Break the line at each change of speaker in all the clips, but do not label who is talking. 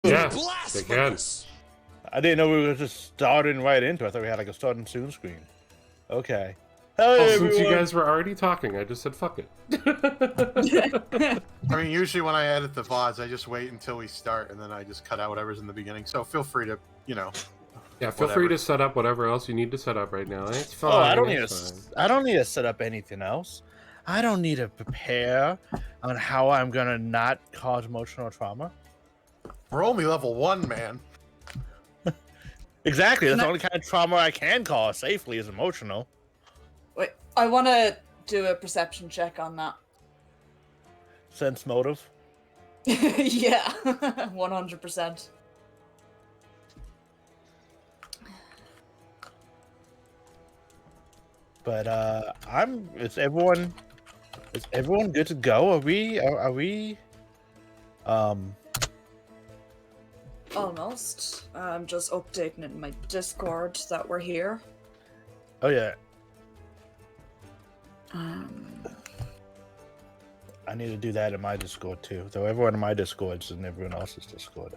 Yeah, they can.
I didn't know we were just starting right into it. I thought we had like a starting soon screen. Okay.
Well,
Hey,
since you
everyone.
guys were already talking, I just said fuck it.
I mean, usually when I edit the VODs, I just wait until we start, and then I just cut out whatever's in the beginning. So feel free to,
Yeah, feel
whatever.
free to set up whatever else you need to set up right now. It's fine.
Oh, I don't need
it's
to. I don't need to set up anything else. I don't need to prepare on how I'm gonna not cause emotional trauma.
We're only level 1, man.
Exactly. That's the only kind of trauma I can cause safely is emotional.
Wait, I want to do a perception check on that.
Sense motive.
Yeah, 100%.
But Is everyone good to go? Are we?
Almost. I'm just updating in my Discord that we're here.
Oh yeah. I need to do that in my Discord too. So everyone in my Discord is in everyone else's Discord.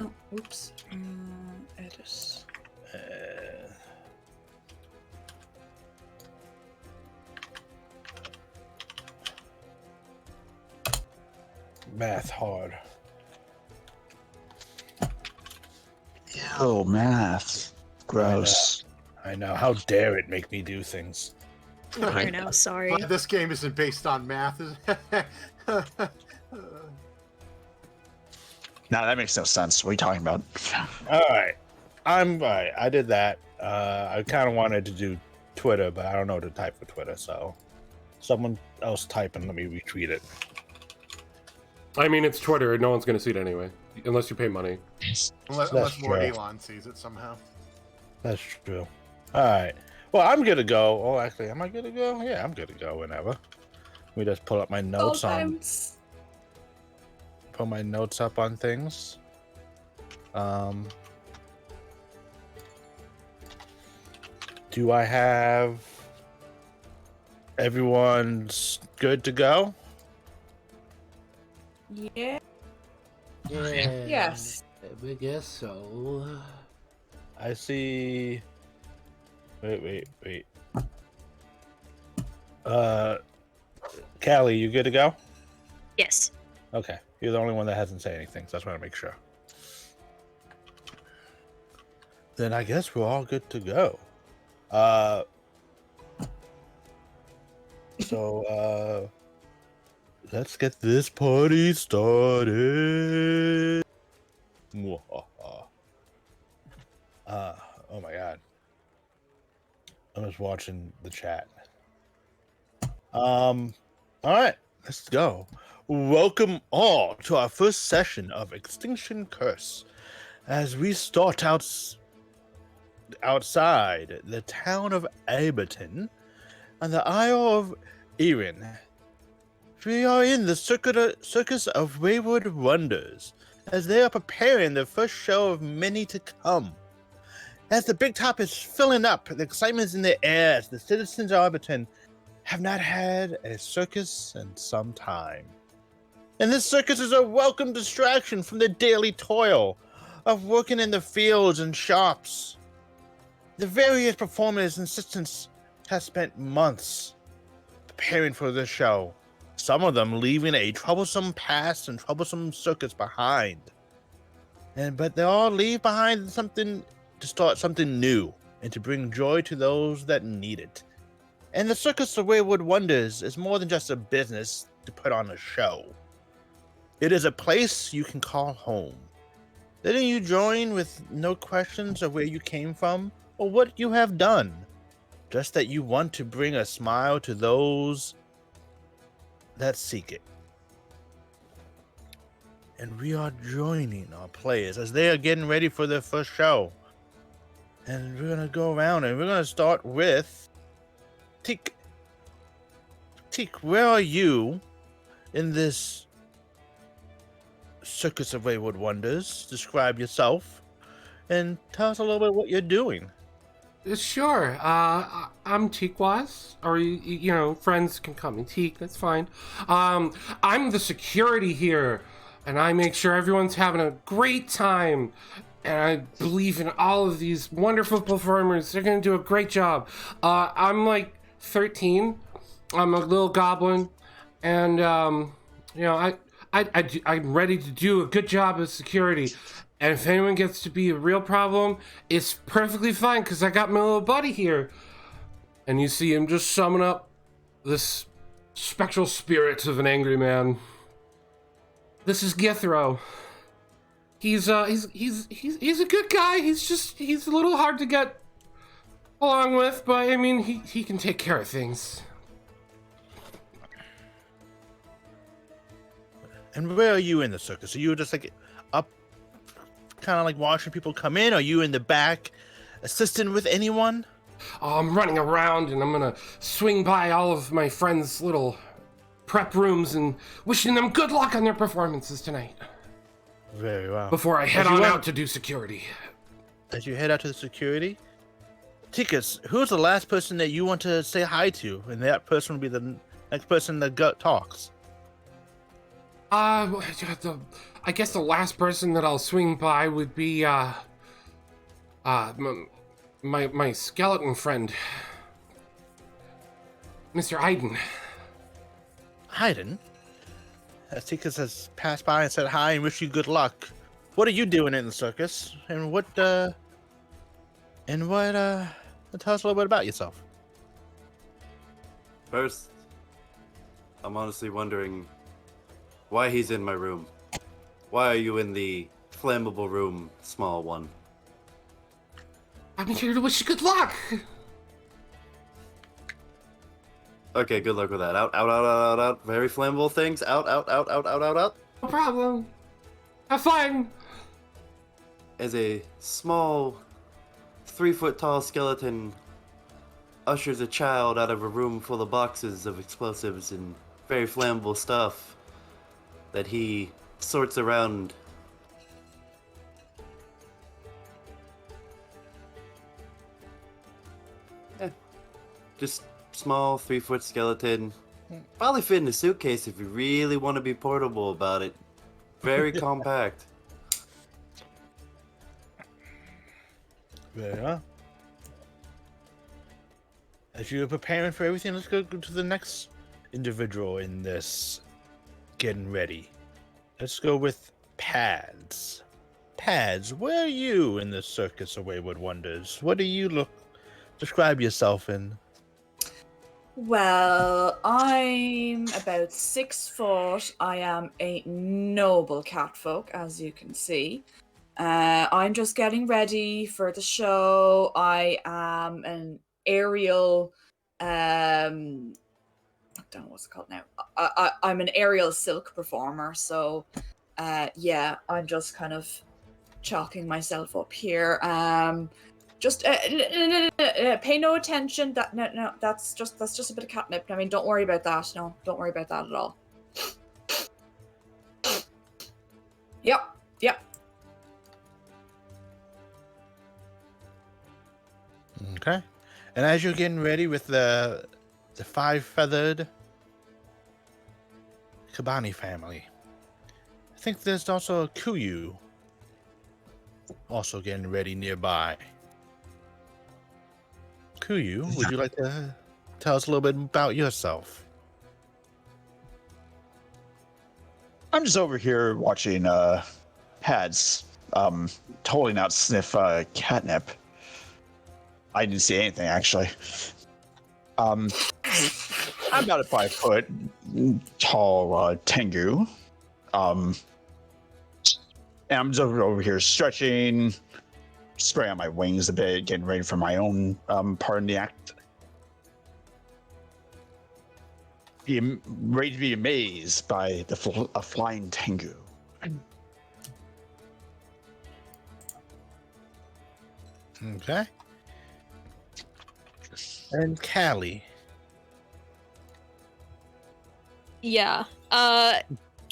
Oh, whoops. Edit.
Math hard.
Ew, math. Gross.
I know. How dare it make me do things?
I know, sorry.
But this game isn't based on math, is it?
No, that makes no sense. What are you talking about?
All right. All right. I did that. I kind of wanted to do Twitter, but I don't know how to type for Twitter, so someone else type and let me retweet it.
I mean, it's Twitter. No one's going to see it anyway. Unless you pay money.
unless Lord Elon sees it somehow.
That's true. All right. Well, I'm good to go. Oh, actually, am I good to go? Yeah, I'm good to go whenever. Let me just pull up my notes
Sometimes.
Put my notes up on things. Do I have everyone's good to go?
Yeah. Yes.
I guess so.
I see. Wait. Callie, you good to go?
Yes.
Okay. You're the only one that hasn't said anything, so I just want to make sure. Then I guess we're all good to go. So let's get this party started. Oh my god. I'm just watching the chat. All right, let's go. Welcome all to our first session of Extinction Curse as we start outside the town of Aberton on the Isle of Erin. We are in the Circus of Wayward Wonders as they are preparing their first show of many to come. As the big top is filling up, the excitement is in the air as the citizens of Aberton have not had a circus in some time. And this circus is a welcome distraction from the daily toil of working in the fields and shops. The various performers and assistants have spent months preparing for this show, some of them leaving a troublesome past and troublesome circus behind. But they all leave behind something to start something new and to bring joy to those that need it. And the Circus of Wayward Wonders is more than just a business to put on a show. It is a place you can call home. Didn't you join with no questions of where you came from or what you have done? Just that you want to bring a smile to those that seek it. And we are joining our players as they are getting ready for their first show. And we're going to go around and we're going to start with Teak. Teak, where are you in this Circus of Wayward Wonders. Describe yourself and tell us a little bit what you're doing.
Sure. I'm Teakwaz, or you know, friends can call me Teak. That's fine. I'm the security here, and I make sure everyone's having a great time. And I believe in all of these wonderful performers. They're gonna do a great job. I'm like 13. I'm a little goblin, and you know, I'm ready to do a good job as security. And if anyone gets to be a real problem, it's perfectly fine because I got my little buddy here. And you see him just summon up this spectral spirit of an angry man. This is Githro. He's a good guy. He's a little hard to get along with, but I mean he can take care of things.
And where are you in the circus? Are you just like up, kind of like watching people come in? Are you in the back, assisting with anyone?
Oh, I'm running around and I'm gonna swing by all of my friends' little prep rooms and wishing them good luck on their performances tonight.
Very well.
Before I head
As you
on
want-
out to do security.
As you head out to the security, Tikas, who's the last person that you want to say hi to? And that person will be the next person that talks.
I guess the last person that I'll swing by would be my skeleton friend, Mr. Iden.
Hayden, as Tikas has passed by and said hi and wish you good luck. What are you doing in the circus? And tell us a little bit about yourself.
First, I'm honestly wondering why he's in my room. Why are you in the flammable room, small one?
I'm here to wish you good luck.
Okay, good luck with that. Out, out, out, out, out, out. Very flammable things. Out, out, out, out, out, out, out.
No problem. Have fun.
As a small, 3-foot tall skeleton ushers a child out of a room full of boxes of explosives and very flammable stuff that he sorts around. Just small 3-foot skeleton. Probably fit in a suitcase if you really want to be portable about it. Very compact.
Very well. As you're preparing for everything, let's go to the next individual in this getting ready. Let's go with Pads. Pads, where are you in the Circus of Wayward Wonders? What do you describe yourself in?
Well, I'm about 6 foot. I am a noble catfolk, as you can see. I'm just getting ready for the show. I am an aerial, I don't know what's it called now. I'm an aerial silk performer, so yeah, I'm just kind of chalking myself up here. Just pay no attention. No, that's just a bit of catnip. I mean, don't worry about that. No, don't worry about that at all. Yep.
Okay. And as you're getting ready with the 5-feathered Kabani family, I think there's also a Kuyu also getting ready nearby. Kuyu, would you like to tell us a little bit about yourself?
I'm just over here watching Pads totally not sniff catnip. I didn't see anything actually. I'm about a 5-foot tall Tengu. And I'm just over here stretching, spraying on my wings a bit, getting ready for my own part in the act. Ready to be amazed by the flying Tengu.
Okay. And Callie.
Yeah.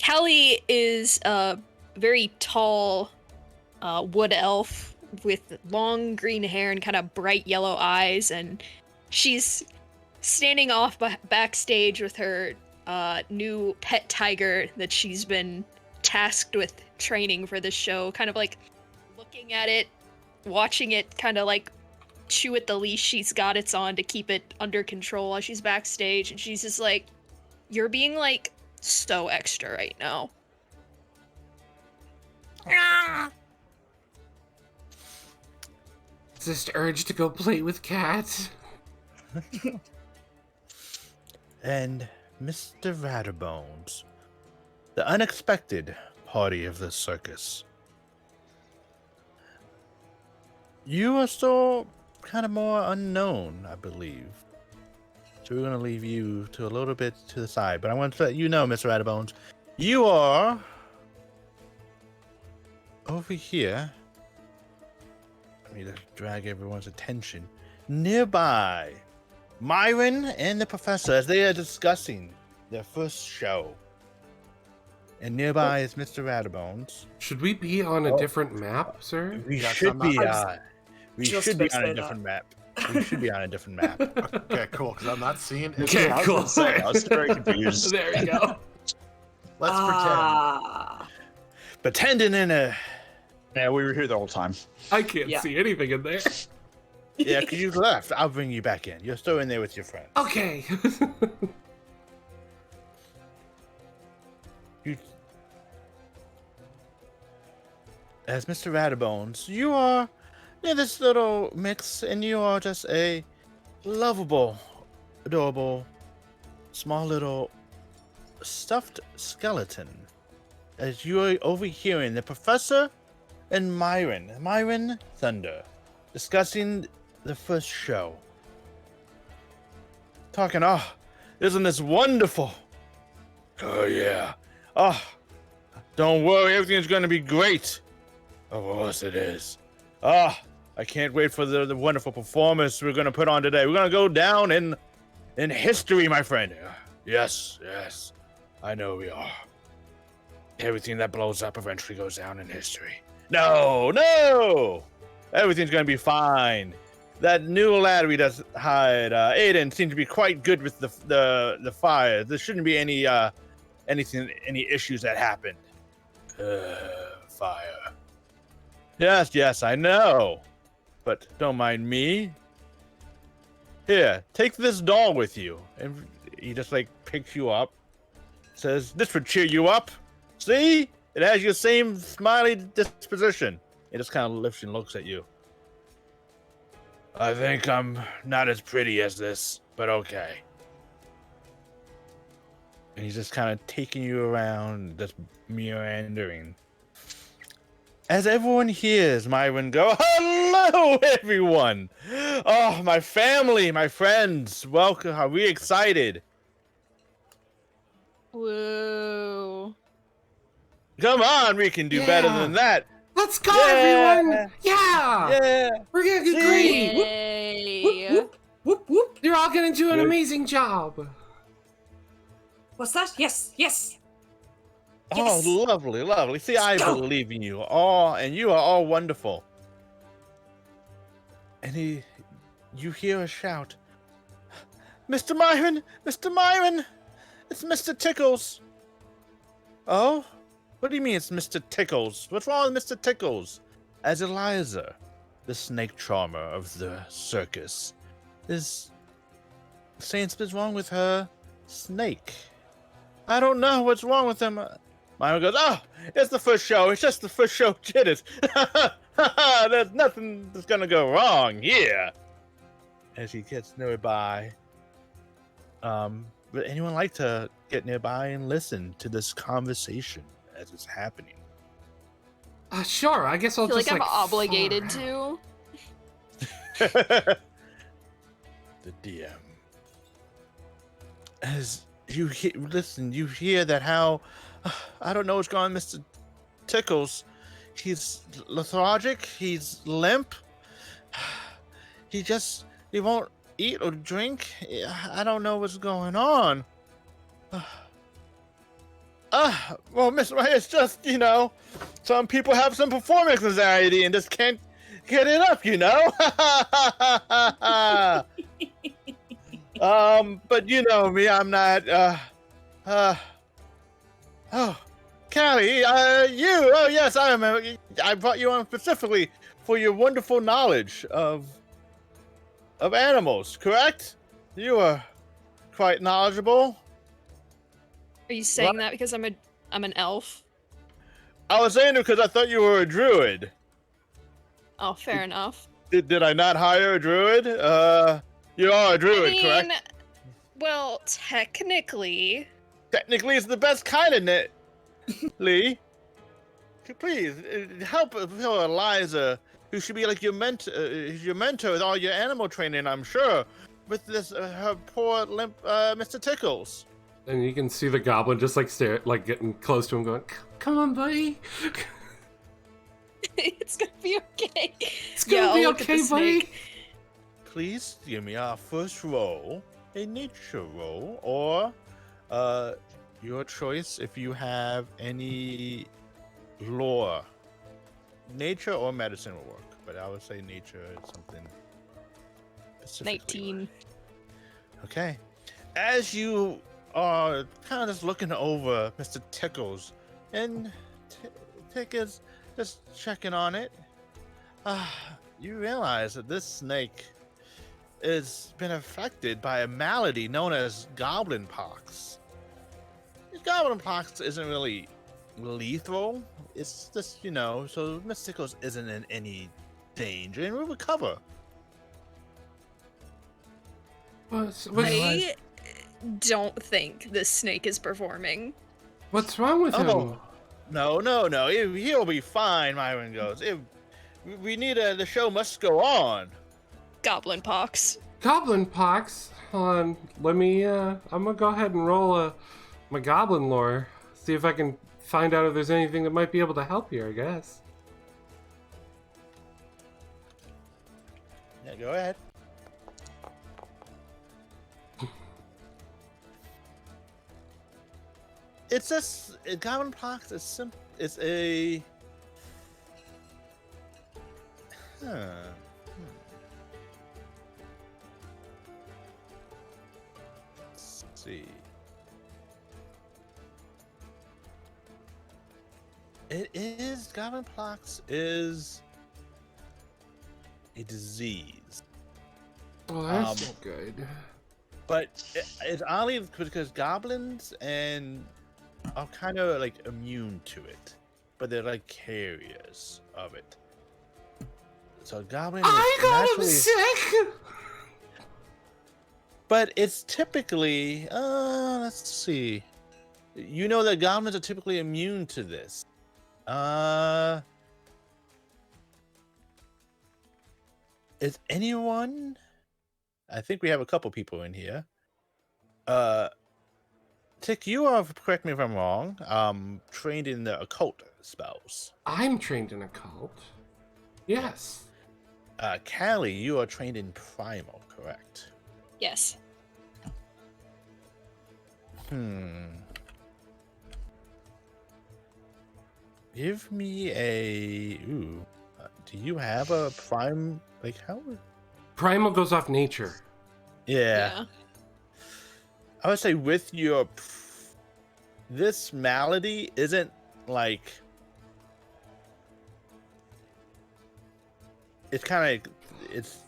Callie is very tall wood elf with long green hair and kind of bright yellow eyes, and she's standing off backstage with her new pet tiger that she's been tasked with training for this show, kind of like looking at it, watching it kind of like chew at the leash she's got it on to keep it under control while she's backstage, and she's just like, you're being like so extra right now.
Just urge to go play with cats.
And Mr. Ratterbones, the unexpected party of the circus. You are still kind of more unknown, I believe. So we're going to leave you to a little bit to the side. But I want to let you know, Mr. Ratterbones, you are over here. Let me just drag everyone's attention. Nearby, Myron and the professor, as they are discussing their first show. And nearby is Mr. Ratterbones.
Should we be on a different map, sir?
We
Yes,
should
I'm
be.
not-
We
just
should be
about
on a
say that.
different map. We should be on a different map.
Okay, cool. Because I'm not seeing it.
Okay,
I was
cool.
gonna say, I was very confused.
There you go.
Let's
Ah.
Pretending in a.
Yeah, we were here the whole time.
I can't
Yeah.
see anything in there.
Yeah, because you left. I'll bring you back in. You're still in there with your friend.
Okay.
You, as Mr. Ratterbones, you are this little mix, and you are just a lovable, adorable, small little stuffed skeleton. As you are overhearing the professor and Myron Thunder, discussing the first show. Talking, isn't this wonderful? Oh, yeah. Don't worry, everything's going to be great. Of course it is. I can't wait for the wonderful performance we're going to put on today. We're going to go down in history, my friend. Yes, I know we are. Everything that blows up eventually goes down in history. No! Everything's going to be fine. That new lad we just hired, Aiden, seems to be quite good with the fire. There shouldn't be any issues that happened. Fire. Yes, I know. But don't mind me. Here, take this doll with you. And he just like picks you up. Says, this would cheer you up. See? It has your same smiley disposition. It just kind of lifts and looks at you. I think I'm not as pretty as this, but okay. And he's just kind of taking you around, just meandering. As everyone hears Myron go, hello, everyone! Oh, my family, my friends, welcome. Are we excited?
Whoa.
Come on, we can do better
Yeah.
than that.
Let's go,
Yeah.
everyone! Yeah!
Yeah.
We're gonna do
See?
great!
Yay.
Whoop whoop.
You're all gonna do an
Good.
amazing job!
What's that? Yes. Yes.
Oh, lovely. See, I
Go.
believe in you all, and you are all wonderful. And you hear a shout. Mr. Myron! It's Mr. Tickles! Oh? What do you mean it's Mr. Tickles? What's wrong with Mr. Tickles? As Eliza, the snake charmer of the circus, is saying something's wrong with her snake. I don't know what's wrong with him. Myron goes, it's the first show. It's just the first show jitters. There's nothing that's gonna go wrong here. As he gets nearby. Would anyone like to get nearby and listen to this conversation as it's happening?
Sure, I guess I'll
I feel
just
like I'm
far
obligated
out.
to.
The DM. As you you hear that how I don't know what's going on, Mr. Tickles. He's lethargic. He's limp. He won't eat or drink. I don't know what's going on. Well, Mr. Ray, it's just, some people have some performance anxiety and just can't get it up, But you know me, I'm not, Callie, yes, I remember. I brought you on specifically for your wonderful knowledge of animals, correct? You are quite knowledgeable.
Are you saying that because I'm an elf?
I was saying it because I thought you were a druid.
Oh, fair enough.
Did I not hire a druid? You are a druid, correct?
Well, technically.
Technically, it's the best kind of net. Lee, please help Eliza, who should be like your mentor with all your animal training, I'm sure, with this her poor limp Mr. Tickles.
And you can see the goblin just like stare, like getting close to him, going, "Come on, buddy.
It's gonna be okay.
It's gonna be okay, buddy."
Please give me our first roll, a nature roll, or your choice if you have any lore. Nature or medicine will work, but I would say nature is something specifically.
19.
Okay. As you are kind of just looking over Mr. Tickles, and Tick is just checking on it, you realize that this snake has been affected by a malady known as goblin pox. Goblin pox isn't really lethal. It's just, so Mr. Tickles isn't in any danger and will recover.
I don't think this snake is performing.
What's wrong with him?
No. He'll be fine, Myron goes. We need the show must go on.
Goblin pox.
Goblin pox? Hold on. Let me, I'm gonna go ahead and roll my goblin lore. See if I can find out if there's anything that might be able to help here, I guess.
Yeah, go ahead. It's just goblin pox is simple. It's a Let's see. Goblin pox is a disease.
Oh, that's not good.
But it's oddly because goblins are kind of like immune to it, but they're like carriers of it. So goblin.
I got him sick.
But it's typically, let's see. You know that goblins are typically immune to this. Is anyone? I think we have a couple people in here. Tick, you are, correct me if I'm wrong, trained in the occult spells.
I'm trained in occult. Yes.
Callie, you are trained in primal, correct?
Yes.
Give me a. Ooh. Do you have a prime? Like how?
Primal goes off nature.
Yeah. I would say with your. This malady isn't like. It's kind of. It's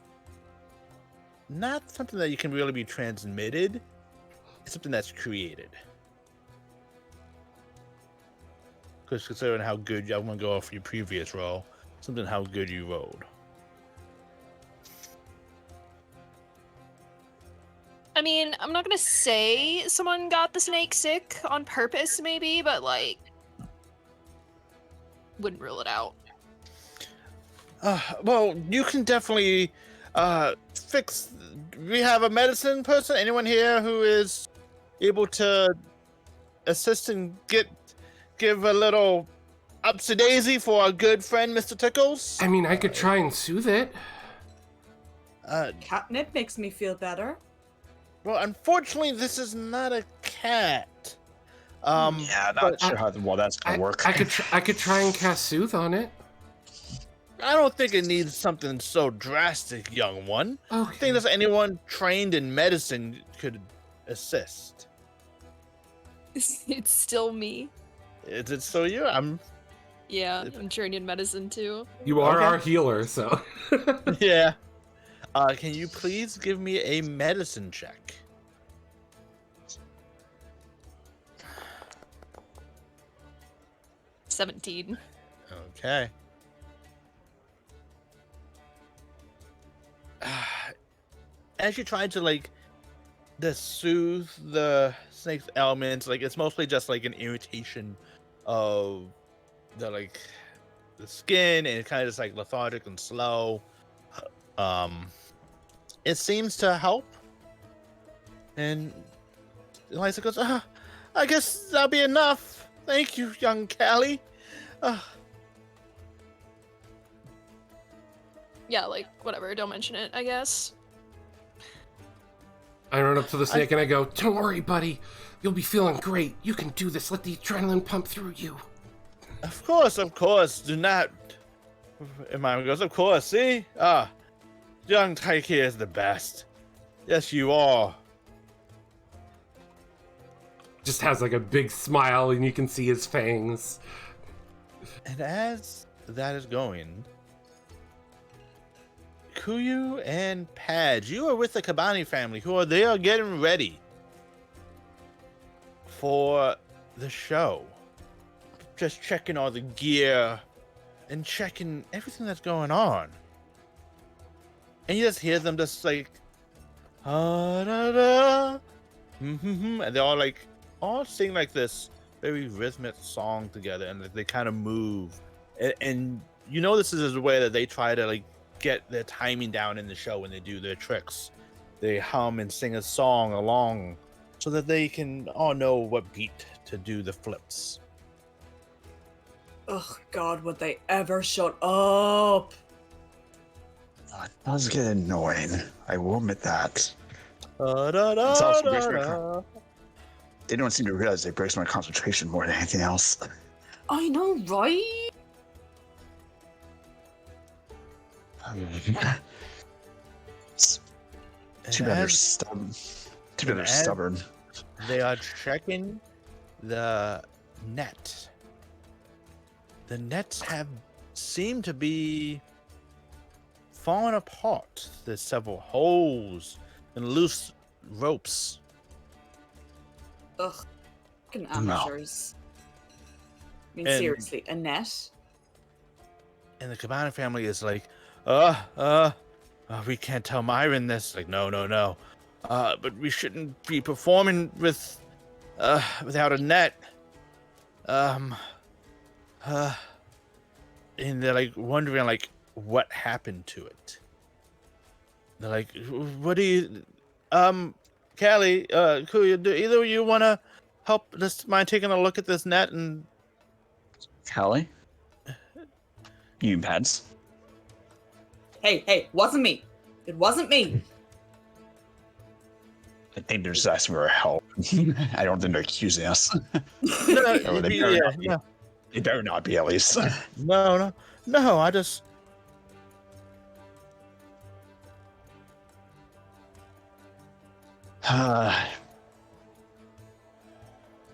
not something that you can really be transmitted. It's something that's created. Because considering how good I'm gonna go off your previous roll, something how good you rolled.
I mean, I'm not gonna say someone got the snake sick on purpose, maybe, but like, wouldn't rule it out.
Well, you can definitely fix. We have a medicine person. Anyone here who is able to assist and give a little upsy-daisy for our good friend, Mr. Tickles?
I mean, I could try and soothe it.
Catnip makes me feel better.
Well, unfortunately, this is not a cat.
Yeah, not sure how well that's gonna work.
I could try and cast Soothe on it.
I don't think it needs something so drastic, young one. I
Okay.
think that anyone trained in medicine could assist.
It's still me.
Is it so you?
Yeah, I'm trained in medicine too.
You are
Okay.
our healer, so.
Yeah. Can you please give me a medicine check?
— 17.
Okay. As you try to soothe the snake's ailments, it's mostly just an irritation of the skin, and it's kind of just lethargic and slow. It seems to help, and Eliza goes, I guess that'll be enough. Thank you, young Callie.
Yeah, whatever, don't mention it, I guess.
I run up to the snake and I go, "Don't worry, buddy. You'll be feeling great. You can do this. Let the adrenaline pump through you."
Of course. Do not. And Mime goes, of course. See? Young Taiki is the best. Yes, you are.
Just has a big smile and you can see his fangs.
And as that is going, Kuyu and Padge, you are with the Kabani family they are getting ready for the show. Just checking all the gear and checking everything that's going on. And you just hear them just da da, and they're all sing this very rhythmic song together, and they kind of move. And this is a way that they try to get their timing down in the show when they do their tricks. They hum and sing a song along so that they can all know what beat to do the flips.
Oh God, would they ever shut up?
It does get annoying. I will admit that. It's
Also
also breaks my they don't seem to realize it breaks my concentration more than anything else.
I know, right?
Too bad they're stubborn. Too bad they're stubborn.
They are checking the net. The nets seem to be falling apart. There's several holes and loose ropes.
Ugh, fucking amateurs. I mean, seriously, a net?
And the Cabana family is we can't tell Myron this. No. But we shouldn't be performing without a net. And they're wondering what happened to it. They're what do you, Callie, Kuya, do either of you want to help? Just mind taking a look at this net and.
Callie? You pads?
Hey, wasn't me. It wasn't me.
I think they're just asking for help. I don't think they're accusing us.
No,
It better not be, at least.
No, I just.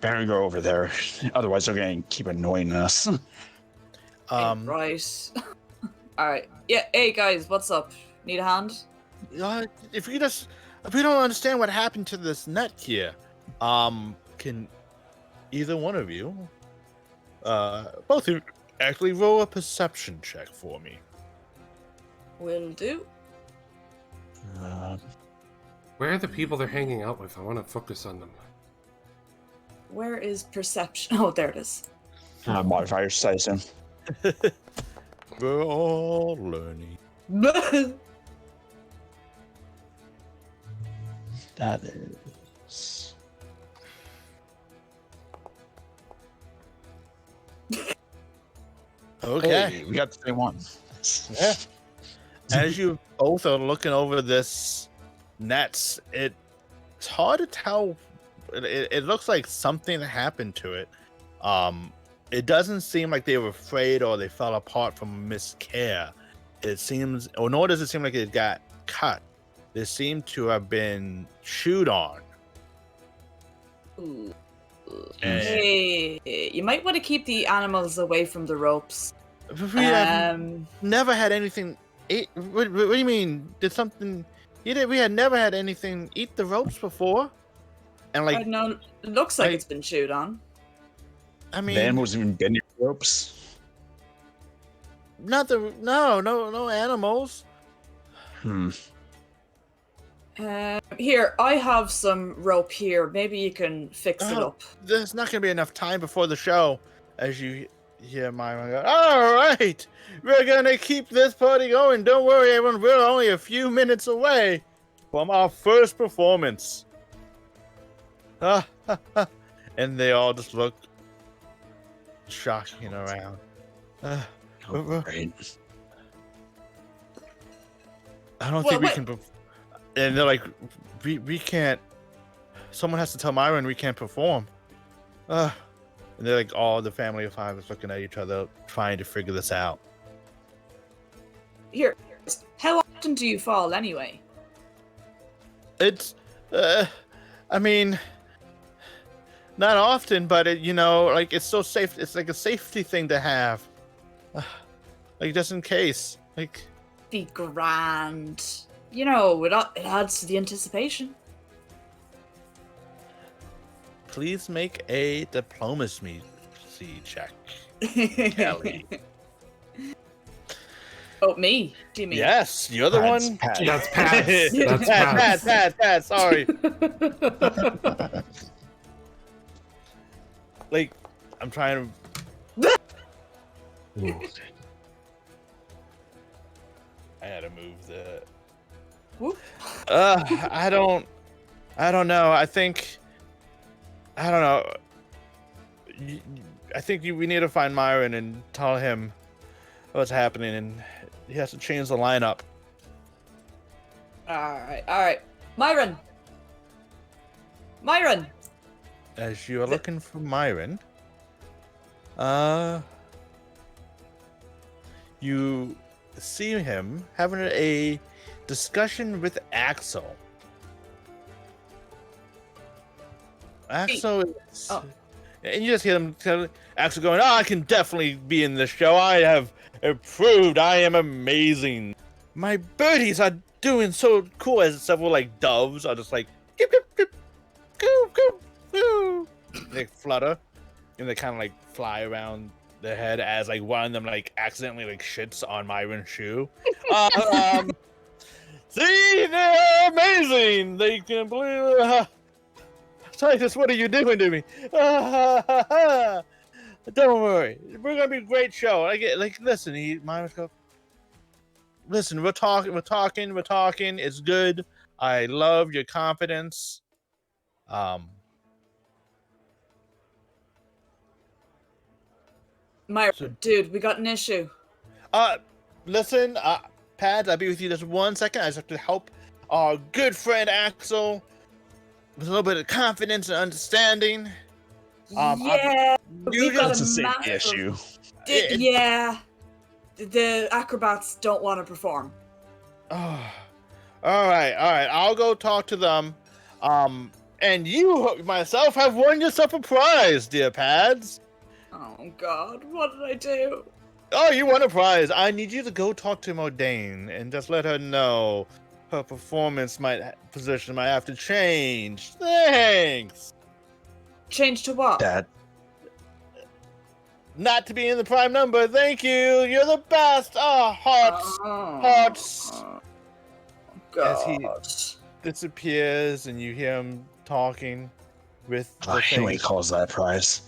Better go over there. Otherwise, they're going to keep annoying us.
Right. Alright. Yeah, hey guys, what's up? Need a hand?
If we don't understand what happened to this net here, can either one of you, both of you, actually roll a perception check for me?
Will do.
Where are the people they're hanging out with? I want to focus on them.
Where is perception? Oh, there it is.
Modifier size him.
We're all learning.
That is.
Okay.
Hey, we got the same one.
Yeah. As you both are looking over this nets, it's hard to tell it looks like something happened to it. It doesn't seem like they were afraid or they fell apart from miscare. It seems, or nor does it seem like it got cut. They seem to have been chewed on.
Ooh.
And
Hey, you might want to keep the animals away from the ropes.
we have never had anything. What do you mean? Did something? We had never had anything eat the ropes before. And
I
like,
know, it looks like
I-
it's been chewed on.
I mean,
The animals even bending ropes.
no animals.
Here, I have some rope here. Maybe you can fix it
Oh.
up.
There's not gonna be enough time before the show, as you hear Myron go, all right, we're gonna keep this party going. Don't worry, everyone, we're only a few minutes away from our first performance. And they all just look shocking around.
Great.
I don't
Well,
think we
wait.
can. And they're like, we can't. Someone has to tell Myron we can't perform. And they're like, all the family of five is looking at each other, trying to figure this out.
Here, how often do you fall anyway?
It's, I mean, not often, but like it's so safe. It's like a safety thing to have, like just in case. Like,
Be grand. You know, it adds to the anticipation.
please make a diplomacy check, Kelly.
Oh, me? Do you mean?
Yes, you're the
Pat's
one.
Pat.
That's Pat. That's
Pat. Sorry. Like, I'm trying to. I had to move the.
Whoop.
I don't know. I don't know. I think we need to find Myron and tell him what's happening, and he has to change the lineup.
Alright. Myron!
As you are looking for Myron, you see him having a discussion with Axel. Axel is,
Oh.
and you just hear them Axel going, "Oh, I can definitely be in this show. I have proved I am amazing. My birdies are doing so cool." As several like doves are just like, "Gip, gip, gip, goo, goo, goo." They flutter and they kind of like fly around their head as like one of them like accidentally like shits on Myron's shoe. See, they're amazing. They can believe. Titus, what are you doing to me? Don't worry, we're gonna be a great show. Listen, Myron's go. Listen, we're talking. It's good. I love your confidence.
Myron,
So-
dude, we got an issue.
Listen, Pat, I'll be with you just 1 second. I just have to help our good friend Axel with a little bit of confidence and understanding.
Yeah,
You
we've got
That's a safety
massive-
issue.
Yeah, the acrobats don't want to perform.
Oh, all right. I'll go talk to them. And you myself have won yourself a prize, dear Pads.
Oh God, what did I do?
Oh, you won a prize. I need you to go talk to Modane and just let her know her position might have to change. Thanks.
Change to what?
That
Not to be in the prime number. Thank you. You're the best. Oh, hearts. Hearts.
Oh,
As he-
God.
Disappears, and you hear him talking with the
I hate when he
thing.
calls that a prize.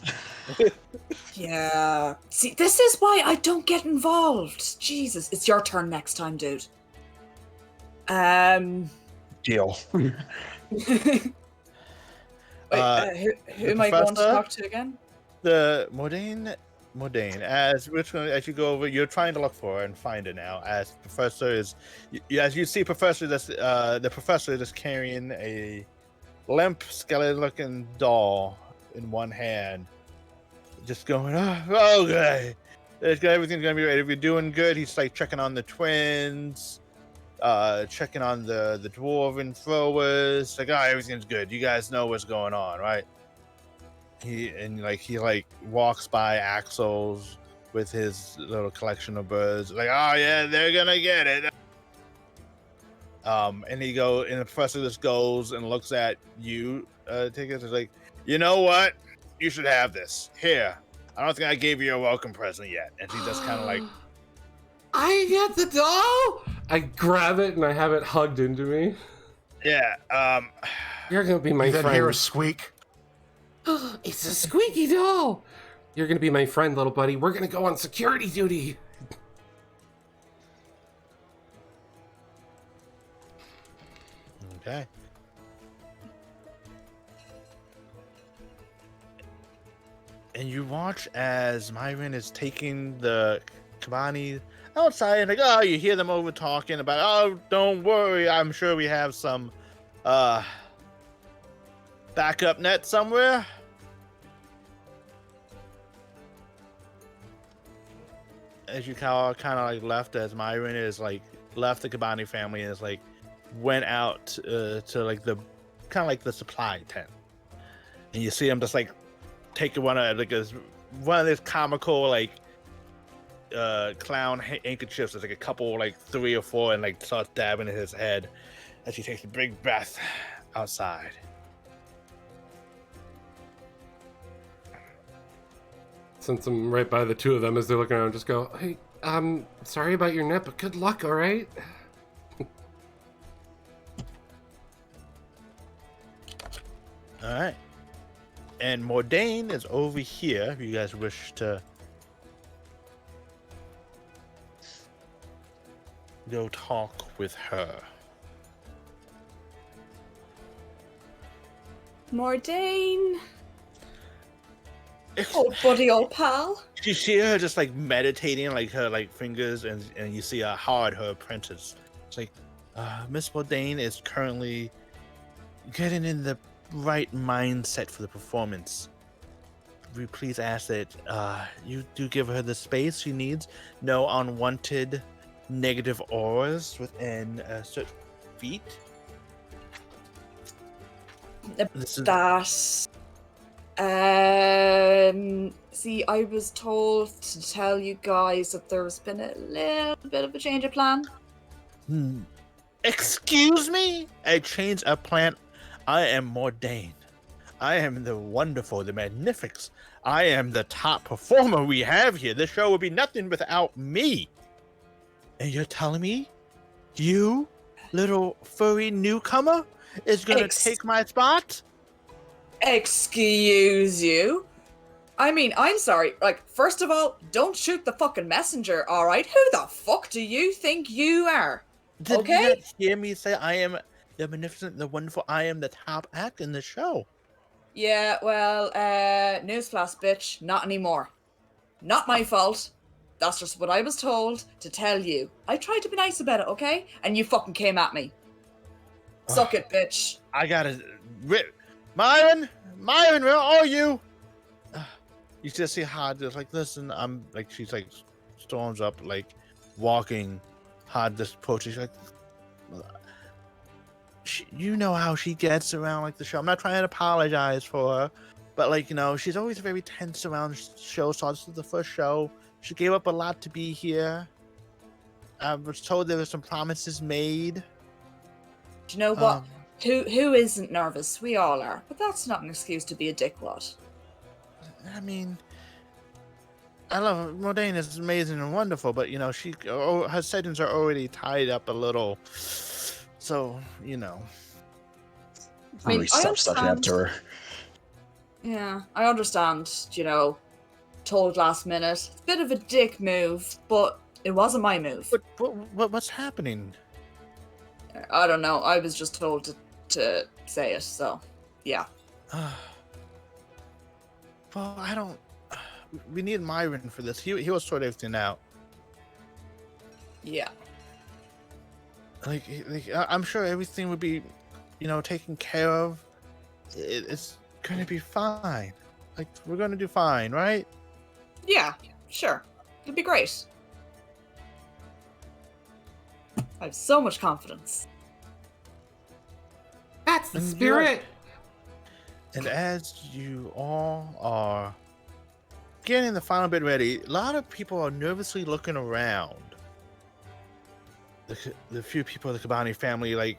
Yeah. See, this is why I don't get involved. Jesus, it's your turn next time, dude.
Deal.
Wait, who
the
am I going to
professor?
talk to again?
The Modane, as you go over, you're trying to look for her and find her now. As Professor is, as you see, Professor, the professor is carrying a limp, skeleton-looking doll in one hand, just going, "Oh, okay, everything's gonna be right. If you're doing good," he's like checking on the twins, checking on the dwarven throwers. Like, everything's good. You guys know what's going on, right? He walks by Axel's with his little collection of birds. Like, oh yeah, they're gonna get it. And the professor just goes and looks at you, Tickets. Is like, you know what? You should have this. Here. I don't think I gave you a welcome present yet. And he just kind of like,
I get the doll. I grab it and I have it hugged into me.
yeah.
You're gonna be my
You didn't
friend.
hear a squeak.
It's a squeaky doll. You're gonna be my friend, little buddy. We're gonna go on security duty.
Okay. And you watch as Myron is taking the Kabani outside, and like, oh, you hear them over talking about, oh, don't worry, I'm sure we have some backup net somewhere. As you kind of like left, as Myron is like left the Kabani family and is like went out to like the kind of like the supply tent, and you see him just like taking one of this comical like clown handkerchiefs. There's like a couple, like 3 or 4, and like starts dabbing in his head as he takes a big breath outside.
Since I'm right by the two of them as they're looking around, just go, hey, sorry about your net, but good luck, all right?
All right. And Mordain is over here if you guys wish to go talk with her.
Mordain. Oh, buddy, old pal.
You see her just like meditating, like her like fingers, and you see her apprentice. It's like, Miss Mordain is currently getting in the right mindset for the performance. We please ask that you do give her the space she needs. No unwanted negative auras within a certain feet. This is
see, I was told to tell you guys that there's been a little bit of a change of plan.
Excuse me? A change of plan? I am Mordain. I am the wonderful, the magnificent. I am the top performer we have here. This show would be nothing without me. And you're telling me you, little furry newcomer, is gonna take my spot?
Excuse you? I mean, I'm sorry. Like, first of all, don't shoot the fucking messenger, alright? Who the fuck do you think you are?
Did you not hear me say I am the magnificent, the wonderful, I am the top act in the show?
Yeah, well, newsflash, bitch. Not anymore. Not my fault. That's just what I was told to tell you. I tried to be nice about it, okay? And you fucking came at me. Suck it, bitch.
I gotta rip. Myron, where are you? You just see Hard just like, listen, I'm like, she's like, storms up, like, walking. Hard just approaches, she's like, you know how she gets around like the show. I'm not trying to apologize for her, but like, you know, she's always very tense around shows. So this is the first show. She gave up a lot to be here. I was told there were some promises made.
Do you know what? Who isn't nervous? We all are. But that's not an excuse to be a dickwad.
I mean, I love her. Mordain is amazing and wonderful, but you know, her settings are already tied up a little. So, you know.
I mean,
Stop stuffing up to her.
Yeah, I understand, you know, told last minute. It's a bit of a dick move, but it wasn't my move.
What's happening?
I don't know. I was just told to say it, so yeah.
Well, I don't. We need Myron for this. He will sort everything out.
Yeah.
Like I'm sure everything would be, you know, taken care of. it's gonna be fine. Like, we're gonna do fine, right?
Yeah, sure. It'd be great. I have so much confidence.
That's the
And
spirit.
And as you all are getting the final bit ready, a lot of people are nervously looking around. The few people of the Kabani family, like,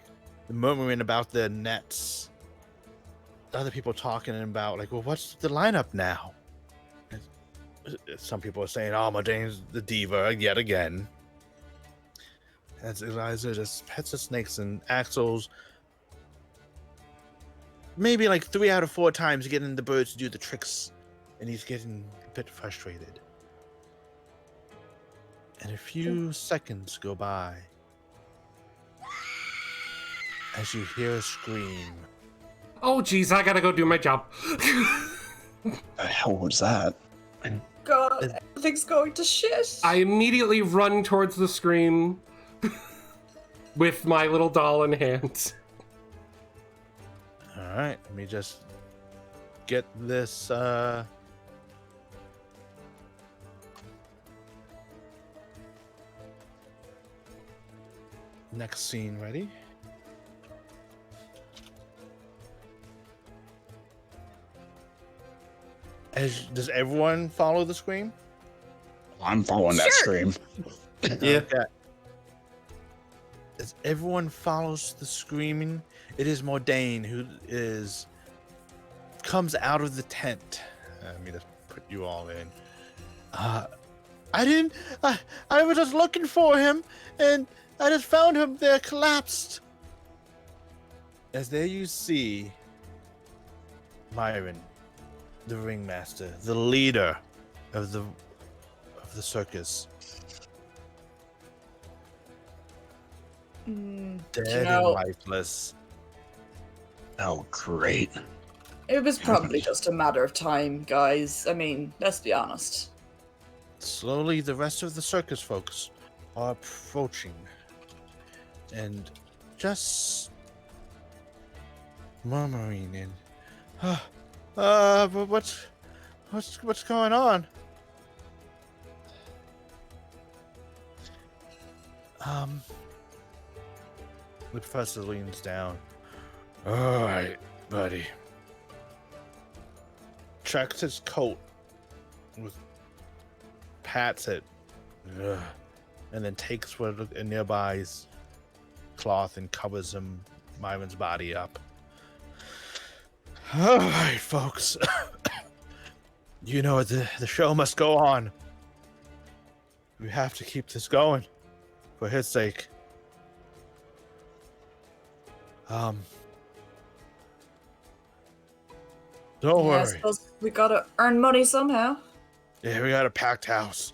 murmuring about the nets. Other people talking about, like, well, what's the lineup now? And some people are saying, oh, Mordane's the diva yet again. As Eliza just pets the snakes, and Axel's maybe like 3 out of 4 times getting the birds to do the tricks, and he's getting a bit frustrated. And a few seconds go by as you hear a scream.
Oh, geez, I gotta go do my job.
The hell was that?
God, everything's going to shit.
I immediately run towards the scream with my little doll in hand.
All right, let me just get this next scene ready. Does everyone follow the scream?
I'm following that scream.
Yeah.
Okay. As everyone follows the screaming, it is Mordane who comes out of the tent. Let me just put you all in. I was just looking for him, and I just found him there collapsed. As there you see Myron, the ringmaster, the leader of the circus. Dead and lifeless.
Oh, great.
It was probably just a matter of time, guys. I mean, let's be honest.
Slowly, the rest of the circus folks are approaching, and just murmuring and, but what's going on? The professor leans down. All right, buddy. Checks his coat with pats it, and then takes a nearby's cloth and covers Myron's body up. All right, folks. You know the show must go on. We have to keep this going, for his sake. Don't
I
worry.
suppose we gotta earn money somehow.
Yeah, we got a packed house.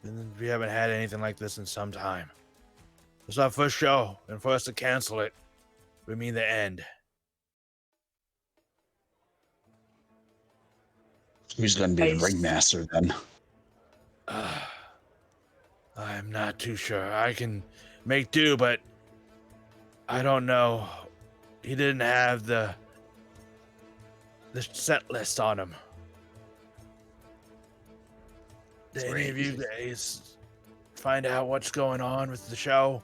And we haven't had anything like this in some time. It's our first show, and for us to cancel it would mean the end.
Who's going to be the
Nice.
ringmaster then?
I'm not too sure. I can make do, but I don't know. He didn't have the set list on him. Did any of you guys find out what's going on with the show?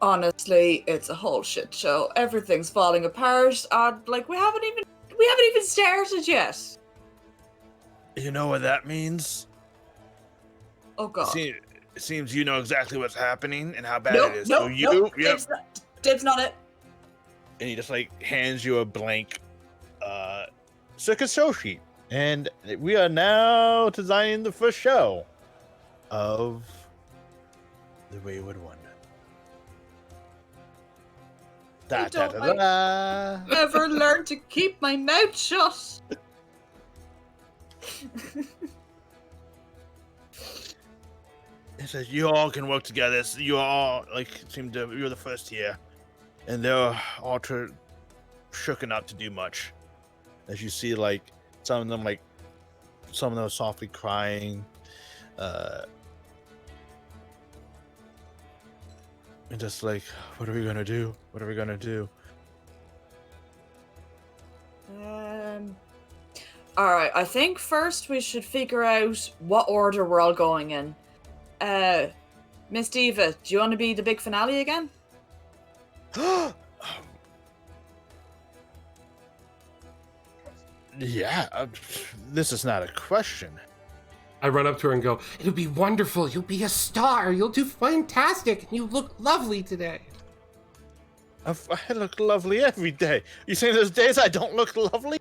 Honestly, it's a whole shit show. Everything's falling apart. Like we haven't even started yet.
You know what that means?
Oh god.
It seems you know exactly what's happening and how bad
Nope,
it is.
nope,
So you,
nope.
yep.
Dib's not it.
And he just like hands you a blank circus show sheet. And we are now designing the first show of the Wayward Wonder.
I don't ever learn to keep my mouth shut.
It says you all can work together. So you all you're the first here, and they're all shooken up to do much. As you see, like some of them are softly crying, and just like, what are we gonna do? What are we gonna do?
Alright, I think first we should figure out what order we're all going in. Miss Diva, do you want to be the big finale again?
Yeah, this is not a question.
I run up to her and go, "It'll be wonderful. You'll be a star. You'll do fantastic. You look lovely today."
I look lovely every day. You saying there's days I don't look lovely?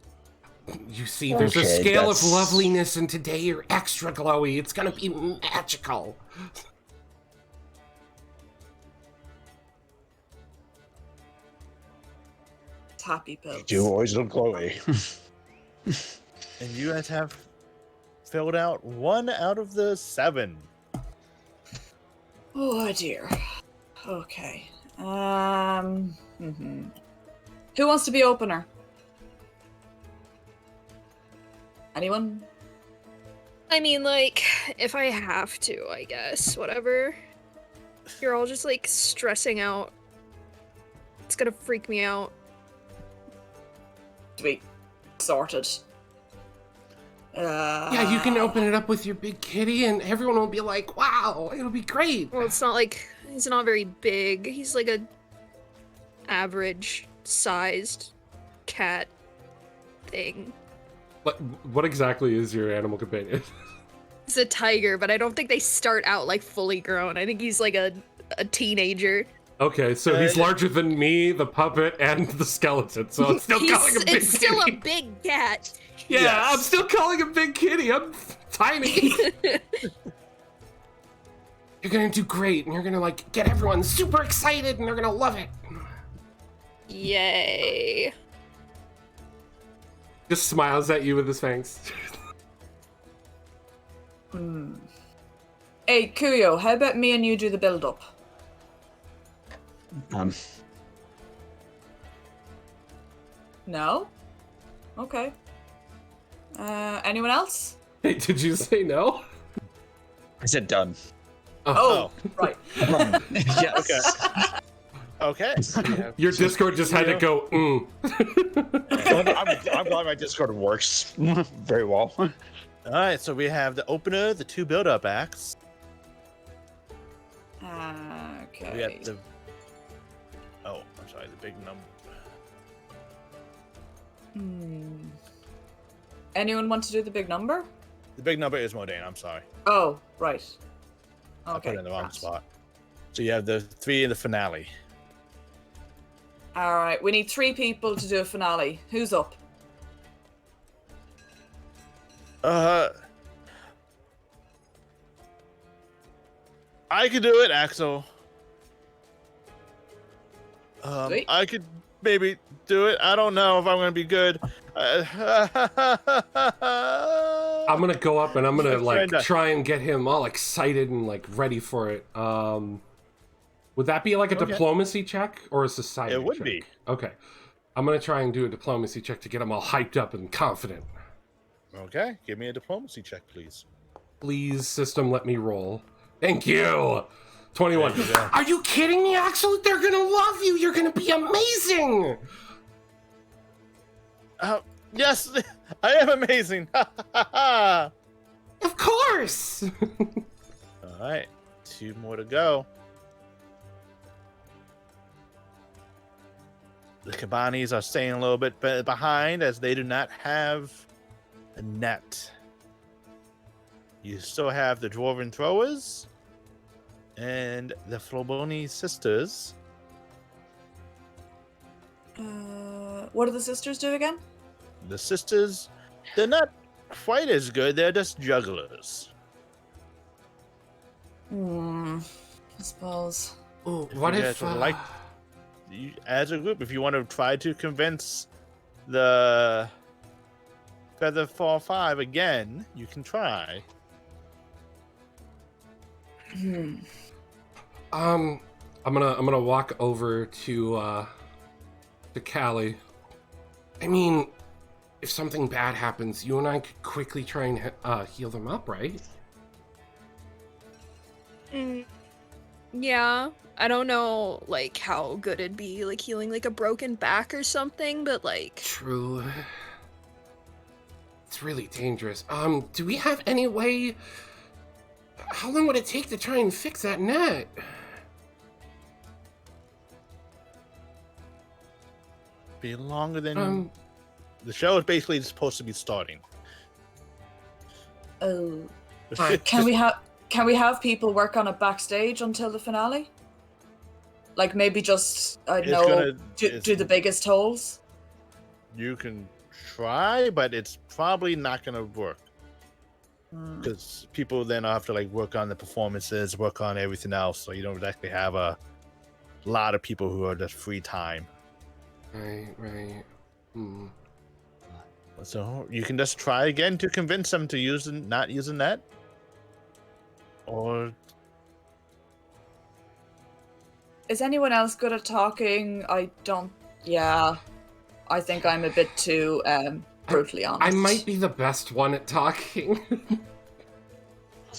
You see, there's a
Okay,
scale
that's-
of loveliness, and today you're extra glowy. It's gonna be magical.
It's happy pills.
You always look glowy.
And you guys have filled out 1 out of the 7.
Oh dear. Okay. Who wants to be opener? Anyone?
I mean, like, if I have to, I guess. Whatever. You're all just, like, stressing out. It's gonna freak me out.
Sweet. Sorted.
Yeah, you can open it up with your big kitty, and everyone will be like, "Wow, it'll be great."
Well, it's not like... He's not very big. He's like a average-sized cat thing.
What exactly is your animal companion?
He's a tiger, but I don't think they start out, like, fully grown. I think he's, like, a teenager.
Okay, so he's larger than me, the puppet, and the skeleton. So I'm still calling him big
It's still a
kitty.
big cat.
Yeah,
Yes.
I'm still calling him big kitty. I'm tiny. You're gonna do great, and you're gonna like get everyone super excited, and they're gonna love it.
Yay.
Just smiles at you with his fangs.
Hey, Kuyo, how about me and you do the build-up? No? Okay. Anyone else?
Hey, did you say no?
I said done.
Oh, right.
Yes.
Okay.
Your Discord just had to go,
I'm glad my Discord works very well.
All right, so we have the opener, the 2 build-up acts.
Okay.
We got the... Oh, I'm sorry, the big number.
Anyone want to do the big number?
The big number is Modane, I'm sorry.
Oh, right.
I
Okay.
put it in the wrong
grand.
spot. So you have the 3 in the finale.
All right, we need 3 people to do a finale. Who's up?
I could do it, Axel.
Sweet.
I could maybe do it. I don't know if I'm gonna be good.
I'm gonna go up and I'm gonna like
Kinda.
try and get him all excited and like ready for it. Would that be like a
Okay.
diplomacy check or a society
It would
check?
be.
Okay. I'm gonna try and do a diplomacy check to get him all hyped up and confident.
Okay, give me a diplomacy check, please.
Please, system, let me roll. Thank you. 21.
There you go.
Are you kidding me, Axel? They're gonna love you. You're gonna be amazing.
Yes, I am amazing. All
Of course.
right, 2 more to go. The Kabanis are staying a little bit behind as they do not have a net. You still have the Dwarven Throwers and the Floboni Sisters.
What do the sisters do again?
The sisters, they're not quite as good. They're just jugglers.
I suppose.
Ooh, what
you
if
guys would like, as a group, if you want to try to convince the Featherfall 5 again, you can try.
I'm gonna walk over to Callie. I mean, if something bad happens, you and I could quickly try and heal them up, right?
Yeah. I don't know, like, how good it'd be, like, healing, like, a broken back or something, but, like...
True. It's really dangerous. Do we have any way? How long would it take to try and fix that net?
Be longer than the show is basically supposed to be starting.
Oh, can we have people work on it backstage until the finale? Like maybe just do the biggest holes.
You can try, but it's probably not gonna work because people then have to like work on the performances, work on everything else. So you don't exactly have a lot of people who are just free time.
Right.
So you can just try again to convince them to not using that, or
Is anyone else good at talking? I don't. Yeah, I think I'm a bit too brutally honest.
I might be the best one at talking.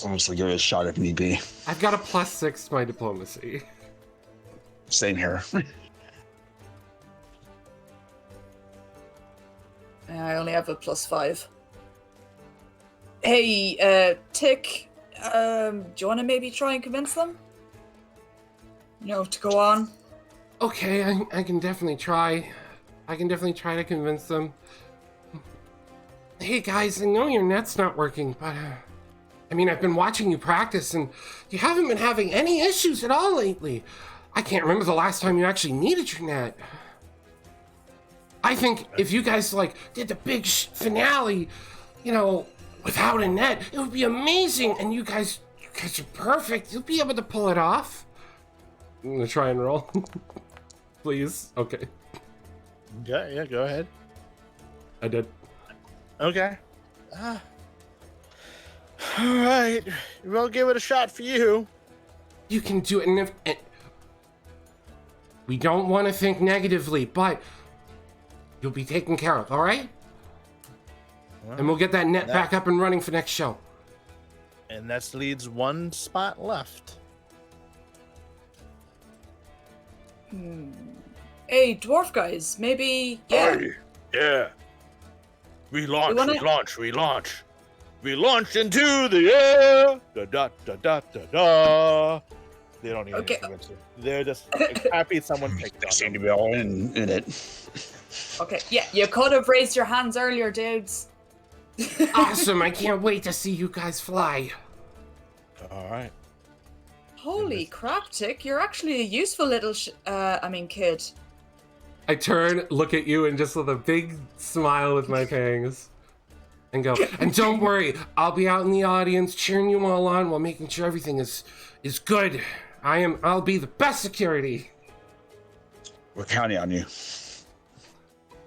Honestly, give it a shot if need be.
I've got a +6 to my diplomacy.
Same here.
I only have a +5. Hey, Tick, do you want to maybe try and convince them? To go on?
Okay, I can definitely try. I can definitely try to convince them. Hey guys, I know your net's not working, but I've been watching you practice and you haven't been having any issues at all lately. I can't remember the last time you actually needed your net. I think if you guys did the big finale, without a net, it would be amazing. And you guys are perfect. You'll be able to pull it off. I'm gonna try and roll. Please. Okay.
yeah, go ahead.
I did.
Okay. All right. We'll give it a shot for you.
You can do it. And we don't want to think negatively, but you'll be taken care of, all right? And we'll get that net back up and running for next show.
And that leaves one spot left.
Hey, dwarf guys, maybe. Yeah.
Hey, yeah. We launch into the air. Da da da da da da. They don't even answer. They're just happy someone picked
They
on
seem to
them.
be all in it.
Okay, yeah, you could have raised your hands earlier, dudes.
Awesome. I can't wait to see you guys fly.
All right.
Holy crap, Tick, you're actually a useful little kid.
I turn, look at you, and just with a big smile with my fangs. And go, and don't worry, I'll be out in the audience cheering you all on while making sure everything is good. I'll be the best security.
We're counting on you.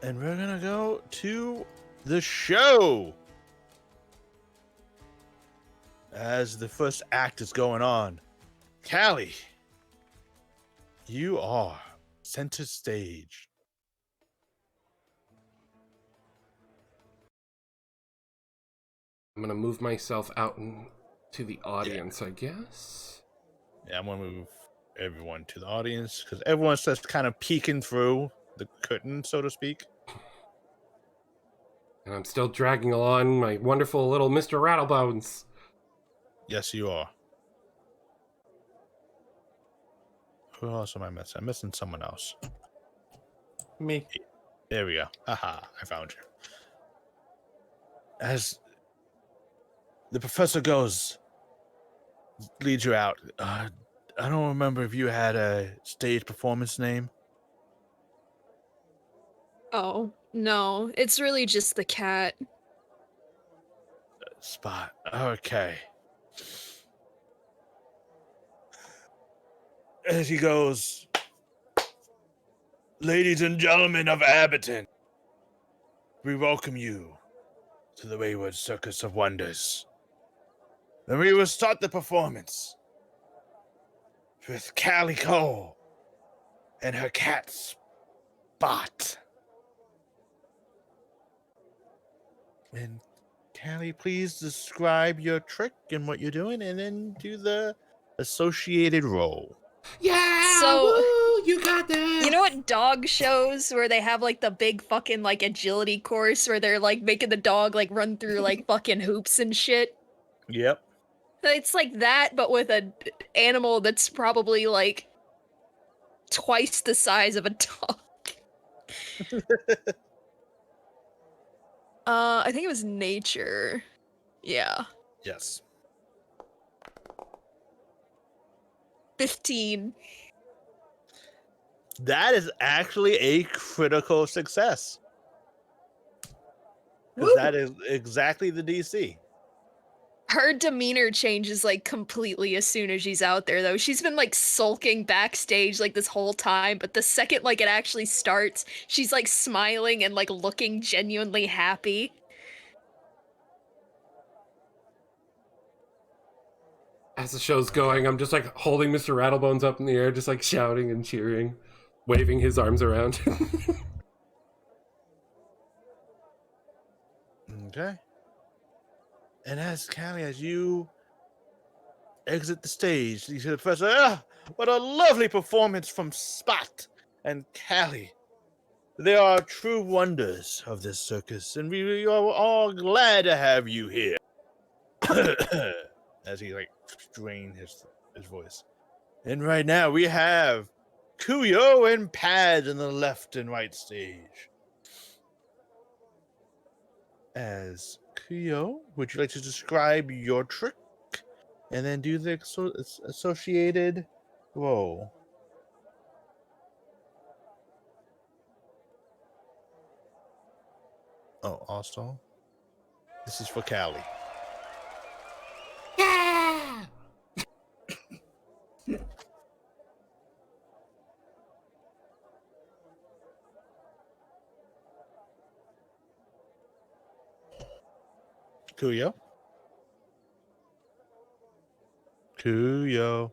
And we're gonna go to the show. As the first act is going on, Callie, you are center stage.
I'm gonna move myself out to the audience, I guess.
Yeah, I'm gonna move everyone to the audience because everyone's just kind of peeking through the curtain, so to speak.
And I'm still dragging along my wonderful little Mr. Rattlebones.
Yes, you are. Who else am I missing? I'm missing someone else.
Me.
There we go. Haha, I found you. As the professor leads you out. I don't remember if you had a stage performance name.
Oh, no. It's really just the cat.
Spot. Okay. As he goes, ladies and gentlemen of Abberton, we welcome you to the Wayward Circus of Wonders. And we will start the performance with Callie Cole and her cat Spot. And Callie, please describe your trick and what you're doing, and then do the associated roll.
Yeah,
So-
woo, you got this.
You know what dog shows where they have like the big fucking like agility course where they're like making the dog like run through like fucking hoops and shit?
Yep.
It's like that, but with an animal that's probably like twice the size of a dog. I think it was nature. Yeah.
Yes.
15.
That is actually a critical success. Because that is exactly the DC.
Her demeanor changes like completely as soon as she's out there though. She's been like sulking backstage like this whole time, but the second like it actually starts, she's like smiling and like looking genuinely happy.
As the show's going, I'm just like holding Mr. Rattlebones up in the air, just like shouting and cheering, waving his arms around.
Okay. And as Callie, as you exit the stage, you see the professor, what a lovely performance from Spot and Callie. They are true wonders of this circus, and we are all glad to have you here. As he like strained his voice. And right now we have Kuyo and Pad in the left and right stage. As Kuyo, would you like to describe your trick and then do the associated roll? Oh, also, this is for Callie.
Yeah!
Kuyo? Kuyo.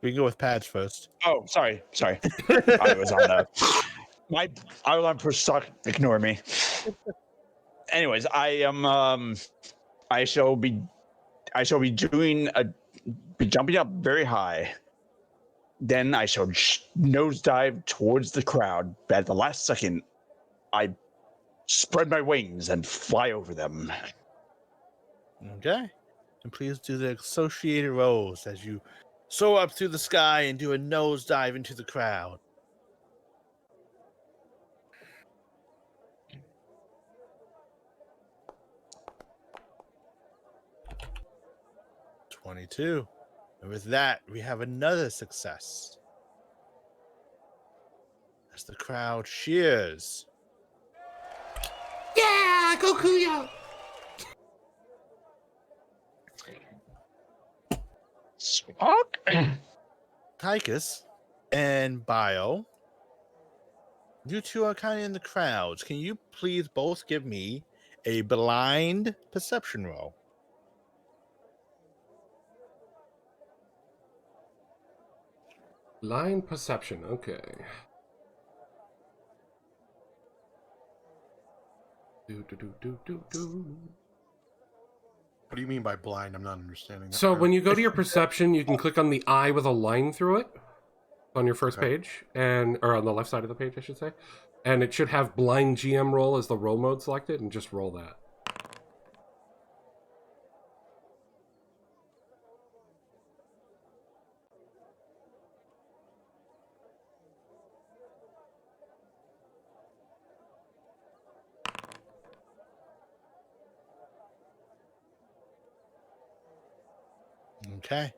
We can go with Pads first.
Oh, sorry. I was on I was on push talk. Ignore me. Anyways, I am I shall be be jumping up very high. Then I shall nosedive towards the crowd. But at the last second, I spread my wings and fly over them.
Okay. And please do the associated rolls as you soar up through the sky and do a nosedive into the crowd. $22. And with that, we have another success. As the crowd cheers.
Yeah, go Kuyo!
Squawk.
Tychus and Bio, you two are kind of in the crowds. Can you please both give me a blind perception roll?
Line perception, okay. Do.
What do you mean by blind? I'm not understanding that.
So
part.
when you go to your perception, you can click on the eye with a line through it on your first
Okay.
page, or on the left side of the page, I should say. And it should have blind GM roll as the roll mode selected, and just roll that.
Okay.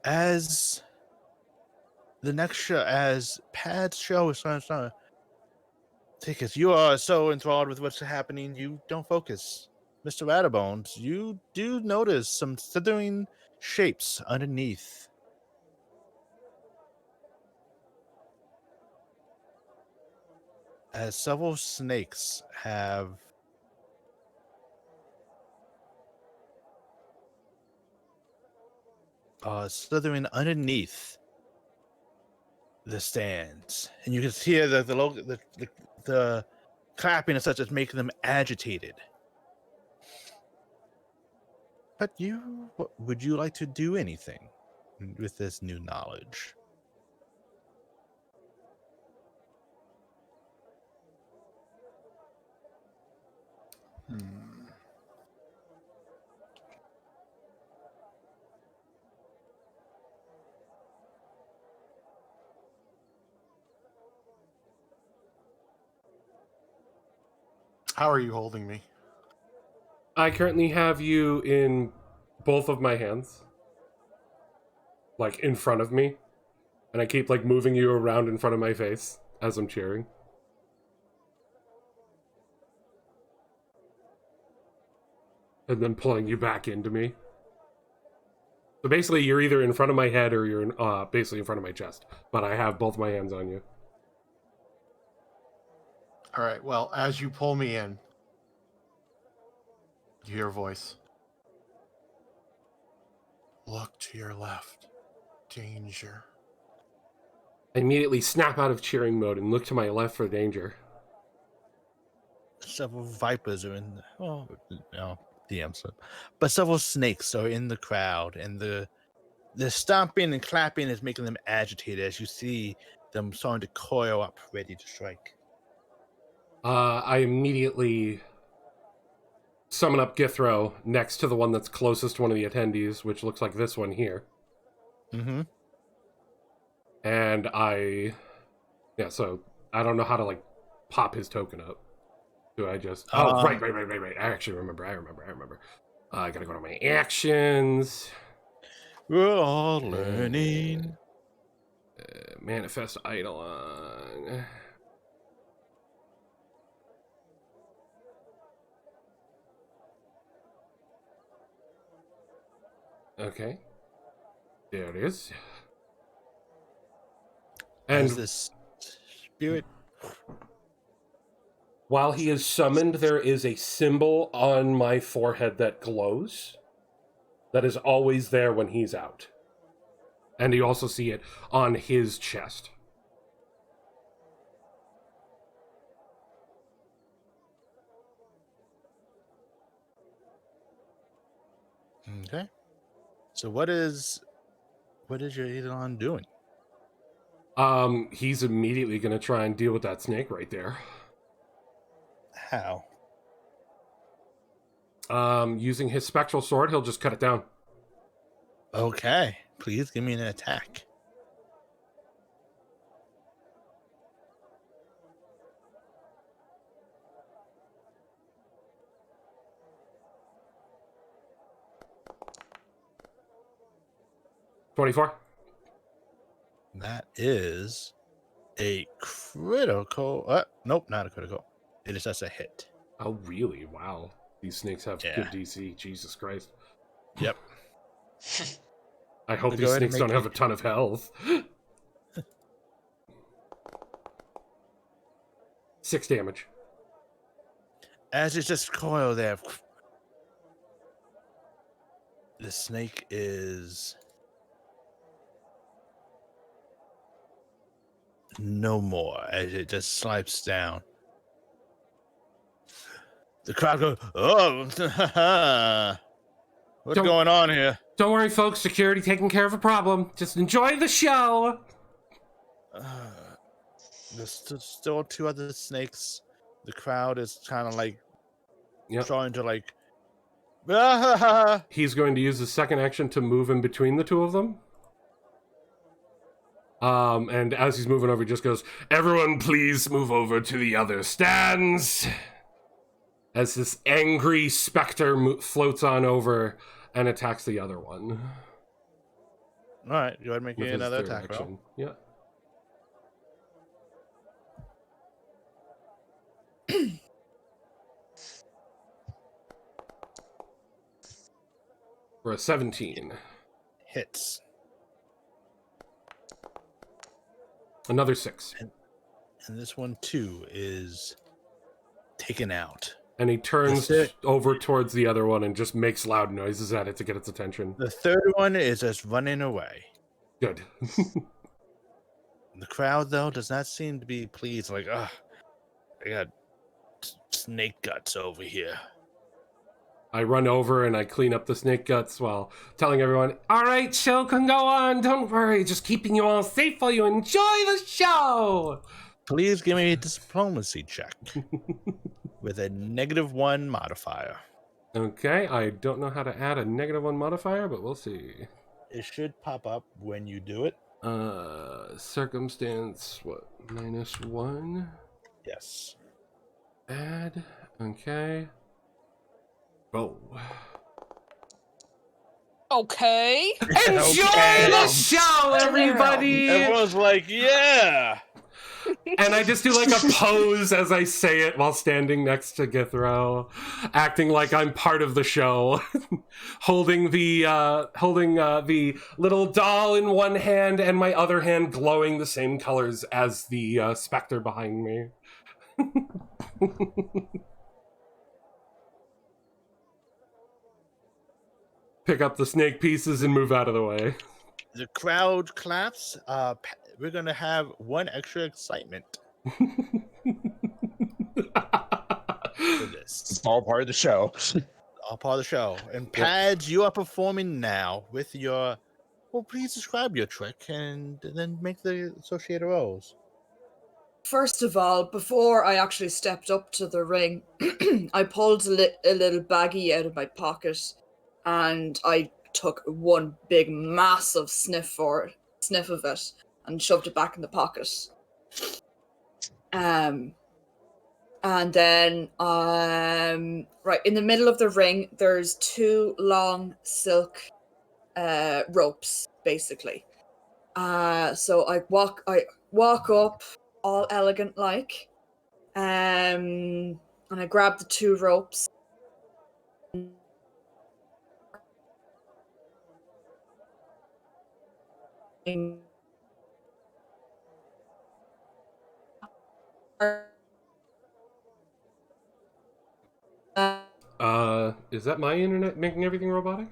As the next show, as Pad's show is starting to take us, you are so enthralled with what's happening, you don't focus. Mr. Ratterbones, you do notice some slithering shapes underneath. As several snakes have slithering underneath the stands, and you can hear the clapping and such as making them agitated. But would you like to do anything with this new knowledge?
How are you holding me?
I currently have you in both of my hands, like in front of me, and I keep like moving you around in front of my face as I'm cheering. And then pulling you back into me. So basically, you're either in front of my head or you're basically in front of my chest. But I have both my hands on you.
All right. Well, as you pull me in, you hear a voice. Look to your left. Danger.
I immediately snap out of cheering mode and look to my left for danger.
Several vipers are in DM slip. But several snakes are in the crowd, and the stomping and clapping is making them agitated as you see them starting to coil up, ready to strike.
I immediately summon up Githro next to the one that's closest to one of the attendees, which looks like this one here.
Mm-hmm.
And so I don't know how to like pop his token up. Do I just? Oh, right. I actually remember. I gotta go to my actions.
We're all learning.
Manifest Eidolon. Okay. There it is. And
As this spirit,
while he is summoned, there is a symbol on my forehead that glows. That is always there when he's out. And you also see it on his chest.
okay. So what is your Eidolon doing?
He's immediately gonna try and deal with that snake right there.
How?
Using his spectral sword, he'll just cut it down.
Okay. Please give me an attack.
$24.
That is a critical. Nope, not a critical. It is just a hit.
Oh, really? Wow. These snakes have
Yeah.
good DC. Jesus Christ.
Yep.
I hope
So
these
go ahead and
snakes don't
make
have a ton of health. 6 damage.
As it's just coil there, the snake is no more as it just slides down. The crowd goes, "Oh, what's
Don't-
going on here?"
Don't worry, folks. Security taking care of a problem. Just enjoy the show.
There's still two other snakes. The crowd is kind of like
Yep.
trying to like.
He's going to use his second action to move in between the two of them. And as he's moving over, he just goes, "Everyone please move over to the other stands." As this angry specter floats on over and attacks the other one.
All right, go ahead and make
with
me
his
another
third
attack roll.
action. Yeah. For a 17.
Hits.
Another 6.
And this one too is taken out.
And he turns
That's it.
over towards the other one and just makes loud noises at it to get its attention.
The third one is just running away.
Good.
The crowd, though, does not seem to be pleased. Like, I got snake guts over here.
I run over and I clean up the snake guts while telling everyone, all right, show can go on. Don't worry. Just keeping you all safe while you enjoy the show.
Please give me a diplomacy check with a -1 modifier.
Okay, I don't know how to add a -1 modifier, but we'll see.
It should pop up when you do it.
Circumstance, what, -1?
Yes.
Add, okay. Oh.
Okay.
Enjoy
Okay.
the show, everybody!
Everyone's like, yeah.
And I just do like a pose as I say it while standing next to Githro, acting like I'm part of the show, holding the little doll in one hand and my other hand glowing the same colors as the specter behind me. Pick up the snake pieces and move out of the way.
The crowd claps. We're gonna have one extra excitement for this.
It's all part of the show.
All part of the show. And Pads, you are performing now with your. Well, please describe your trick and then make the associated rolls.
First of all, before I actually stepped up to the ring, I pulled a little baggie out of my pocket and I took one big massive sniff of it and shoved it back in the pocket. And then right in the middle of the ring there's 2 long silk ropes basically. So I walk up all elegant like, and I grab the 2 ropes.
Is that my internet making everything robotic?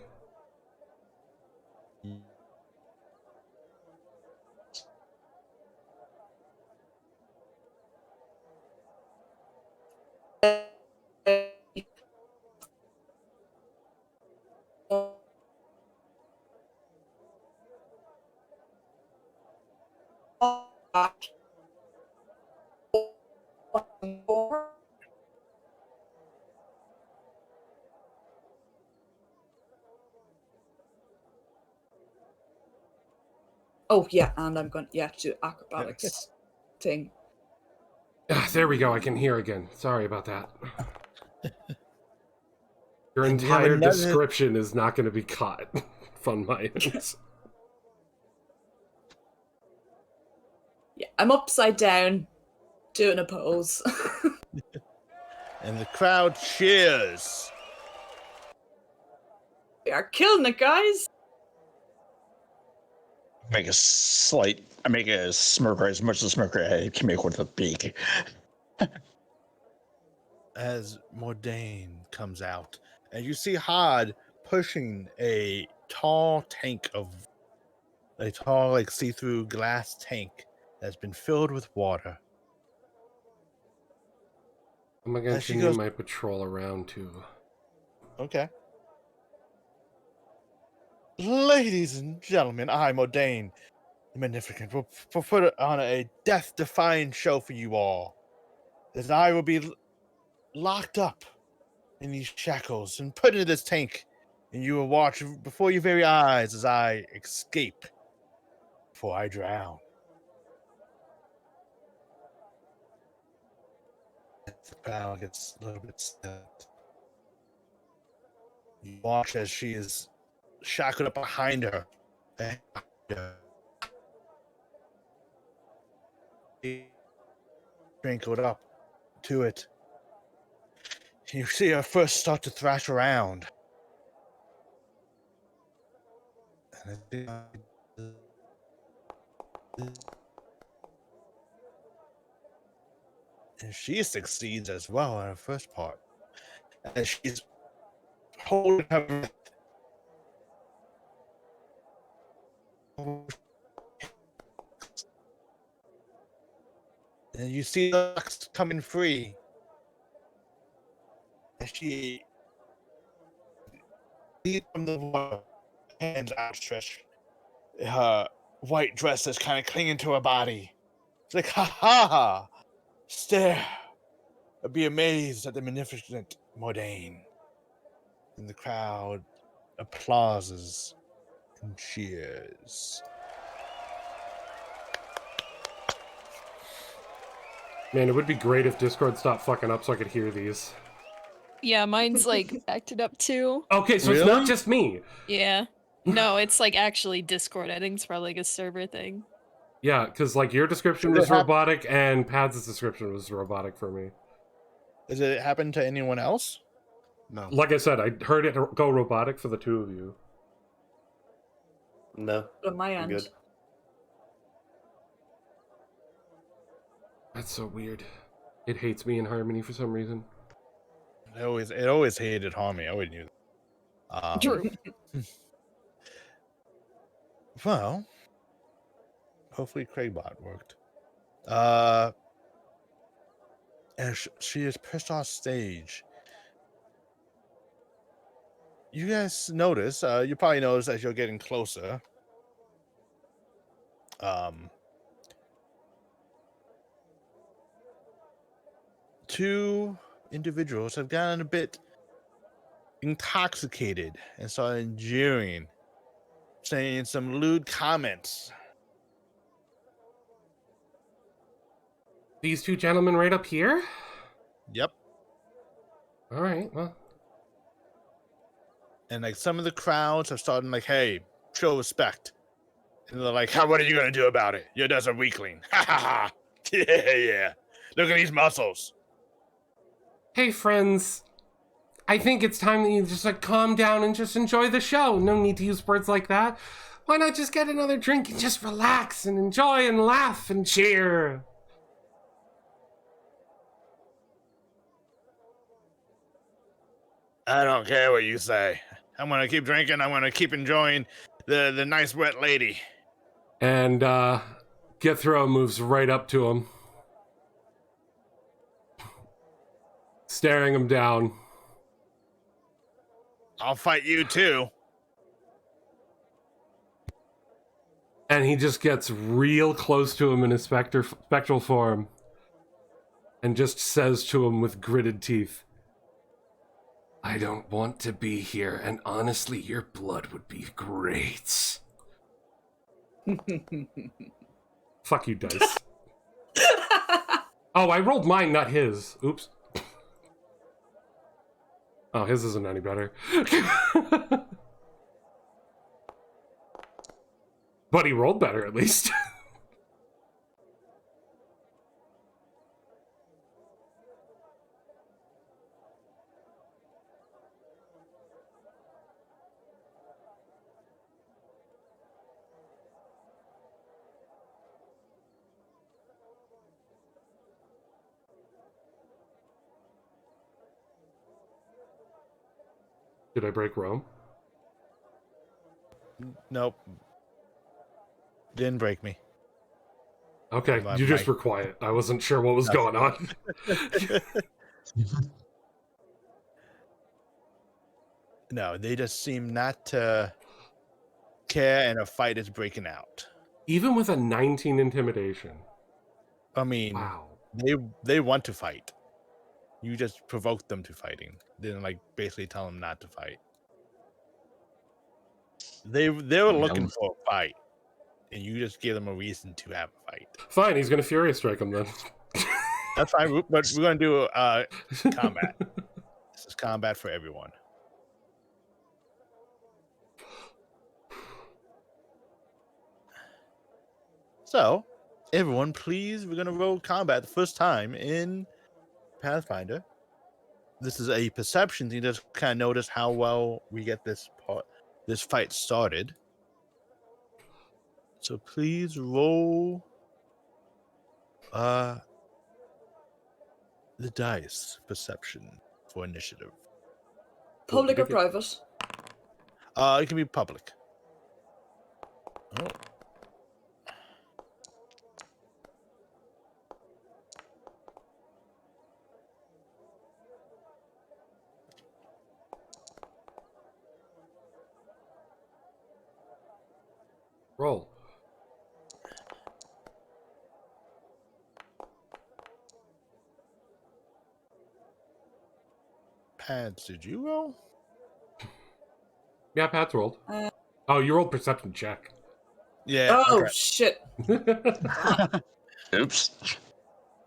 Oh yeah, and I'm going to do acrobatics thing.
There we go, I can hear again. Sorry about that. Your
And you have
entire
another-
description is not going to be caught from my end.
Yeah, I'm upside down, doing a pose.
And the crowd cheers.
We are killing it, guys.
I make a smirker, as much as a smirker I can make with a beak.
As Mordain comes out, and you see Hod pushing a tall, like see-through glass tank that's been filled with water.
I'm going to
As she
continue
goes-
my patrol around too.
Okay. Ladies and gentlemen, I, Mordain, the Magnificent, will put on a death-defying show for you all. As I will be locked up in these shackles and put into this tank, and you will watch before your very eyes as I escape before I drown. The crowd gets a little bit sad. You watch as she is shackled up behind her. Sprinkled up to it. You see her first start to thrash around. And she succeeds as well in her first part. And she's holding her breath. And you see the ducks coming free. she leaves from the water, hands outstretched. Her white dress is kind of clinging to her body. It's like, ha ha ha! Stare! Be amazed at the magnificent Mordain. And the crowd applauses and cheers.
Man, it would be great if Discord stopped fucking up so I could hear these.
Yeah, mine's like acted up too.
Okay, so it's not
Really?
just me.
Yeah. No, it's like actually Discord. I think it's probably like a server thing.
Yeah, because like your description
Does it
was
hap-
robotic and Pads' description was robotic for me.
Does it happen to anyone else?
No.
Like I said, I heard it go robotic for the two of you.
No,
On my
I'm
end.
good.
That's so weird. It hates me in Harmony for some reason.
It always hated Harmony. I always knew that.
True.
Well, hopefully Craigbot worked. As she is pushed off stage, you guys notice, you probably notice as you're getting closer, two individuals have gotten a bit intoxicated and started jeering, saying some lewd comments.
These two gentlemen right up here?
Yep.
All right, well.
And like some of the crowds have started like, hey, show respect. And they're like, what are you gonna do about it? You're just a weakling. Ha ha ha. Yeah. Look at these muscles.
Hey, friends. I think it's time that you just like calm down and just enjoy the show. No need to use words like that. Why not just get another drink and just relax and enjoy and laugh and cheer?
I don't care what you say. I'm gonna keep drinking. I'm gonna keep enjoying the nice wet lady.
And Githro moves right up to him, staring him down.
I'll fight you too.
And he just gets real close to him in his spectral form and just says to him with gritted teeth, I don't want to be here, and honestly, your blood would be great. Fuck you, dice. Oh, I rolled mine, not his. Oops. Oh, his isn't any better. But he rolled better, at least. Did I break Rome?
Nope. Didn't break me.
Okay,
My
you just
mic.
were quiet. I wasn't sure what was going on.
No, they just seem not to care, and a fight is breaking out.
Even with a 19 intimidation.
I mean,
Wow.
they want to fight. You just provoke them to fighting. Then like basically tell them not to fight. They were looking for a fight, and you just gave them a reason to have a fight.
Fine, he's gonna Fury Strike him then.
That's fine, but we're gonna do combat. This is combat for everyone. So, everyone, please, we're gonna roll combat the first time in Pathfinder. This is a perception thing to kind of notice how well we get this fight started. So please roll the dice perception for initiative.
Public or private?
It can be public. Oh.
Roll.
Pads, did you roll?
Yeah, Pat's rolled.
Uh,
Oh, you rolled perception check.
Yeah.
oh
Okay.
shit.
Oops.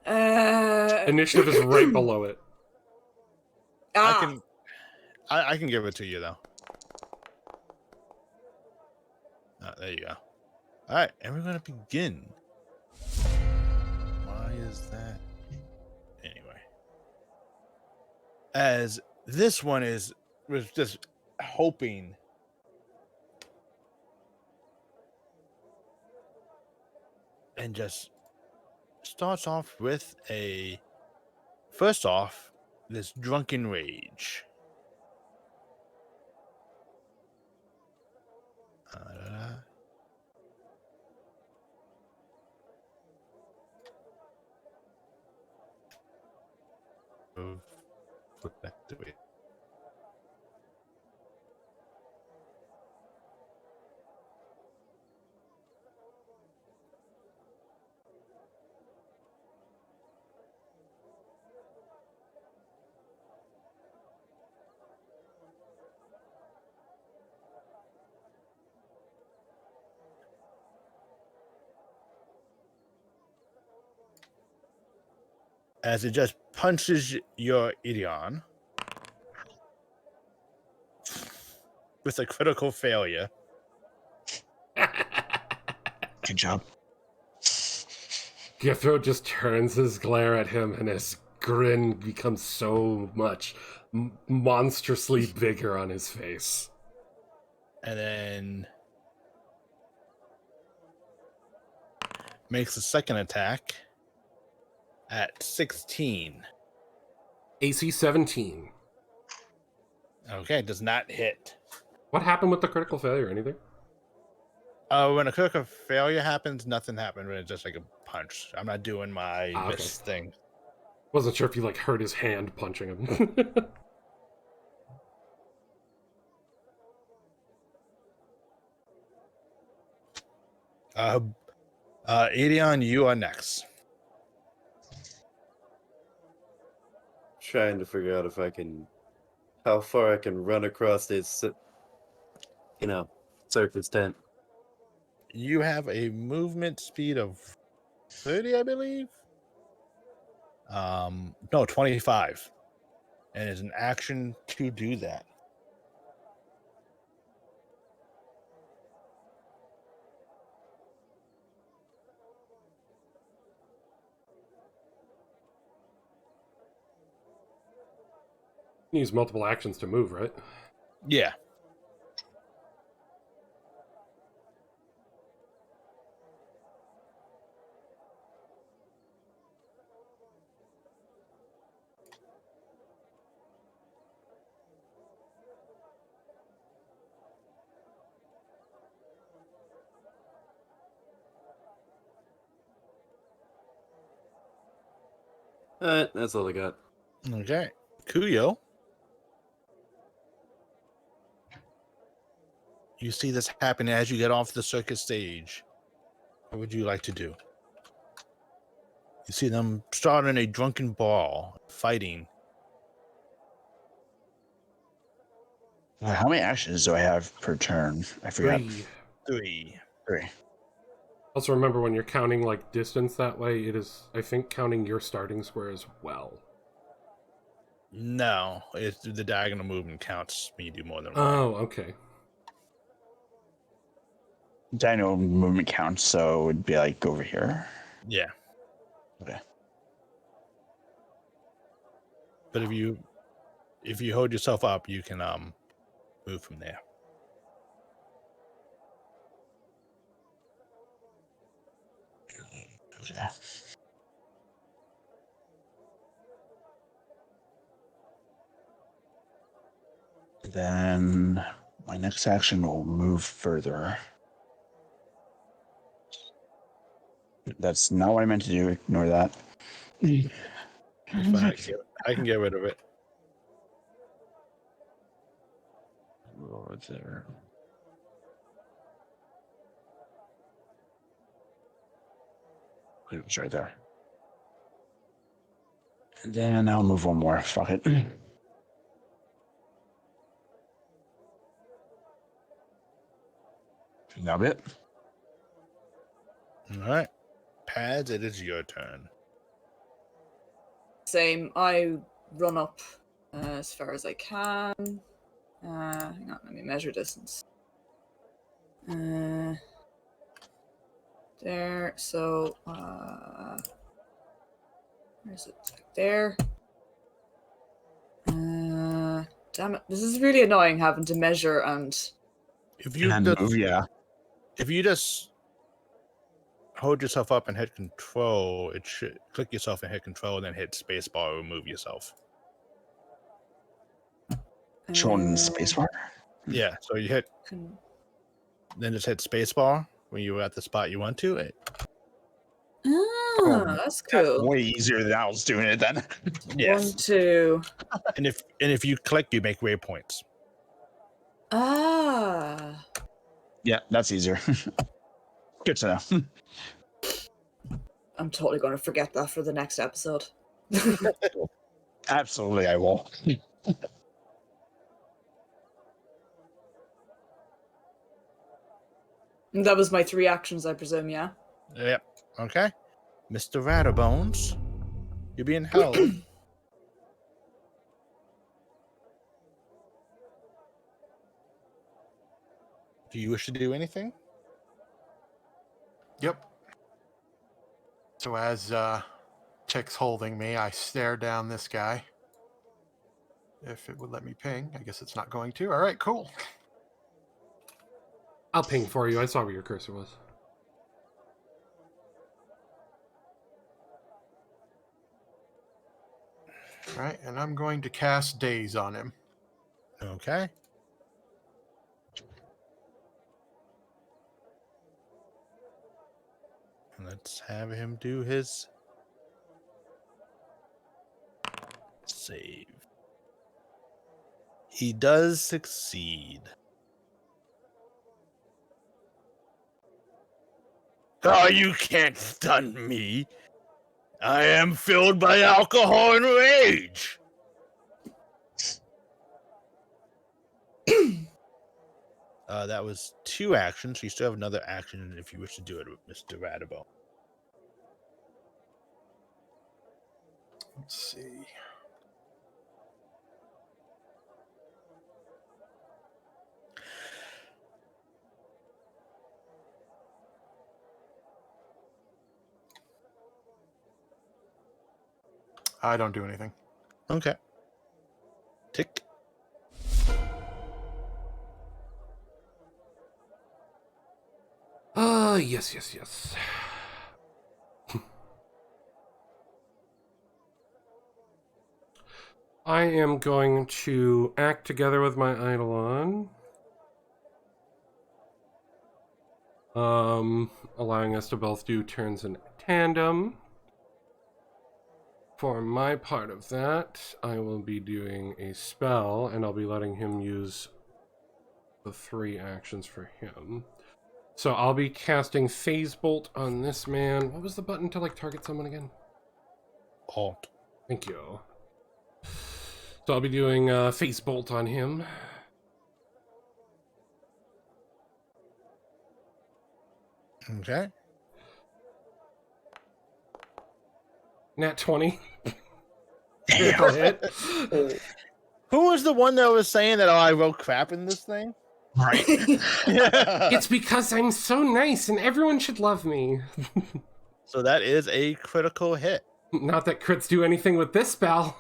Initiative is right below it.
I
Ah,
can. I can give it to you though. There you go. All right, and we're gonna begin. Why is that? Anyway, as this one was just hoping. And just starts off with first off, this drunken rage. Put that to it. As it just punches your Ideon with a critical failure.
Good job.
Githro just turns his glare at him, and his grin becomes so much monstrously bigger on his face.
And then makes a second attack at 16.
AC 17.
Okay, does not hit.
What happened with the critical failure? Anything?
When a critical failure happens, nothing happened. When it's just like a punch. I'm not doing my
Okay.
miss thing.
Wasn't sure if you hurt his hand punching him.
Ideon, you are next.
Trying to figure out how far I can run across this, circus tent.
You have a movement speed of 30, I believe. No, 25. And it's an action to do that.
You use multiple actions to move, right?
Yeah.
Alright, that's all I got.
Okay. Kuyo. You see this happen as you get off the circus stage. What would you like to do? You see them start in a drunken brawl, fighting.
How many actions do I have per turn? I forgot.
3.
3.
Also remember, when you're counting distance that way, it is, I think, counting your starting square as well.
No, it's the diagonal movement counts when you do more than one.
Oh, okay.
Dino movement counts, so it would be over here.
Yeah.
Okay.
But if you hold yourself up, you can move from there.
Okay. Then my next action will move further. That's not what I meant to do. Ignore that.
It's fine. I can get rid of it.
Over there. It was right there. And then I'll move one more. Fuck it. Now it.
All right. Pads, it is your turn.
Same. I run up as far as I can. Hang on, let me measure distance. There. So, where's it? There. Damn it! This is really annoying having to measure and.
If you
And
just,
move, yeah.
if you just hold yourself up and hit control, it should click yourself and hit control, and then hit spacebar to remove yourself.
Showing spacebar.
Yeah. So you hit, then just hit spacebar when you're at the spot you want to.
That's cool.
Way easier than I was doing it then.
1, 2.
And if you click, you make waypoints.
Ah.
Yeah, that's easier. Good to know.
I'm totally going to forget that for the next episode.
Absolutely, I will.
That was my 3 actions, I presume, yeah?
Yep. Okay. Mr. Ratterbones, you're being held. Do you wish to do anything?
Yep. So as Chick's holding me, I stare down this guy. If it would let me ping, I guess it's not going to. All right, cool.
I'll ping for you. I saw where your cursor was.
All right, and I'm going to cast Daze on him.
Okay. Let's have him do his save. He does succeed. Oh, you can't stun me. I am filled by alcohol and rage. That was 2 actions. So you still have another action if you wish to do it with Mr. Radabo.
Let's see. I don't do anything.
Okay. Tick.
Yes. I am going to act together with my Eidolon. Allowing us to both do turns in tandem. For my part of that, I will be doing a spell, and I'll be letting him use the 3 actions for him. So I'll be casting Phase Bolt on this man. What was the button to, like, target someone again?
Alt.
Thank you. So I'll be doing Phase Bolt on him.
Okay.
Nat 20. Critical hit.
Who was the one that was saying that, oh, I wrote crap in this thing?
Right.
It's because I'm so nice and everyone should love me.
So that is a critical hit.
Not that crits do anything with this spell.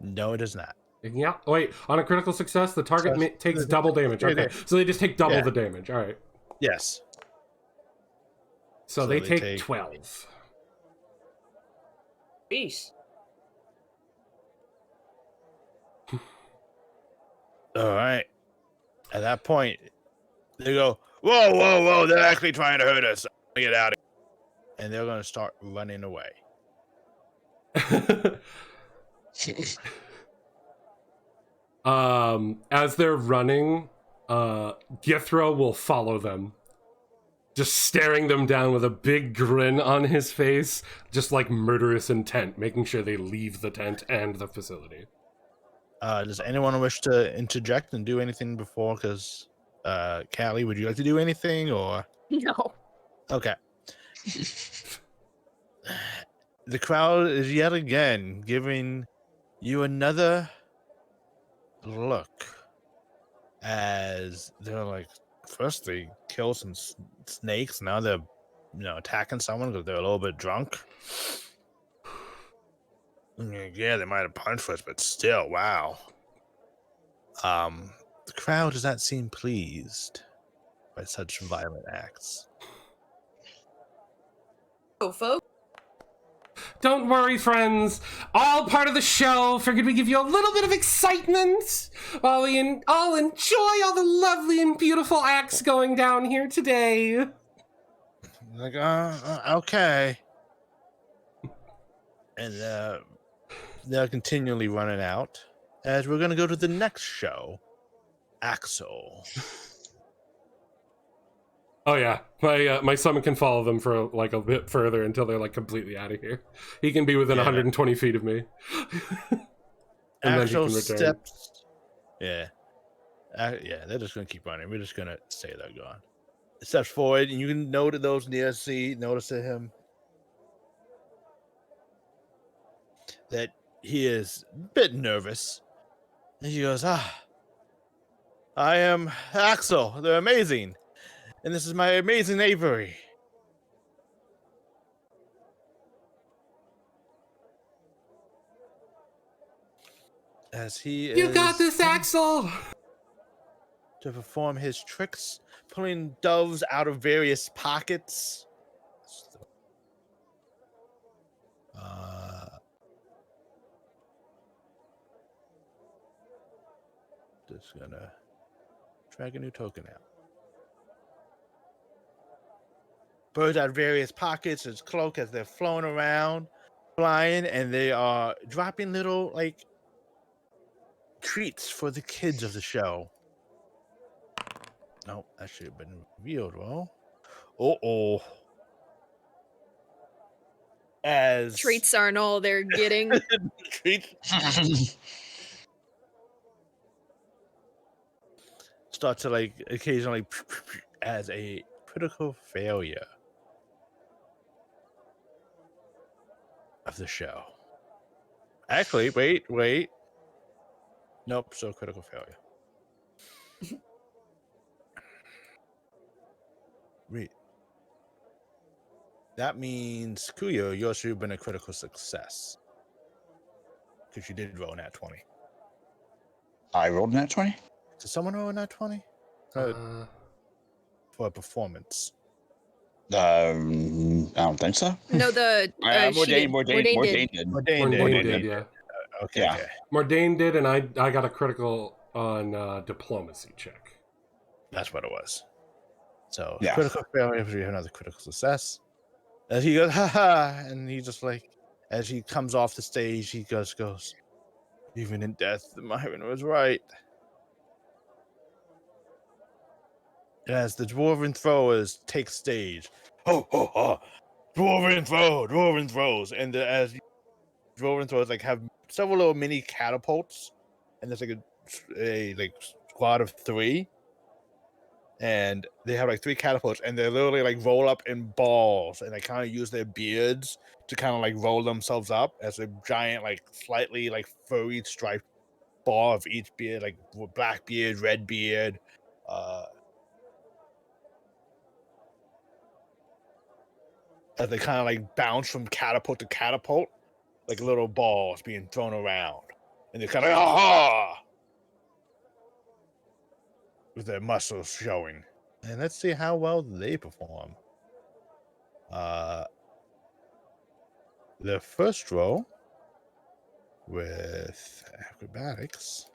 No, it does not.
Yeah. Wait, on a critical success, the target takes double damage. Okay, so they just take double the damage. All right.
Yes.
So they take 12.
Beast.
All right. At that point, they go, whoa, they're actually trying to hurt us. Get out of here. And they're going to start running away.
As they're running, Githro will follow them, just staring them down with a big grin on his face, just like murderous intent, making sure they leave the tent and the facility.
Does anyone wish to interject and do anything before? Because, Callie, would you like to do anything, or?
No.
Okay. The crowd is yet again giving you another look as they're like, first they kill some snakes, now they're attacking someone because they're a little bit drunk. Yeah, they might have punched us, but still, wow. The crowd does not seem pleased by such violent acts.
Oh, folks.
Don't worry, friends. All part of the show. Figured we'd give you a little bit of excitement while we all enjoy all the lovely and beautiful acts going down here today.
Like, okay. And they're continually running out as we're going to go to the next show, Axel.
Oh yeah, my summon can follow them for like a bit further until they're like completely out of here. He can be within 120 feet of me. And
Axel
then he can return.
steps. Yeah. Yeah, they're just going to keep running. We're just going to say they're gone. Steps forward, and you can note those near notice to him that he is a bit nervous. And he goes, I am Axel. They're amazing. And this is my amazing Avery. As he
You got this, Axel!
To perform his tricks, pulling doves out of various pockets. Just gonna drag a new token out. Birds out of various pockets, his cloak as they're flowing around, flying, and they are dropping little like treats for the kids of the show. Oh, that should have been revealed. Well, oh. As
Treats aren't all they're getting.
treats start to like occasionally as a critical failure of the show. Actually, wait. Nope, so critical failure. Wait. That means, Kuyo, yours should have been a critical success. Because you did roll nat 20.
I rolled nat 20?
Did someone roll nat 20? For a performance.
I don't think so.
No, the
Mordain did.
Mordain did, yeah.
Okay,
Yeah.
okay.
Mordain did, and I got a critical on diplomacy check.
That's what it was. So,
Yeah.
critical failure, we have another critical success. As he goes, haha, and he just like, as he comes off the stage, he goes, even in death, the Myron was right. As the dwarven throwers take stage, dwarven throws, and as dwarven throwers like have several little mini catapults, and there's like a like squad of 3, and they have like 3 catapults, and they literally like roll up in balls, and they kind of use their beards to kind of like roll themselves up as a giant like slightly like furry striped ball of each beard, like black beard, red beard, as they kind of like bounce from catapult to catapult, like little balls being thrown around. And they're kind of like, aha! With their muscles showing. And let's see how well they perform. The first roll with acrobatics.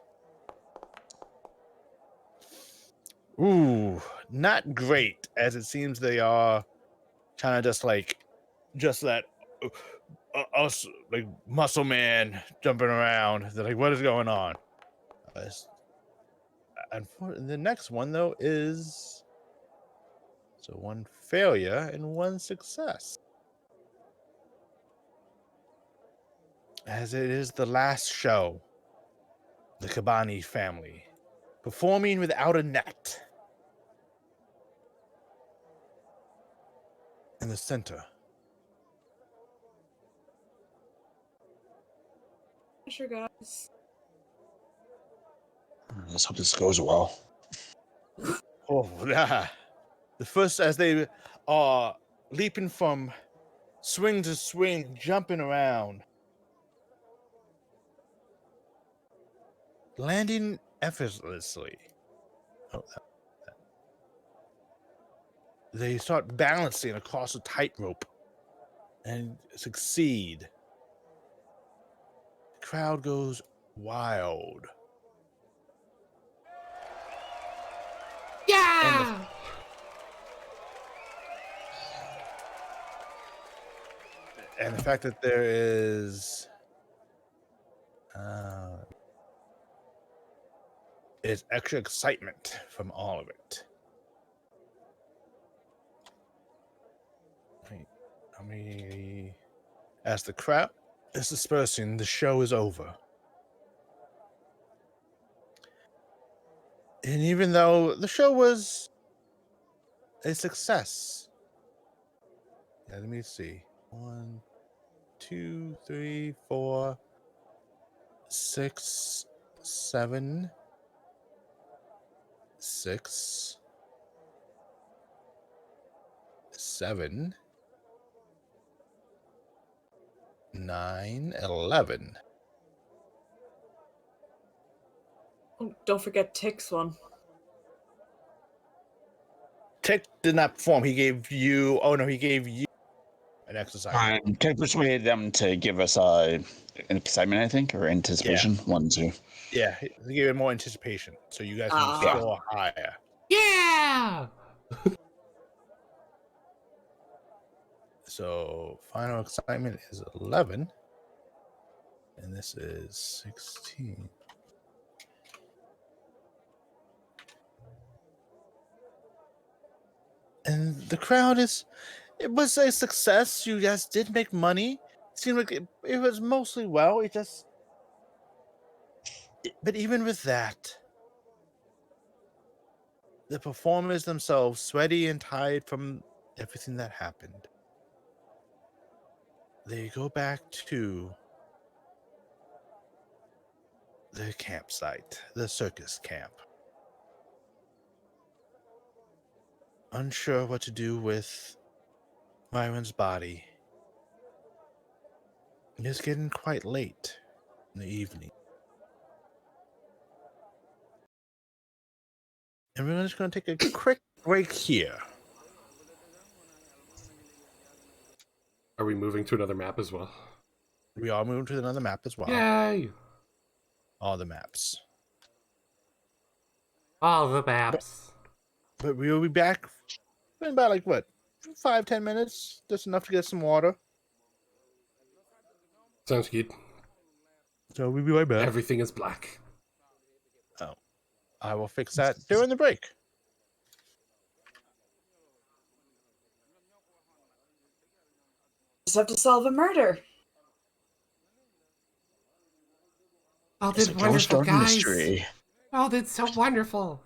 Ooh, not great, as it seems they are kind of just that us like muscle man jumping around. They're like, what is going on? And the next one though is so one failure and one success. As it is the last show, the Kabani family performing without a net. In the center,
Sure, guys.
Let's hope this goes well.
oh yeah, the first as they are leaping from swing to swing, jumping around, landing effortlessly. Oh, they start balancing across a tightrope and succeed. The crowd goes wild.
Yeah!
And the fact that there is extra excitement from all of it. I mean, as the crowd is dispersing, the show is over. And even though the show was a success, yeah, let me see. 1, 2, 3, 4, 6, 7, 6, 7, 9, 11.
Oh, don't forget Tick's one.
Tick did not perform. He gave you. Oh no, he gave you an exercise.
Can I persuade them to give us an excitement, I think, or anticipation? 1, 2.
Yeah, he gave it more anticipation, so you guys can
Ah.
score higher.
Yeah!
So final excitement is 11, and this is 16. And the crowd it was a success. You guys did make money. It seemed like it was mostly well. But even with that, the performers themselves, sweaty and tired from everything that happened, they go back to the campsite, the circus camp. Unsure what to do with Myron's body. It's getting quite late in the evening. And we're just going to take a quick break here.
Are we moving to another map as well?
We are moving to another map as well.
Yay!
All the maps.
All the maps.
But we will be back in about 5-10 minutes. Just enough to get some water.
Sounds good.
So we'll be right back.
Everything is black.
Oh, I will fix that during the break.
Just have to solve a murder.
Oh,
It's
did
a ghost
wonderful,
dog
guys.
mystery.
Oh, that's so wonderful.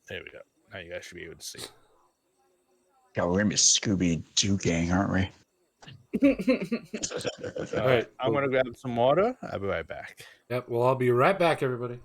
There we go. Now you guys should be able to see.
Yeah, we're gonna be a Scooby-Doo gang, aren't we?
All right, I'm going to grab some water. I'll be right back.
Yep, well, I'll be right back, everybody.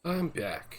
I'm back.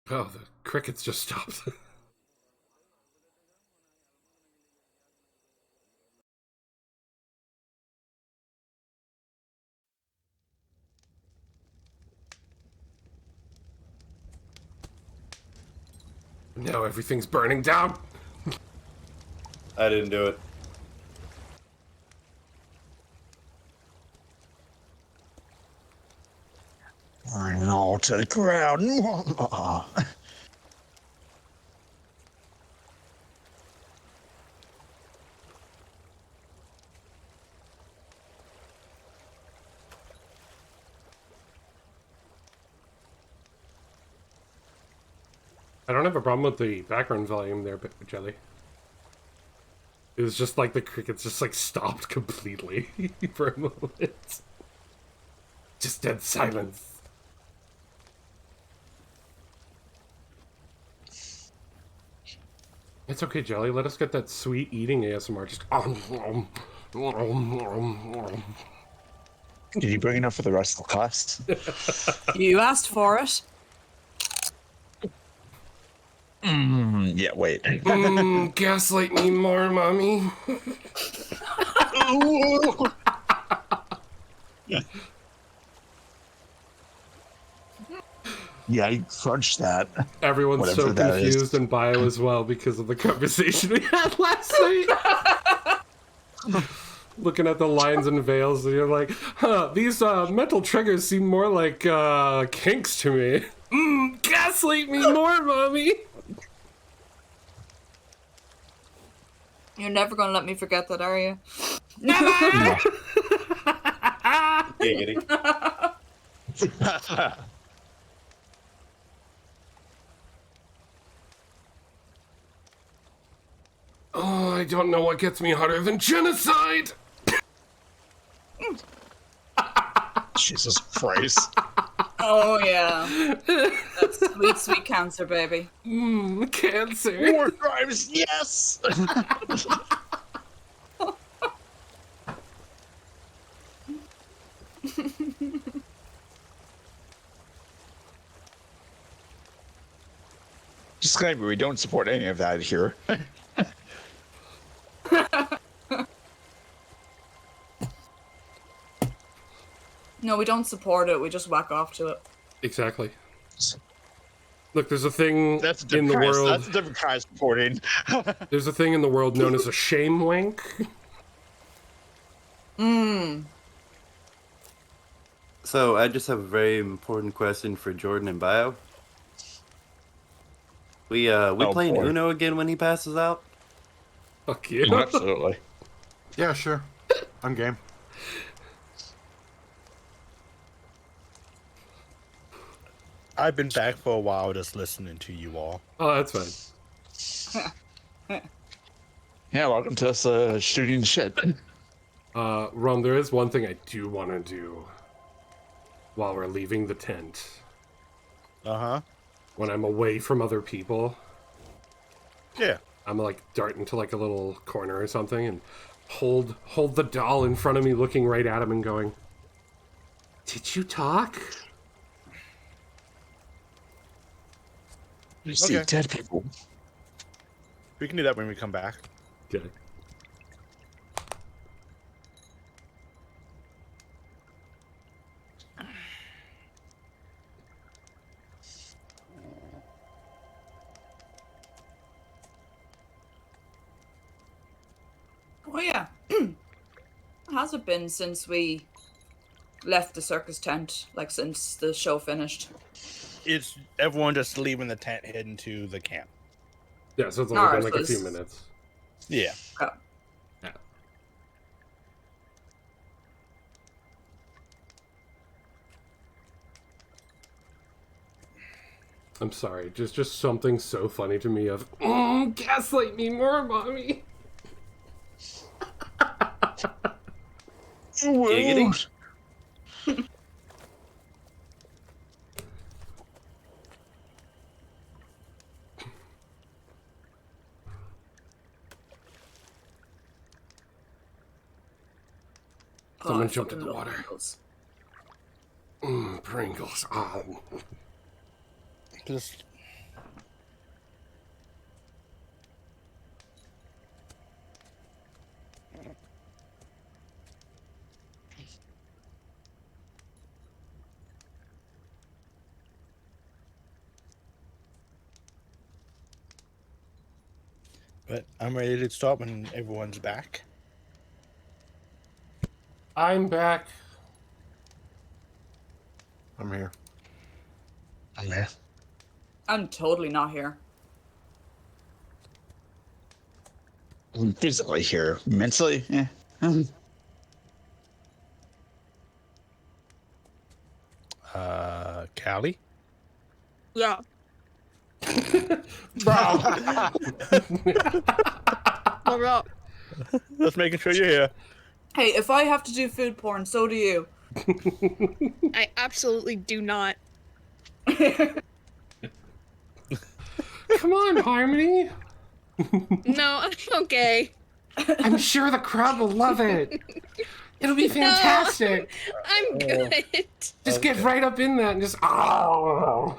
Oh, the crickets just stopped. Now everything's burning down.
I didn't do it.
Burning all to the ground.
I don't have a problem with the background volume there, but Jelly. It was just like the crickets just like stopped completely for a moment. Just dead silence. It's okay, Jelly. Let us get that sweet eating ASMR. Just.
Did you bring enough for the rest of the class?
You asked for it.
Yeah, wait.
Gaslight me more, mommy.
Yeah, I crunched that.
Everyone's
Whatever
so
that is.
confused in bio as well because of the conversation we had last night. Looking at the lines and veils, and you're like, huh, these mental triggers seem more like kinks to me. Gaslight me more, mommy.
You're never gonna let me forget that, are you? Never!
Giggity.
Oh, I don't know what gets me hotter than genocide.
Jesus Christ.
Oh, yeah. That's sweet, sweet cancer, baby.
Cancer.
War crimes, yes! Disclaimer, we don't support any of that here.
No, we don't support it. We just whack off to it.
Exactly. Look, there's a thing
That's a
in
different
the
kind of-
world.
That's a different kind of supporting.
There's a thing in the world known as a shame wink.
So I just have a very important question for Jordan and Bio. We playing
boy.
Uno again when he passes out?
Fuck you.
Absolutely.
Yeah, sure. I'm game.
I've been back for a while just listening to you all.
Oh, that's fine.
Yeah, welcome to us shooting shit.
Ron, there is one thing I do want to do while we're leaving the tent.
Uh-huh.
When I'm away from other people,
Yeah.
I'm like dart into like a little corner or something and hold the doll in front of me, looking right at him and going, "Did you talk?"
You see
Okay.
dead people.
We can do that when we come back.
Okay.
Oh yeah. Has it been since we left the circus tent? Like since the show finished?
It's everyone just leaving the tent, heading to the camp.
Yeah, so it's only
Alright,
been like a
so
few
it's-
minutes.
Yeah.
Oh.
Yeah. I'm sorry, just something so funny to me of, gaslight me more, mommy.
Giggity.
Someone
I
jumped in
fucking
the
love
water.
Pringles.
Pringles. Oh.
Just But I'm ready to start when everyone's back.
I'm back.
I'm here.
Yeah.
I'm totally not here.
I'm physically here. Mentally, yeah.
Callie?
Yeah.
Bro!
What up?
Just making sure you're here.
Hey, if I have to do food porn, so do you.
I absolutely do not.
Come on, Harmony.
No, I'm okay.
I'm sure the crowd will love it. It'll be fantastic.
I'm good.
Just get right up in that and just, oh.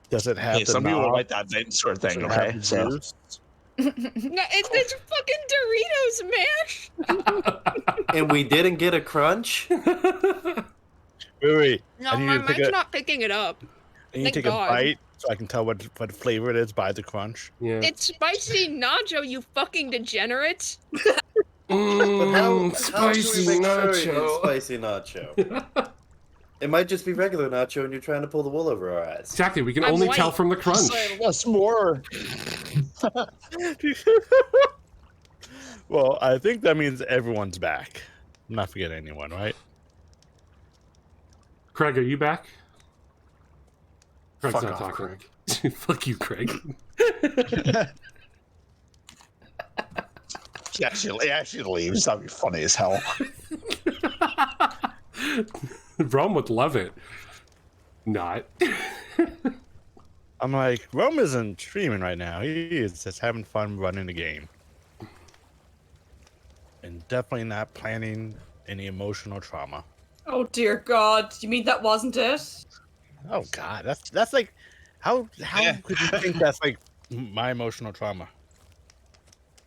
Does it have
Hey,
the
some people
knob?
like that sort of
Does
thing,
it have
okay?
the
So,
juice?
No, it's fucking Doritos mash.
And we didn't get a crunch?
Wait.
No,
I need
my
to take
mic's
a-
not picking it up.
I need
Thank
to take
God.
a bite so I can tell what flavor it is by the crunch.
Yeah.
It's spicy nacho, you fucking degenerate.
But how
Spicy
should we make sure it's
nacho.
spicy nacho? It might just be regular nacho and you're trying to pull the wool over our eyes.
Exactly. We can
I'm
only
white.
tell from the crunch.
what's more?
Well, I think that means everyone's back. I'm not forgetting anyone, right?
Craig, are you back? Craig's
Fuck
not
off,
talking.
Craig.
Fuck you, Craig.
He actually leaves. That'd be funny as hell.
Rome would love it. Not.
I'm like, Rome isn't streaming right now. He is just having fun running the game. And definitely not planning any emotional trauma.
Oh dear God! You mean that wasn't it?
Oh God, that's like, how
Yeah.
could you think that's like my emotional trauma?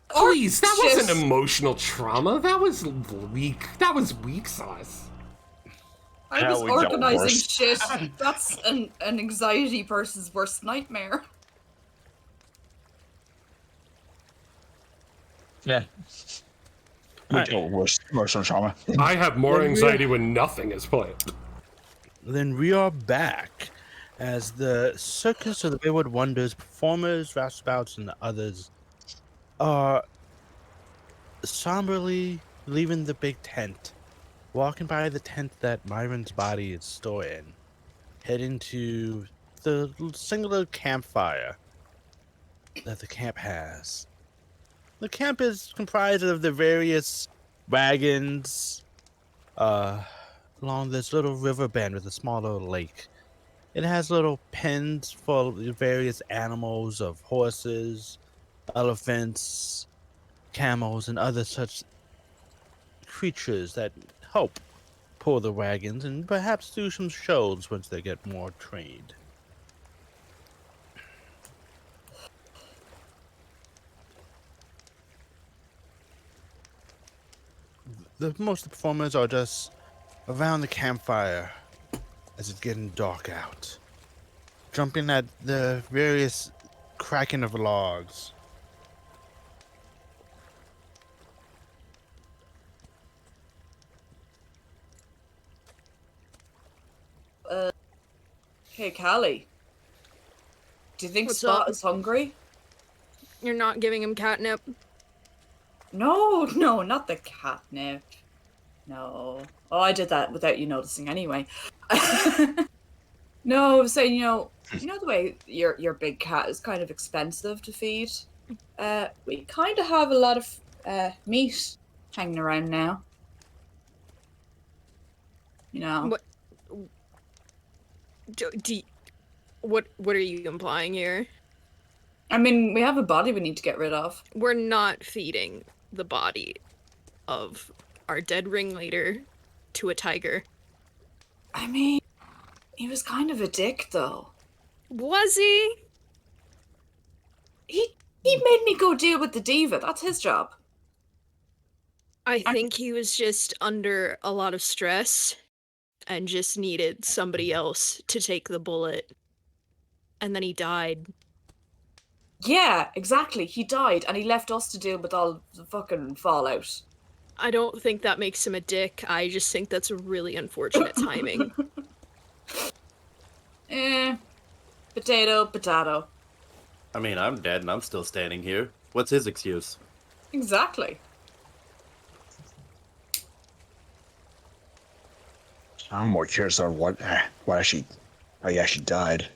Please, that
just-
wasn't emotional trauma. That was weak. That was weak sauce.
I
Hell,
was
we got
organizing
worse.
shit. That's an anxiety person's worst nightmare.
Yeah. We
Alright.
got worse emotional trauma.
I have more
Then we-
anxiety when nothing is planned.
Then we are back as the Circus of the Wayward Wonders performers, roustabouts, and the others are somberly leaving the big tent, walking by the tent that Myron's body is stored in, heading to the singular campfire that the camp has. The camp is comprised of the various wagons along this little river bend with a small little lake. It has little pens for the various animals of horses, elephants, camels, and other such creatures that help pull the wagons and perhaps do some shows once they get more trained. Most of the performers are just around the campfire as it's getting dark out, jumping at the various cracking of logs.
Hey, Callie. Do you think
What's
Spot
up?
is hungry?
You're not giving him catnip.
No, not the catnip. No. Oh, I did that without you noticing anyway. No, I was saying, the way your big cat is kind of expensive to feed. We kind of have a lot of meat hanging around now. You know.
What? What are you implying here?
I mean, we have a body we need to get rid of.
We're not feeding the body of our dead ringleader to a tiger.
I mean, he was kind of a dick, though.
Was he?
He made me go deal with the diva. That's his job.
I think he was just under a lot of stress and just needed somebody else to take the bullet. And then he died.
Yeah, exactly. He died, and he left us to deal with all the fucking fallout.
I don't think that makes him a dick. I just think that's a really unfortunate timing.
Potato.
I mean, I'm dead and I'm still standing here. What's his excuse?
Exactly.
I'm more curious on how he actually died.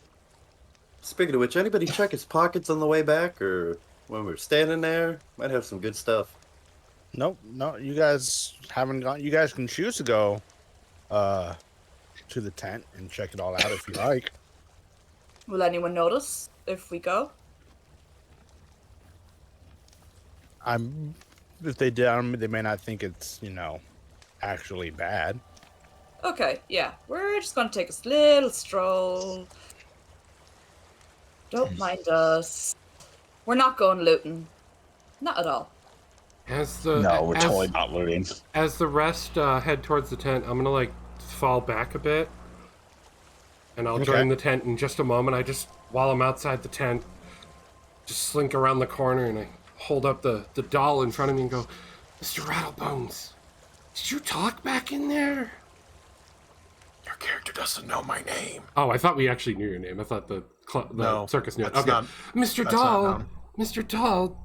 Speaking of which, anybody check his pockets on the way back, or when we're standing there? Might have some good stuff.
Nope, no, you guys haven't gone. You guys can choose to go to the tent and check it all out if you like.
Will anyone notice if we go?
If they do, they may not think it's, actually bad.
Okay, yeah. We're just gonna take a little stroll. Don't mind us. We're not going looting. Not at all.
No, we're totally not looting.
As the rest head towards the tent, I'm gonna fall back a bit, and I'll join the tent in just a moment. While I'm outside the tent, just slink around the corner and I hold up the doll in front of me and go, "Mr. Rattlebones, did you talk back in there?"
Your character doesn't know my name.
Oh, I thought we actually knew your name. I thought the
No,
circus knew it.
that's
Okay,
not-
Mr.
that's not
Doll,
known.
Mr. Doll,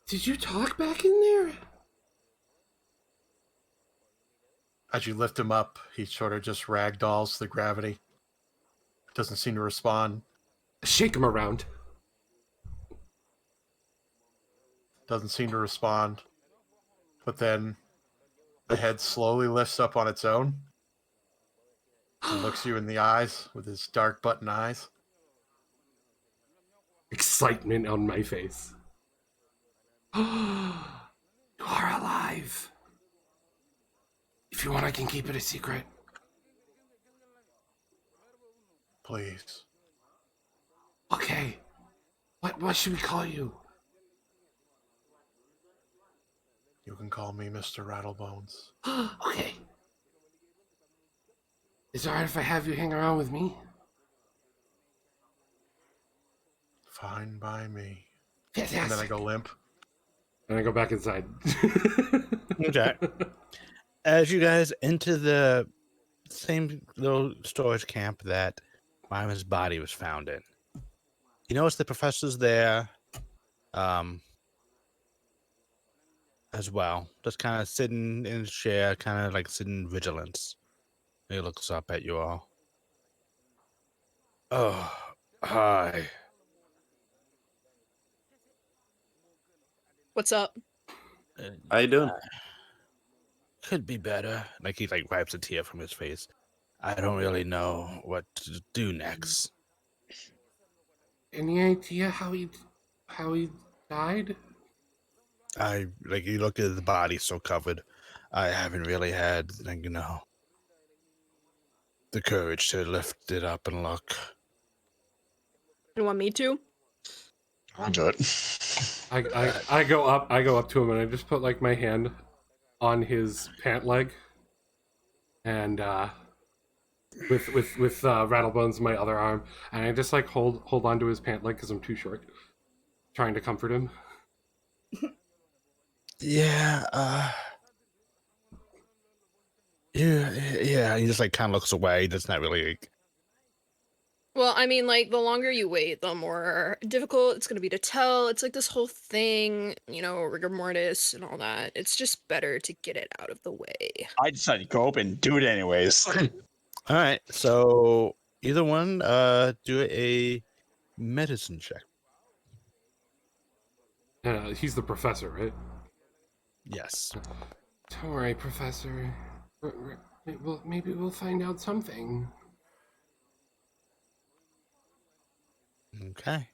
did you talk back in there?
As you lift him up, he sort of just ragdolls the gravity. Doesn't seem to respond.
Shake him around.
Doesn't seem to respond. But then the head slowly lifts up on its own. And looks you in the eyes with his dark button eyes.
Excitement on my face. You are alive. If you want, I can keep it a secret.
Please.
Okay. What should we call you?
You can call me Mr. Rattlebones.
Okay. Is it alright if I have you hang around with me?
Fine by me.
Fantastic.
And then I go limp.
And I go back inside.
Okay. As you guys enter the same little storage camp that Myra's body was found in, you notice the professor's there as well, just kind of sitting in a chair, kind of like sitting in vigilance. He looks up at you all. Oh, hi.
What's up?
How you doing?
Could be better. Like he like wipes a tear from his face. I don't really know what to do next.
Any idea how he died?
I like you look at the body so covered. I haven't really had like, the courage to lift it up and look.
You want me to?
I'll do it.
I go up to him and I just put like my hand on his pant leg, and with Rattlebones in my other arm, and I just like hold on to his pant leg because I'm too short, trying to comfort him.
Yeah, yeah. He just like kind of looks away. That's not really. Like,
Well, I mean, like, the longer you wait, the more difficult it's gonna be to tell. It's like this whole thing, rigor mortis and all that. It's just better to get it out of the way.
I decided to go up and do it anyways.
all right, so either one, do a medicine check.
He's the professor, right?
Yes.
Don't worry, Professor. Maybe we'll find out something.
Okay.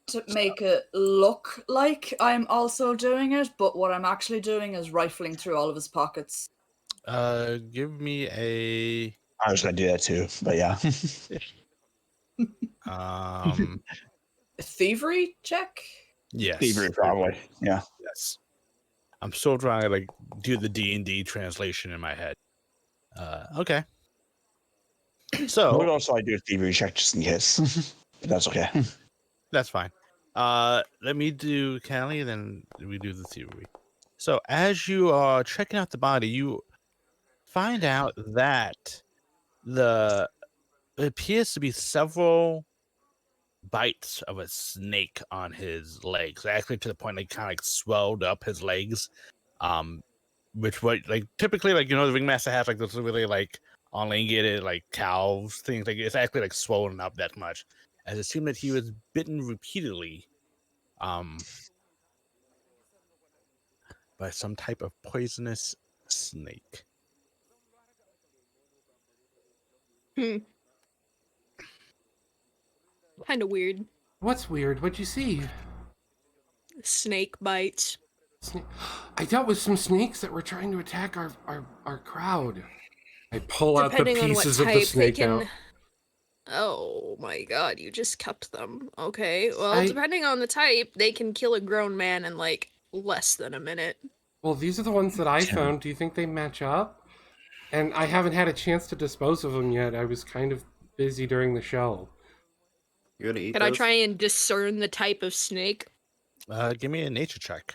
To make it look like I'm also doing it, but what I'm actually doing is rifling through all of his pockets.
Give me a
I was gonna do that too, but yeah.
A thievery check?
yes.
Thievery, probably. Yeah.
Yes. I'm still trying to like do the D&D translation in my head. Okay.
I would
So
also like to do a thievery check just in case. But that's okay.
that's fine. Let me do Callie, then we do the theory. So as you are checking out the body, you find out that it appears to be several bites of a snake on his legs, actually to the point they kind of like swelled up his legs. Which what like typically like the ringmaster has like this really like elongated like calves things, like it's actually like swollen up that much, as it seemed that he was bitten repeatedly by some type of poisonous snake.
Kind of weird.
What's weird? What'd you see?
Snake bites.
I dealt with some snakes that were trying to attack our crowd. I pull out the
Depending on what
pieces of the
type, they
snake
can.
out.
Oh my god, you just kept them. Okay, well,
I-
depending on the type, they can kill a grown man in like less than a minute.
Well, these are the ones that I found. Do you think they match up? And I haven't had a chance to dispose of them yet. I was kind of busy during the show.
You're gonna eat
Can I
those?
try and discern the type of snake?
Give me a nature check.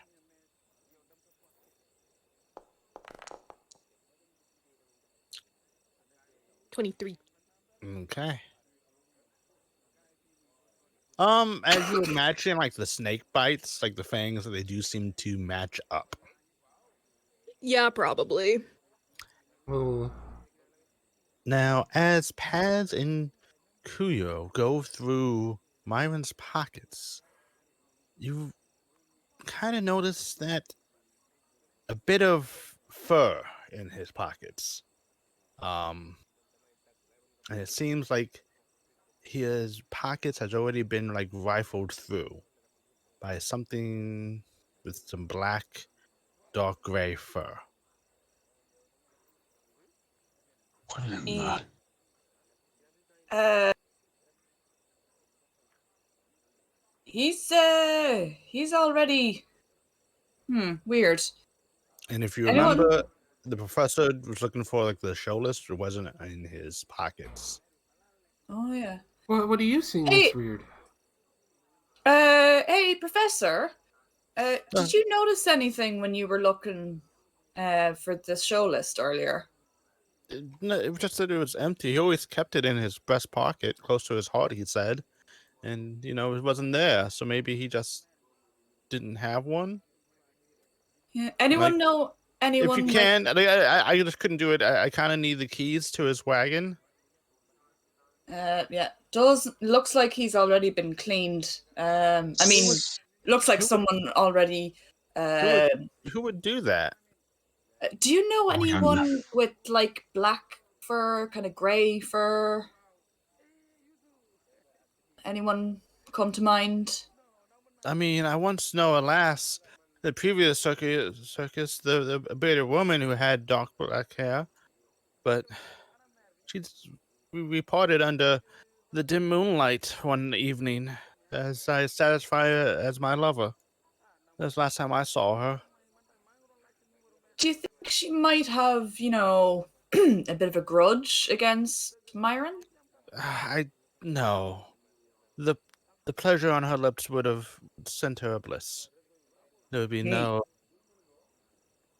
23.
Okay. As you imagine, like the snake bites, like the fangs, they do seem to match up.
Yeah, probably.
Well,
Now, as Pads and Kuyo go through Myron's pockets, you kind of notice that a bit of fur in his pockets. And it seems like his pockets has already been like rifled through by something with some black, dark gray fur.
What in
He-
the...
He's already weird.
And if you
Anyone-
remember, the professor was looking for like the show list. It wasn't in his pockets.
Oh yeah.
What are you seeing
Hey.
that's weird?
Hey, Professor.
Uh.
Did you notice anything when you were looking for the show list earlier?
No, it was just that it was empty. He always kept it in his breast pocket, close to his heart. He said, and it wasn't there. So maybe he just didn't have one.
Yeah. Anyone
Like,
know anyone?
if you
like-
can, I just couldn't do it. I kind of need the keys to his wagon.
Yeah. Looks like he's already been cleaned. I mean, looks like
who would-
someone already.
Who would do that?
Do you know
Oh, yeah.
anyone with like black fur, kind of grey fur? Anyone come to mind?
I mean, I once know a lass, the previous circus, the bearded woman who had dark black hair, but we parted under the dim moonlight one evening, as I satisfy her as my lover. That's the last time I saw her.
Do you think she might have, a bit of a grudge against Myron?
I no, the pleasure on her lips would have sent her a bliss. There would be
Hey.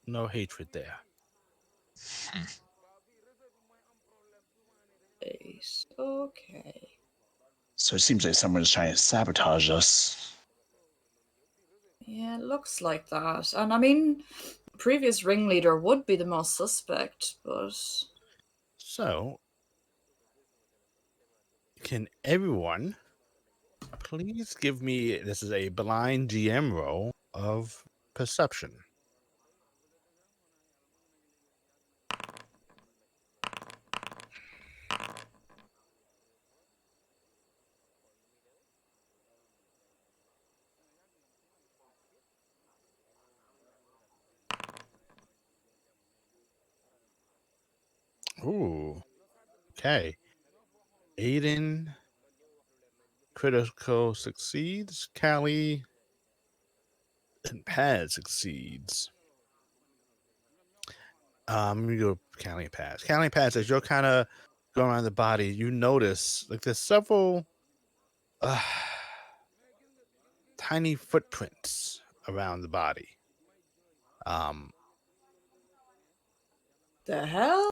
no hatred there.
Okay.
So it seems like someone's trying to sabotage us.
Yeah, it looks like that. And I mean, previous ringleader would be the most suspect, but
So, can everyone please give me, this is a blind GM roll of perception. Ooh. Okay. Aiden critical succeeds. Callie and Paz succeeds. You go Callie and Paz. Callie and Paz, as you're kind of going around the body, you notice like there's several tiny footprints around the body.
the hell?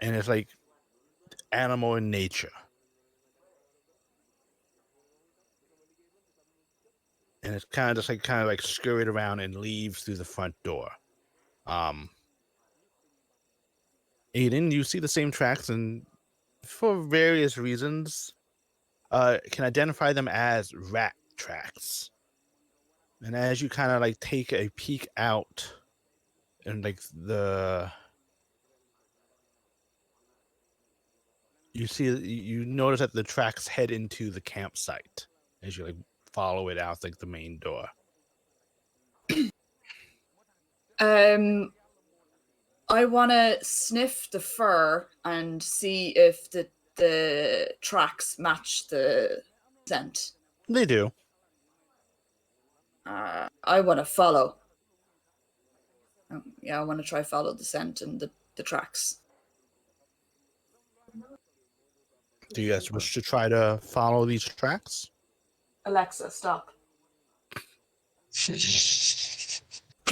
And it's like animal in nature. And it's kind of like scurried around and leaves through the front door. Aiden, you see the same tracks, and for various reasons, can identify them as rat tracks. And as you kind of like take a peek out, and like you notice that the tracks head into the campsite as you like follow it out like the main door.
I want to sniff the fur and see if the tracks match the scent.
They do.
I want to follow. Yeah, I want to try follow the scent and the tracks.
Do you guys wish to try to follow these tracks?
Alexa, stop.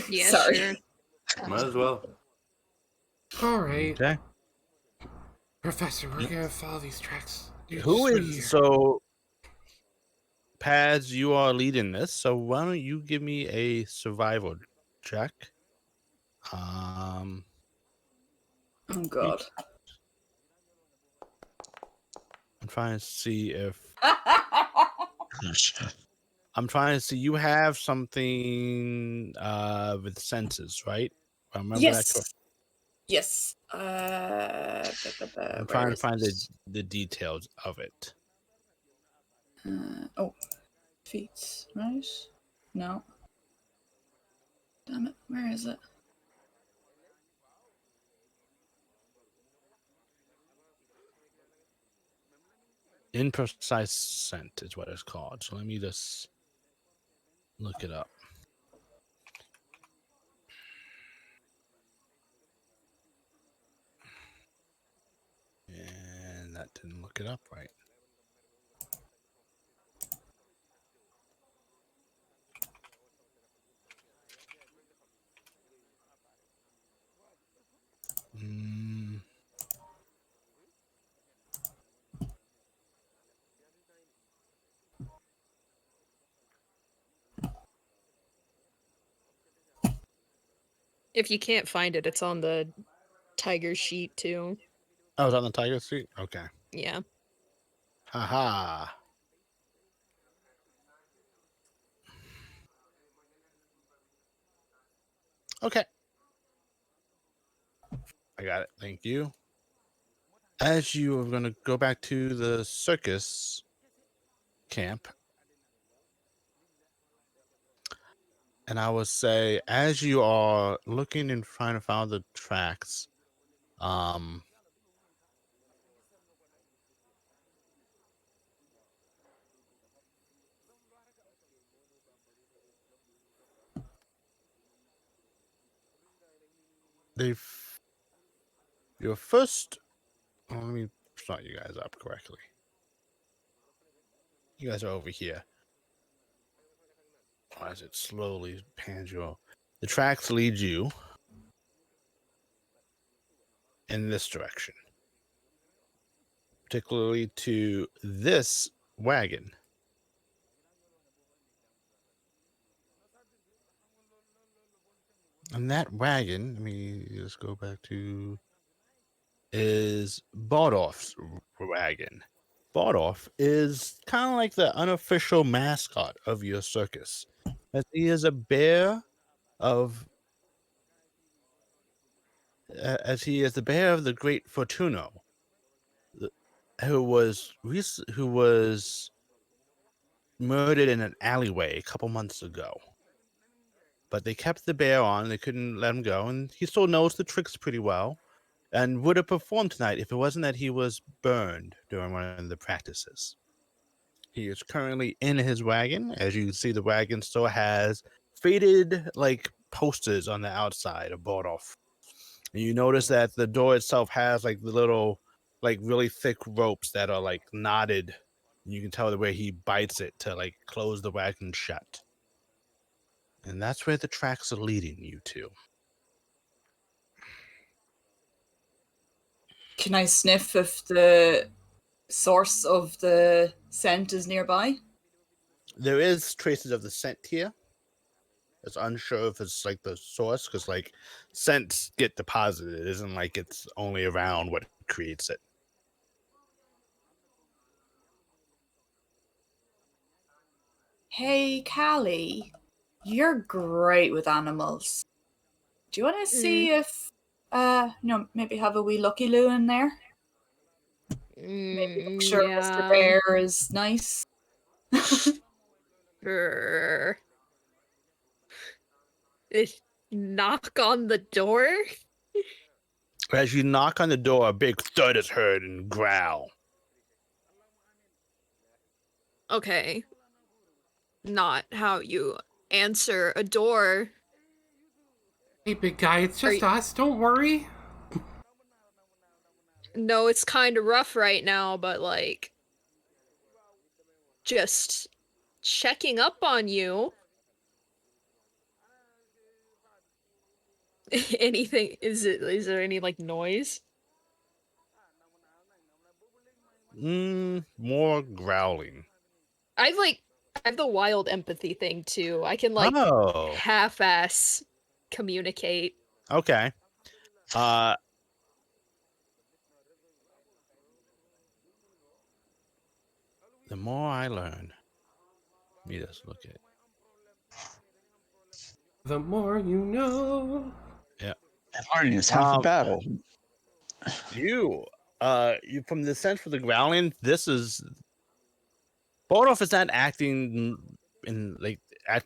Yeah,
Sorry.
sure.
Might as well.
All right,
Okay.
Professor, we're gonna follow these tracks. You
Who
just wait
is
here.
so? Paz, you are leading this, so why don't you give me a survival check?
Oh God.
I'm trying to see if you have something with senses, right? If I remember that
Yes.
correct.
Yes.
I'm trying to find the details of it.
Feet, right? No. Damn it, where is it?
Imprecise scent is what it's called. So let me just look it up. didn't look it up right. Mm.
If you can't find it, it's on the tiger sheet too.
Oh, it's on the tiger street? Okay.
Yeah.
Haha. Okay. I got it. Thank you. As you are going to go back to the circus camp, and I would say, as you are looking and trying to find the tracks, your first. Let me start you guys up correctly. You guys are over here. As it slowly pans you, the tracks lead you in this direction, particularly to this wagon. And that wagon, let me just go back to, is Bardolph's wagon. Bardolph is kind of like the unofficial mascot of your circus, as he is a bear of, as he is the bear of the great Fortuno, who was murdered in an alleyway a couple months ago. But they kept the bear on; they couldn't let him go, and he still knows the tricks pretty well, and would have performed tonight if it wasn't that he was burned during one of the practices. He is currently in his wagon. As you can see, the wagon still has faded like posters on the outside of Bordolph. And you notice that the door itself has like the little, like really thick ropes that are like knotted. And you can tell the way he bites it to like close the wagon shut. And that's where the tracks are leading you to.
Can I sniff if the source of the scent is nearby?
There is traces of the scent here. It's unsure if it's like the source, because like scents get deposited. It isn't like it's only around what creates it.
Hey, Callie, you're great with animals. Do you want to see if, maybe have a wee Lucky Loo in there? Maybe make sure Mr. Bear is nice.
Brr. Knock on the door?
As you knock on the door, a big thud is heard and growl.
Okay. Not how you answer a door.
Hey, big guy, it's just us. Don't worry.
No, it's kind of rough right now, but like, just checking up on you. Anything? Is there any like noise?
More growling.
I have the wild empathy thing too. I can like half-ass communicate.
Okay. The more I learn, let me just look at it.
The more you know.
Yeah.
And learning is half the battle.
You from the sense for the growling, this is Bordolph is not acting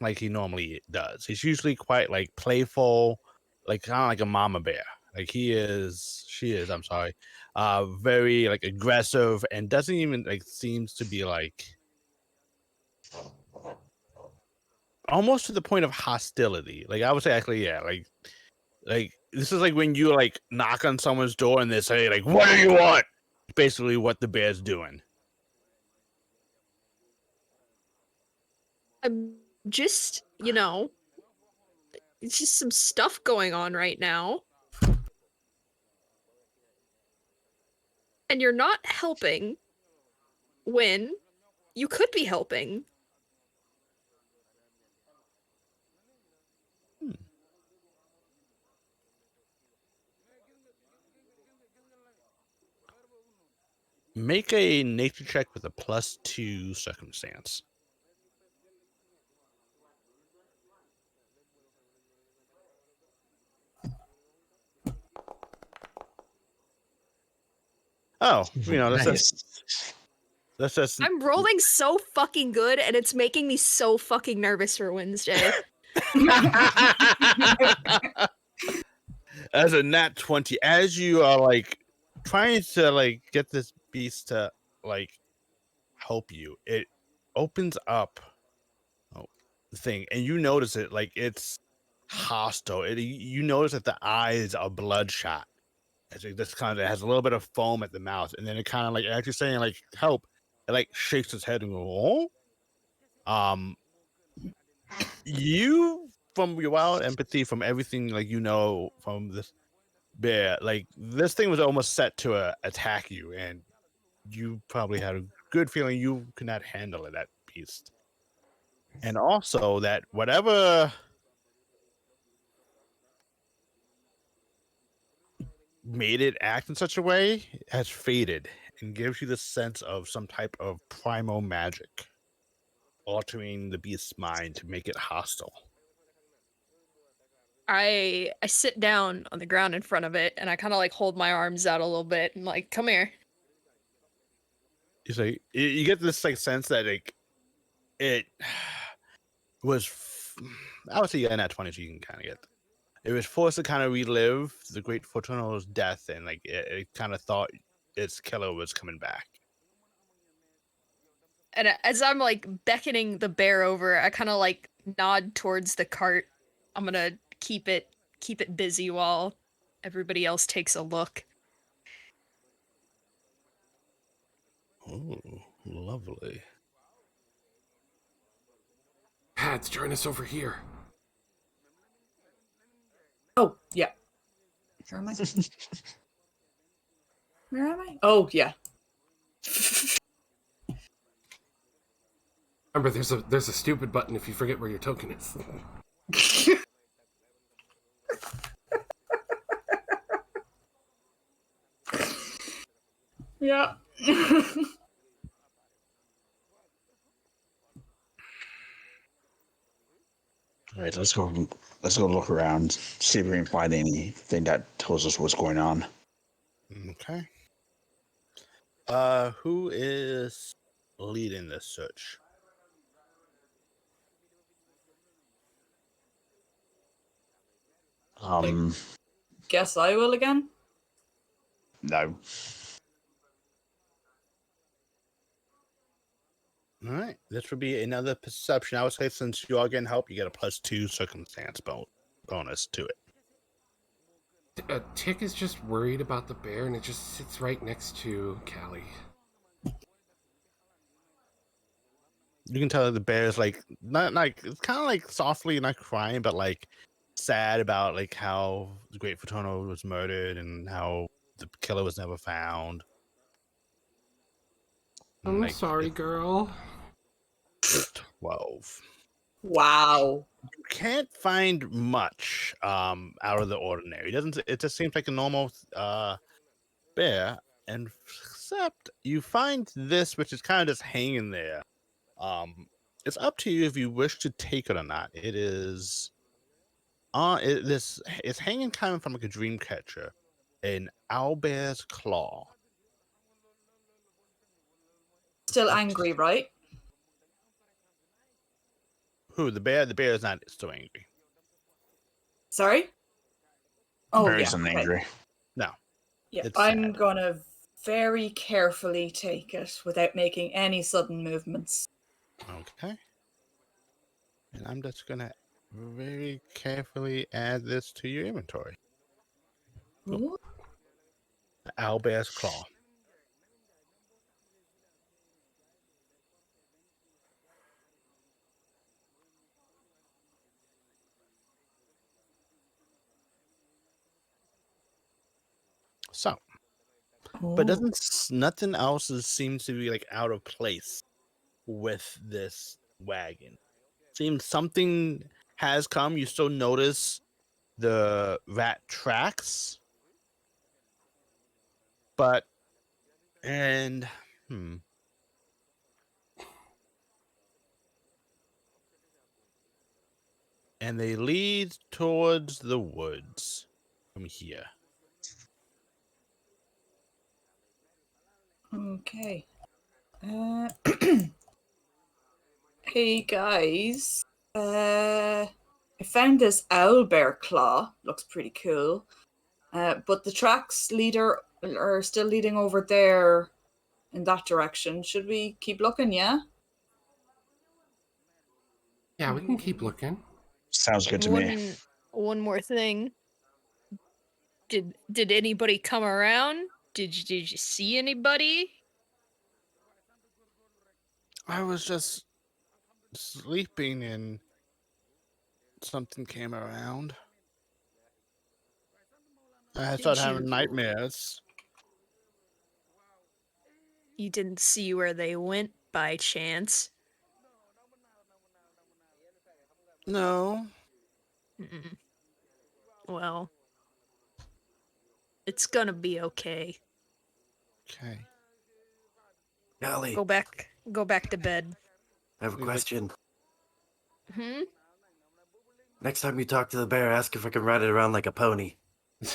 like he normally does. He's usually quite like playful, like kind of like a mama bear. Like she is, I'm sorry, very like aggressive and doesn't even like seems to be like almost to the point of hostility. Like I would say actually, yeah, like this is like when you like knock on someone's door and they say like, "What do you want?" Basically, what the bear's doing.
I'm just, it's just some stuff going on right now. And you're not helping when you could be helping.
Make a nature check with a +2 circumstance. Oh, that's just.
I'm rolling so fucking good, and it's making me so fucking nervous for Wednesday.
As a nat 20, as you are like trying to like get this beast to like help you, it opens up the thing, and you notice it like it's hostile. You notice that the eyes are bloodshot. As it just kind of has a little bit of foam at the mouth, and then it kind of like actually saying like help. It like shakes its head and goes, "Oh." You from your wild empathy, from everything like from this bear, like this thing was almost set to attack you, and you probably had a good feeling you could not handle it, that beast. And also that whatever made it act in such a way has faded and gives you the sense of some type of primal magic altering the beast's mind to make it hostile.
I sit down on the ground in front of it, and I kind of like hold my arms out a little bit and like, come here.
It's like you get this like sense that like it was. Obviously, you're at 20, so you can kind of get. It was forced to kind of relive the Great Fortuno's death, and like it kind of thought its killer was coming back.
And as I'm like beckoning the bear over, I kind of like nod towards the cart. I'm gonna keep it busy while everybody else takes a look.
Oh, lovely.
Pads, join us over here.
Oh, yeah. Where am I? Where am I? Oh, yeah.
Remember, there's a stupid button if you forget where your token is.
Yeah.
All right, let's go look around, see if we can find anything that tells us what's going on.
Okay. Who is leading this search?
Guess I will again.
No.
All right. This would be another perception. I would say since you are getting help, you get a +2 circumstance bonus to it.
Tick is just worried about the bear, and it just sits right next to Callie.
You can tell that the bear is like not like it's kind of like softly not crying, but like sad about like how the Great Fortuno was murdered and how the killer was never found.
I'm
Like,
sorry, girl.
12.
Wow.
You can't find much out of the ordinary. It just seems like a normal bear, and except you find this, which is kind of just hanging there. It's up to you if you wish to take it or not. It is it's hanging kind of from like a dream catcher, an owlbear's claw.
Still angry, right?
Who, the bear? The bear is not still angry.
Sorry? Oh,
Very
yeah. Okay.
angry.
No.
Yeah,
It's
I'm
sad.
gonna very carefully take it without making any sudden movements.
Okay. And I'm just gonna very carefully add this to your inventory.
Ooh.
The owlbear's claw. So, but
Oh.
nothing else seems to be like out of place with this wagon. Seems something has come. You still notice the rat tracks, but and and they lead towards the woods from here.
Okay. Hey guys. I found this owlbear claw. Looks pretty cool. But the tracks leader are still leading over there in that direction. Should we keep looking? Yeah.
Yeah, we can keep looking.
Sounds good to me.
One more thing. Did anybody come around? Did you see anybody?
I was just sleeping and something came around. I started having nightmares.
You didn't see where they went by chance?
No.
Mm-mm. Well, it's gonna be okay.
Okay.
Golly,
Go back to bed.
I have a question.
Hmm?
Next time you talk to the bear, ask if I can ride it around like a pony.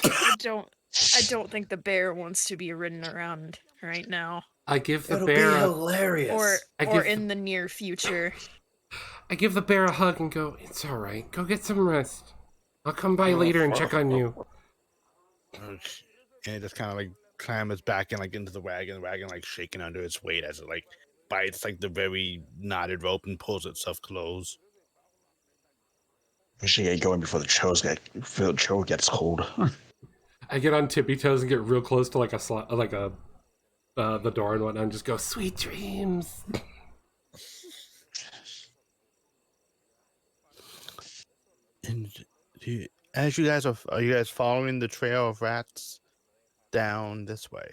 I don't think the bear wants to be ridden around right now.
I give the
It'll
bear
be
a,
hilarious.
Or in the near future.
I give the bear a hug and go, "It's all right. Go get some rest. I'll come by later and check on you."
And it just kind of like clambers back and like into the wagon like shaking under its weight as it like bites like the very knotted rope and pulls itself close.
We should get going before the show gets cold.
I get on tippy toes and get real close to like the door and whatnot, and just go, "Sweet dreams."
And as you guys are you guys following the trail of rats down this way?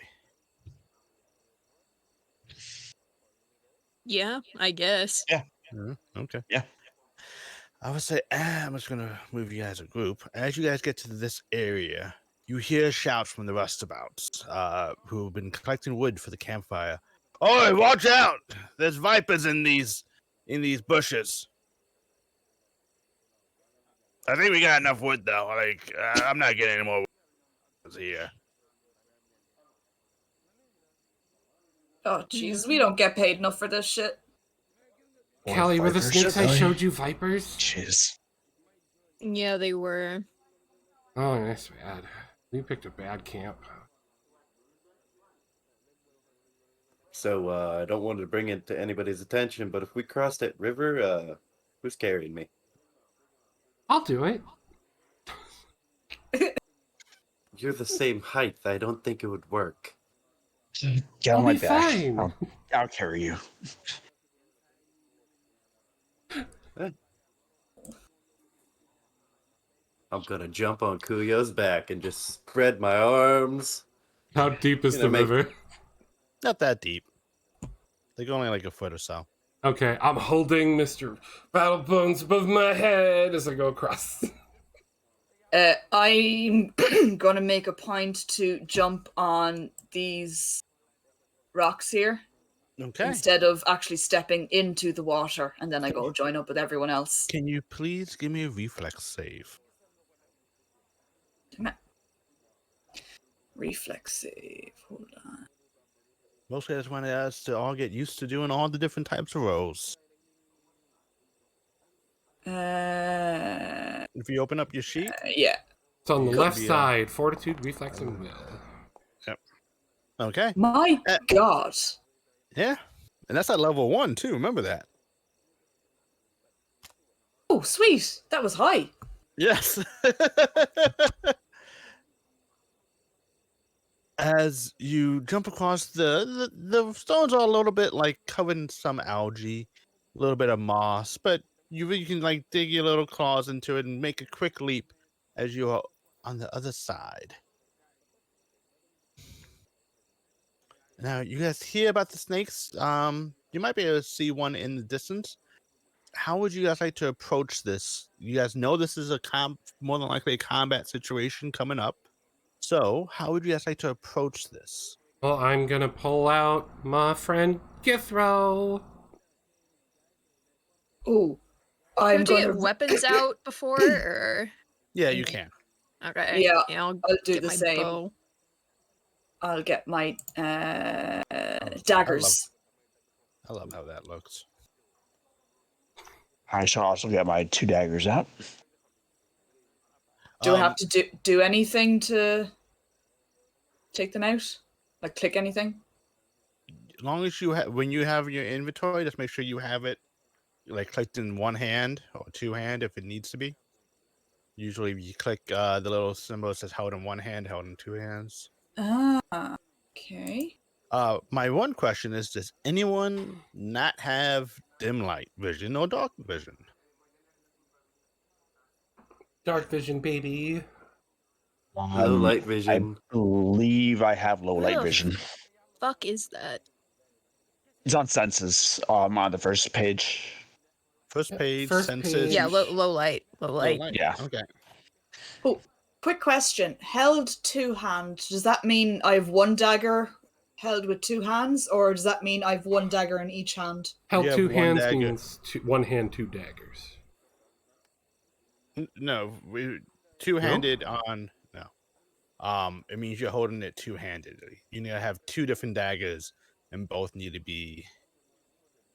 Yeah, I guess.
Okay.
Yeah.
I would say I'm just gonna move you guys a group. As you guys get to this area, you hear shouts from the rustabouts, who've been collecting wood for the campfire. Oi, watch out! There's vipers in these bushes. I think we got enough wood though. Like I'm not getting any more wood here.
Oh, jeez, we don't get paid enough for this shit.
Callie, were the
Vipers,
snakes I
really?
showed you vipers?
Jeez.
Yeah, they were.
Oh, that's bad. We picked a bad camp.
So, I don't want to bring it to anybody's attention, but if we cross that river, who's carrying me?
I'll do it.
You're the same height. I don't think it would work.
Get on
I'll
my
be
back.
fine.
I'll carry you.
I'm gonna jump on Kuyo's back and just spread my arms.
How deep is
Gonna
the
make-
river?
Not that deep. Like only like a foot or so.
Okay, I'm holding Mr. Battlebones above my head as I go across.
I'm gonna make a point to jump on these rocks here
Okay.
instead of actually stepping into the water, and then I go join up with everyone else.
Can you please give me a reflex save?
Reflex save. Hold on.
Most guys want us to all get used to doing all the different types of rolls. If you open up your sheet,
Yeah.
It's on the
Could
left
be,
side. Fortitude, reflex, and will.
okay.
My God.
Yeah. And that's at level 1 too. Remember that.
Oh, sweet. That was high.
Yes. As you jump across the stones are a little bit like covered in some algae, a little bit of moss, but you can like dig your little claws into it and make a quick leap as you are on the other side. Now, you guys hear about the snakes? You might be able to see one in the distance. How would you guys like to approach this? You guys know this is a more than likely a combat situation coming up. So, how would you guys like to approach this?
Well, I'm gonna pull out my friend Githro.
Ooh,
Do
I'm
you have to
gonna.
get weapons out before, or
Yeah, you can.
okay?
Yeah,
I'll
I'll do
get
the
my
same.
bow.
I'll get my
I
daggers.
love how that looks.
I shall also get my 2 daggers out.
Do I have to do anything to take them out? Like click anything?
As long as you have, when you have your inventory, just make sure you have it like clicked in one hand or two hand if it needs to be. Usually, you click the little symbol that says held in one hand, held in two hands.
Ah, okay.
My one question is: does anyone not have dim light vision or dark vision?
Dark vision, baby.
Low light vision.
I believe I have low light
Ugh.
vision.
Fuck is that?
It's on senses. On the first page.
First page,
first
senses.
page.
Yeah, low light. Low
low
light.
light.
Yeah.
Okay.
Oh, quick question. Held two hand, does that mean I have one dagger held with two hands, or does that mean I have one dagger in each hand?
Held
You have
two
one
hands
dagger.
means one hand, two daggers.
No, two-handed on no. It means you're holding it two-handedly. You need to have two different daggers, and both need to be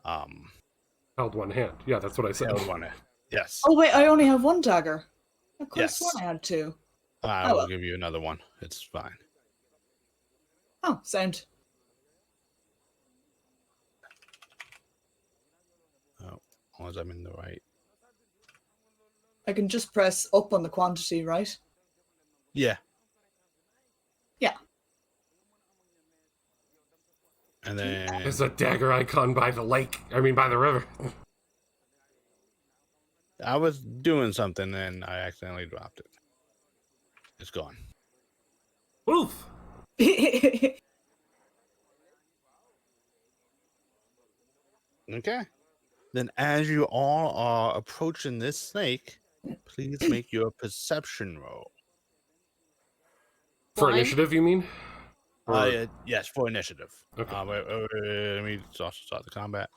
Held one hand. Yeah, that's what I said.
held one. Yes.
Oh wait, I only have one dagger. I could have
Yes.
sworn I had two.
I
Oh,
will
well.
give you another one. It's fine.
Oh, sound.
Oh, as long as I'm in the right.
I can just press up on the quantity, right?
Yeah.
Yeah.
And then
There's a dagger icon by the lake. I mean, by the river.
I was doing something and I accidentally dropped it. It's gone.
Oof.
Okay. Then as you all are approaching this snake, please make your perception roll.
For
Blind?
initiative, you mean? Or-
Yes, for initiative.
Okay.
Let me start the combat.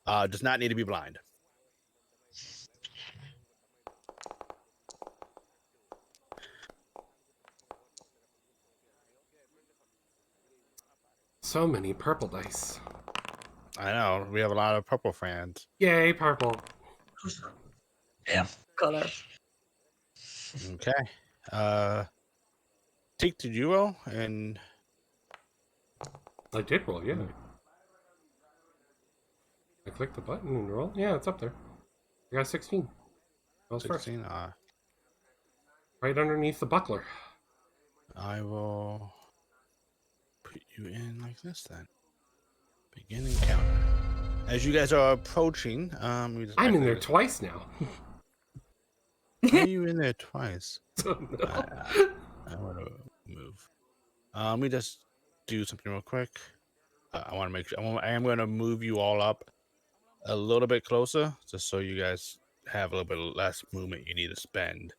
Does not need to be blind.
So many purple dice.
I know we have a lot of purple fans.
Yay, purple.
Damn.
Color.
Okay. Take the duo and
I did roll, yeah. I clicked the button and roll. Yeah, it's up there. I got 16. I was first.
16.
Right underneath the buckler.
I will put you in like this then. Begin encounter. As you guys are approaching,
I'm in there twice now.
Why are you in there twice?
So, no.
I want to move. Let me just do something real quick. I want to make sure. I am going to move you all up a little bit closer, just so you guys have a little bit less movement you need to spend.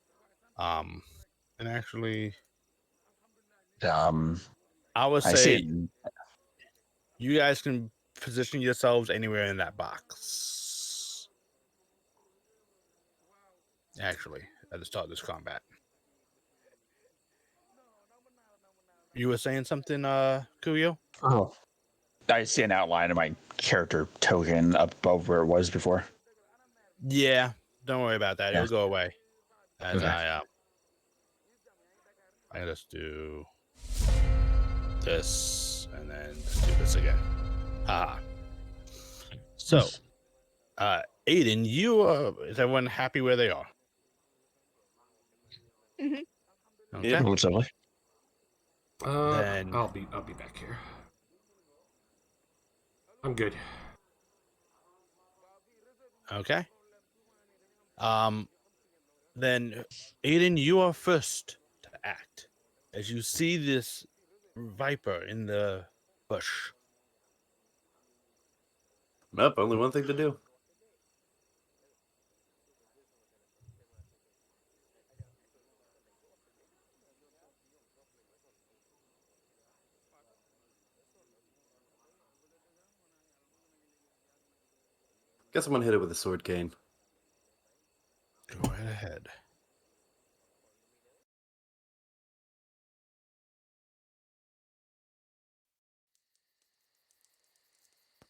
And actually, I would
I see
say
it.
you guys can position yourselves anywhere in that box. Actually, at the start of this combat. You were saying something, Kuyo?
Oh. I see an outline of my character token up above where it was before.
Yeah, don't worry about that.
Yeah.
It'll go away. As
Okay.
I just do this and then just do this again. So, Aiden, is everyone happy where they are?
Mhm.
Okay.
Yeah.
Looks lovely.
Then-
I'll be back here. I'm good.
Okay. Then Aiden, you are first to act. As you see this viper in the bush,
Nope, only one thing to do. Guess I'm gonna hit it with a sword cane.
Go right ahead.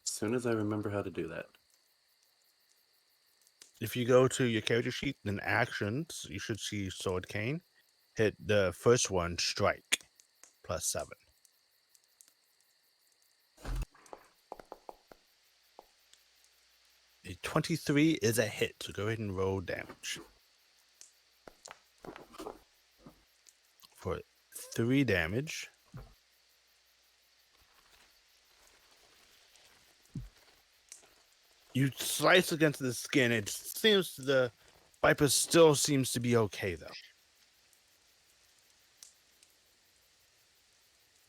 As soon as I remember how to do that.
If you go to your character sheet, then actions, you should see sword cane. Hit the first one, strike, +7. A 23 is a hit, so go ahead and roll damage. For 3 damage, you slice against the skin. It seems the viper still seems to be okay, though.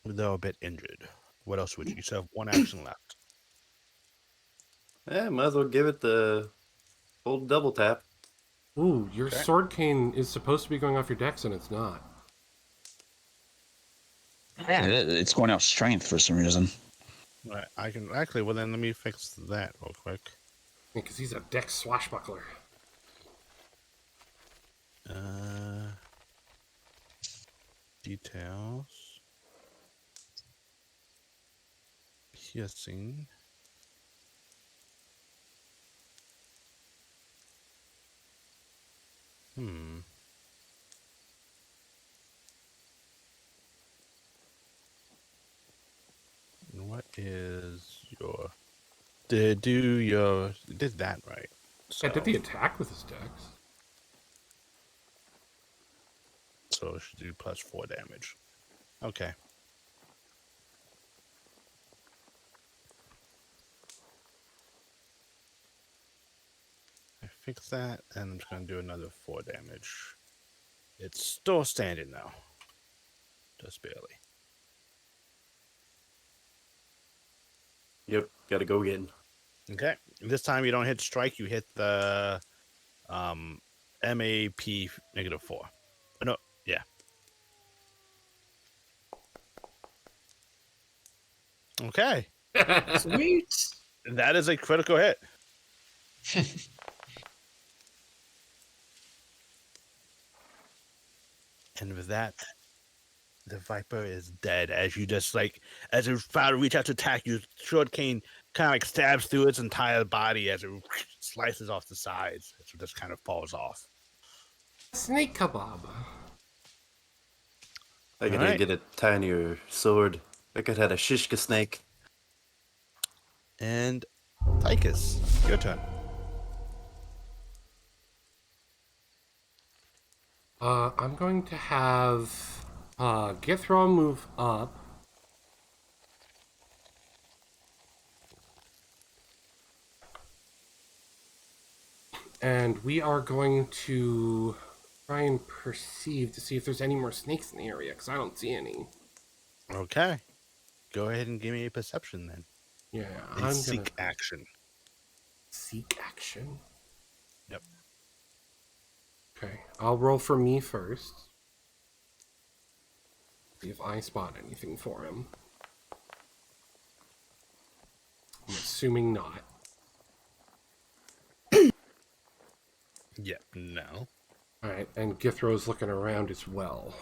Though a bit injured. What else would you still have 1 action left?
Might as well give it the old double tap.
Ooh, your
Okay.
sword cane is supposed to be going off your dex, and it's not.
Yeah, it's going out strength for some reason.
Right, I can actually. Well, then let me fix that real quick.
Because he's a dex swashbuckler.
Details. Piercing. What is your? Did that right?
I did the attack with his dex.
So it should do +4 damage. Okay. I fix that, and I'm just gonna do another 4 damage. It's still standing though. Just barely.
Yep, gotta go again.
Okay. This time you don't hit strike, you hit the MAP -4. No, yeah. Okay.
Sweet.
That is a critical hit. And with that, the viper is dead. As you just as it's about to reach out to attack you, short cane kind of stabs through its entire body as it slices off the sides. So it just kind of falls off.
Snake kebab.
I could
Alright.
get a tinier sword. I could have had a shishka snake.
And Tychus, your turn.
I'm going to have Githro move up. And we are going to try and perceive to see if there's any more snakes in the area, because I don't see any.
Okay. Go ahead and give me a perception then.
Yeah,
And
I'm
seek
gonna
action.
seek action.
Yep.
Okay, I'll roll for me first. See if I spot anything for him. I'm assuming not.
Yep, no.
Alright, and Githro's looking around as well.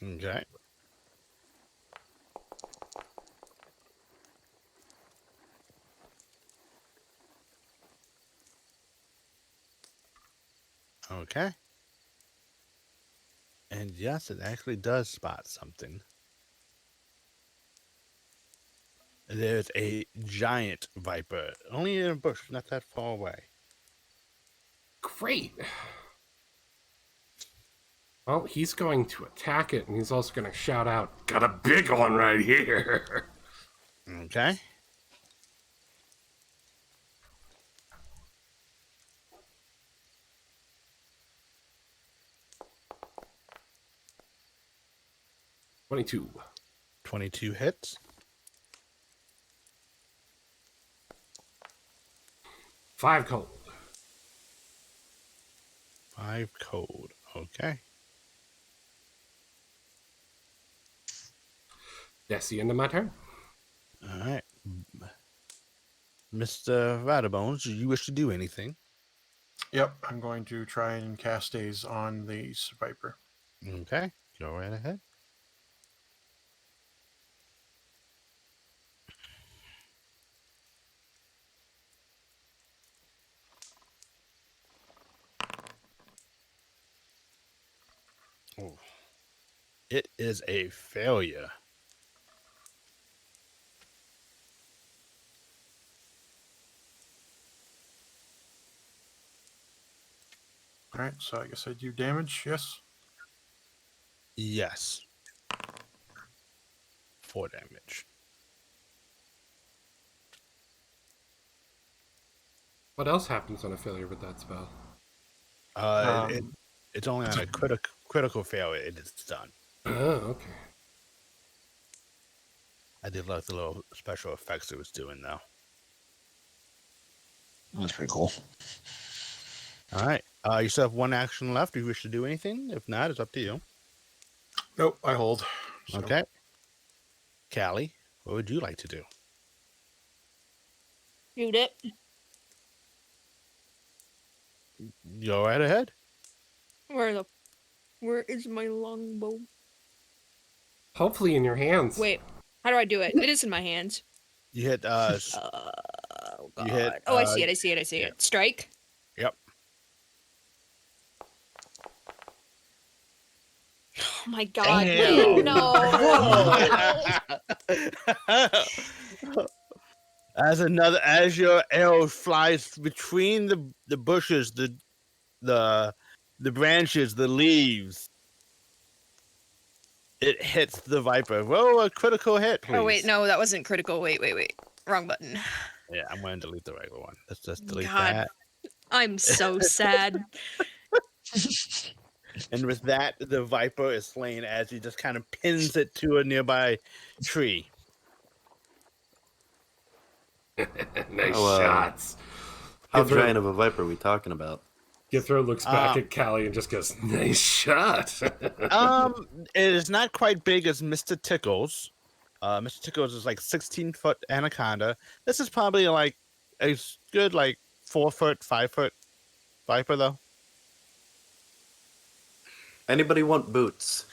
Okay. Okay. And yes, it actually does spot something. There's a giant viper, only in a bush, not that far away.
Great! Well, he's going to attack it, and he's also going to shout out, "Got a big one right here!"
Okay.
"22.
22 hits.
5 cold.
5 cold. Okay.
That's the end of my turn.
All right. Mr. Radabones, do you wish to do anything?
Yep, I'm going to try and cast Daze on the Viper.
Okay. Go right ahead. Oh. It is a failure.
All right, so I guess I do damage. Yes.
Yes. 4 damage.
What else happens on a failure with that spell?
It's only on a critical failure. It is done.
Oh, okay.
I did like the little special effects it was doing, though.
That's pretty cool.
All right. You still have 1 action left. Do you wish to do anything? If not, it's up to you.
Nope, I hold. So.
Okay. Callie, what would you like to do?
Shoot it.
Go right ahead.
Where is my longbow?
Hopefully in your hands.
Wait, how do I do it? It is in my hands.
You hit.
Oh god.
You hit,
I see it. I see
yeah.
it. Strike.
Yep.
Oh my god.
Damn.
Wait, no.
As your arrow flies between the bushes, the branches, the leaves, it hits the Viper. Roll a critical hit, please.
Oh wait, no, that wasn't critical. Wait. Wrong button.
Yeah, I'm going to delete the regular one. Let's just delete
God.
that.
I'm so sad.
And with that, the Viper is slain as he just kind of pins it to a nearby tree.
Nice
Oh,
shots.
How
Githro-
giant of a viper are we talking about?
Githro looks back at Callie and just goes, nice shot.
It is not quite big as Mr. Tickles. Mr. Tickles is like 16-foot anaconda. This is probably like a good 4-foot, 5-foot Viper though.
Anybody want boots?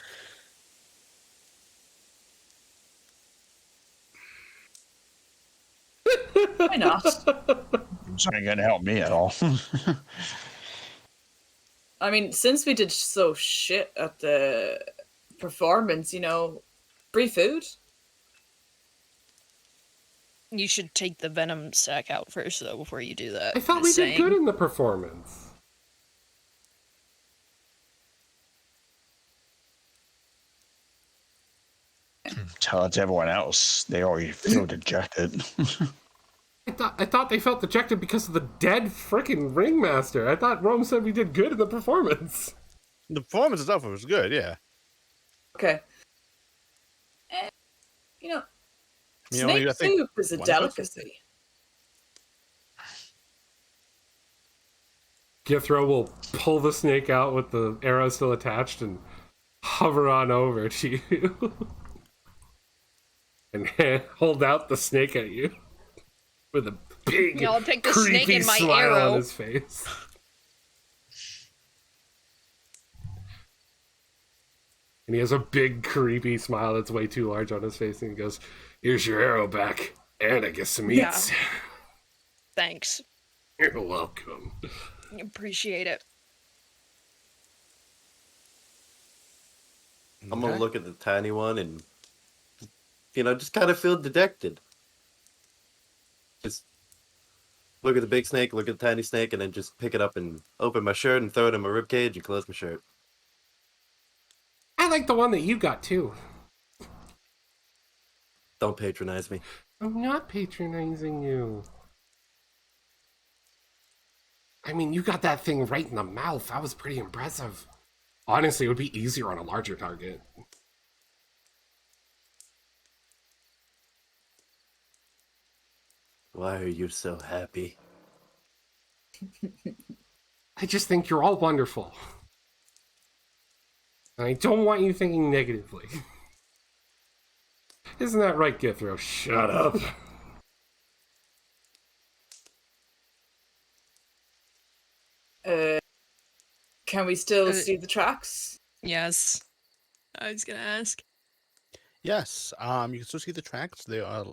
Why not?
It's not going to help me at all.
I mean, since we did so shit at the performance, free food.
You should take the venom sac out first, though, before you do that.
I thought we did good in the performance.
Tell it to everyone else. They already feel dejected.
I thought they felt dejected because of the dead freaking ringmaster. I thought Rome said we did good in the performance.
The performance itself was good, yeah.
Okay. Snake soup is a delicacy.
Githro will pull the snake out with the arrow still attached and hover on over to you. And hold out the snake at you. With a big,
I'll take the
creepy
snake in my
smile
arrow.
on his face. And he has a big, creepy smile that's way too large on his face. And he goes, here's your arrow back. And I guess some meats.
Yeah. Thanks.
You're welcome.
Appreciate it.
I'm gonna look at the tiny one and, just kind of feel dejected. Just look at the big snake, look at the tiny snake, and then just pick it up and open my shirt and throw it in my ribcage and close my shirt.
I like the one that you got, too.
Don't patronize me.
I'm not patronizing you. I mean, you got that thing right in the mouth. That was pretty impressive. Honestly, it would be easier on a larger target.
Why are you so happy?
I just think you're all wonderful. And I don't want you thinking negatively. Isn't that right, Githro? Shut up.
Can we still see the tracks?
Yes. I was gonna ask.
Yes. You can still see the tracks. They are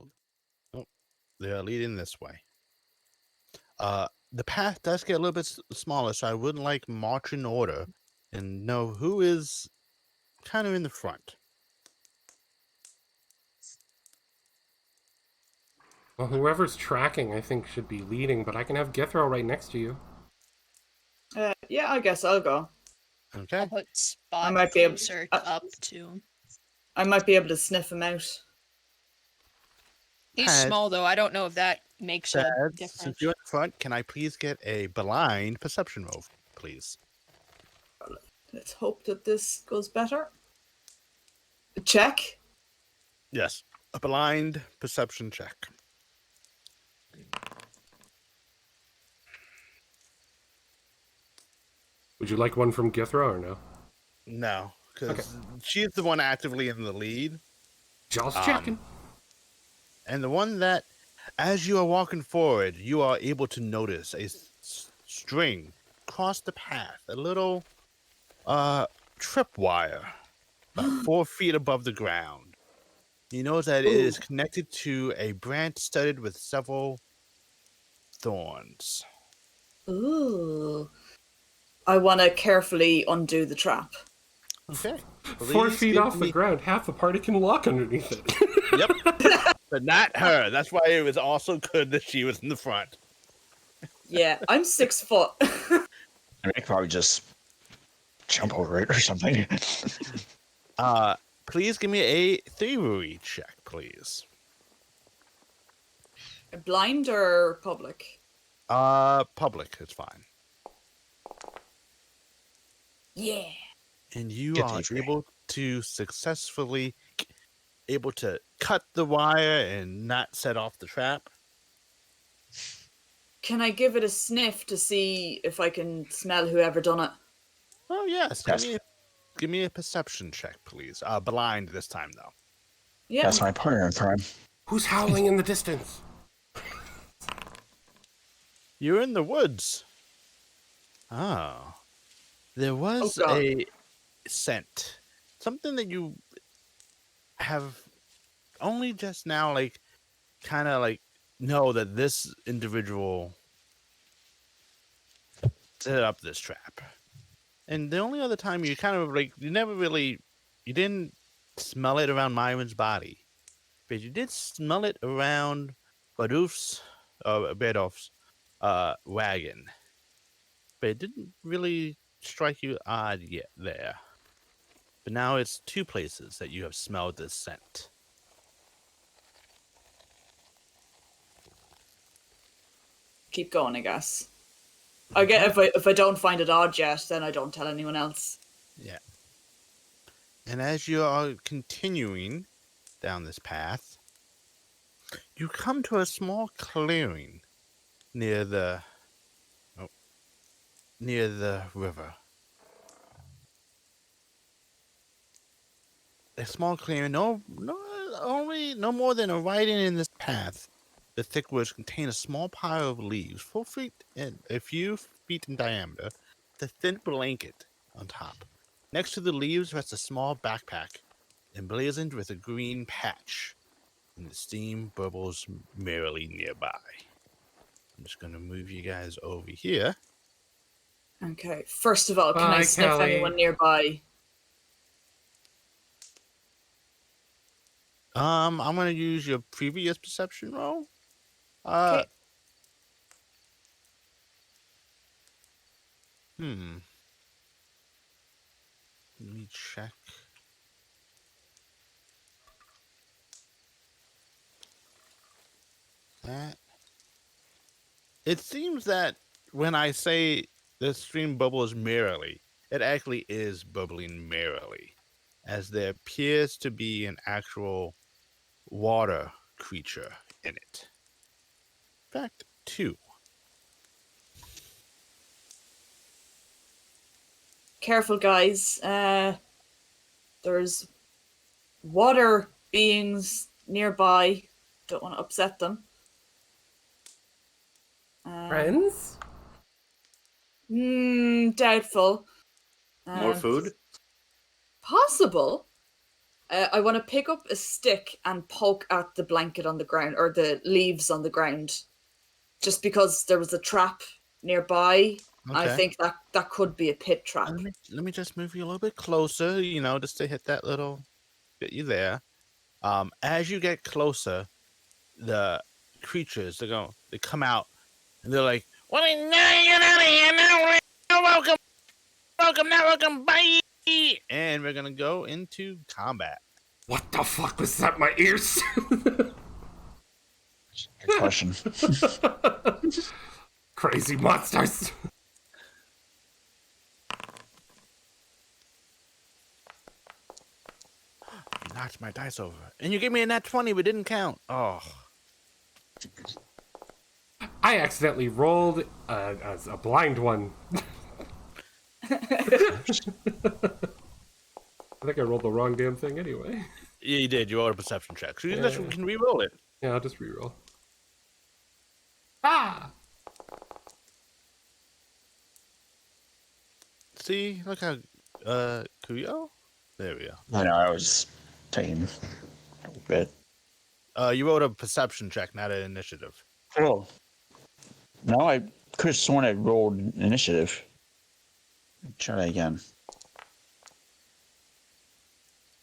leading this way. The path does get a little bit smaller, so I would like march in order and know who is kind of in the front.
Well, whoever's tracking, I think, should be leading, but I can have Githro right next to you.
Yeah, I guess I'll go.
Okay.
I'll put Spot
might be able-
closer up to him.
I might be able to sniff him out.
He's
Pad.
small though. I don't know if that makes a
Dad,
difference.
since you're in front, can I please get a blind perception roll, please?
Let's hope that this goes better. Check.
Yes. A blind perception check.
Would you like one from Githro or no?
No, because
Okay.
she's the one actively in the lead.
Just checking.
And the one that, as you are walking forward, you are able to notice a string cross the path, a little tripwire about 4 feet above the ground. You notice that it is connected to a branch studded with several thorns.
Ooh. I want to carefully undo the trap.
Okay.
4
Please
feet
give
off the
me-
ground, half the party can walk underneath it.
Yep. But not her. That's why it was also good that she was in the front.
Yeah, I'm 6 foot.
I could probably just jump over it or something.
Please give me a thievery check, please.
Blind or public?
Public is fine.
Yeah.
And you
Get
are
thievery.
able to successfully cut the wire and not set off the trap.
Can I give it a sniff to see if I can smell whoever done it?
Oh yes.
Yes.
Give me a perception check, please. Blind this time though.
Yeah.
That's my partner in crime.
Who's howling in the distance?
You're in the woods. Oh. There was
God.
a scent. Something that you have only just now kind of know that this individual set up this trap. And the only other time you kind of you didn't smell it around Myron's body, but you did smell it around Bedou's wagon. But it didn't really strike you odd yet there. But now it's 2 places that you have smelled this scent.
Keep going, I guess. I get if I don't find it odd yet, then I don't tell anyone else.
Yeah. And as you are continuing down this path, you come to a small clearing near the river. A small clearing, no more than a riding in this path. The thick woods contain a small pile of leaves, 4 feet and a few feet in diameter, with a thin blanket on top. Next to the leaves rests a small backpack, emblazoned with a green patch, and the steam bubbles merrily nearby. I'm just gonna move you guys over here.
Okay. First of all, can I
Bye,
sniff
Kelly.
anyone nearby?
I'm gonna use your previous perception roll.
Okay.
Let me check. That. It seems that when I say the stream bubbles merrily, it actually is bubbling merrily, as there appears to be an actual water creature in it. In fact, 2.
careful, guys. There's water beings nearby. Don't want to upset them.
Friends?
Doubtful.
More food?
Possible. I want to pick up a stick and poke at the blanket on the ground, or the leaves on the ground, just because there was a trap nearby. I
Okay.
think that could be a pit trap.
Let me just move you a little bit closer, just to hit that little bit you there. As you get closer, the creatures they come out and they're like, "Well, now get out of here now. Welcome, bye." And we're gonna go into combat.
What the fuck was that? My ears?
Good question.
Crazy monsters.
You knocked my dice over, and you gave me a nat 20, but didn't count. Oh,
I accidentally rolled as a blind one. I think I rolled the wrong damn thing anyway.
yeah, you did. You rolled a perception check, so you
Yeah.
can re-roll it.
Yeah, I'll just reroll. Ah!
See, look how Kuyo. There we go.
I know, I was taking a bit.
You rolled a perception check, not an initiative.
Oh. No, I could have sworn I rolled initiative. Try that again.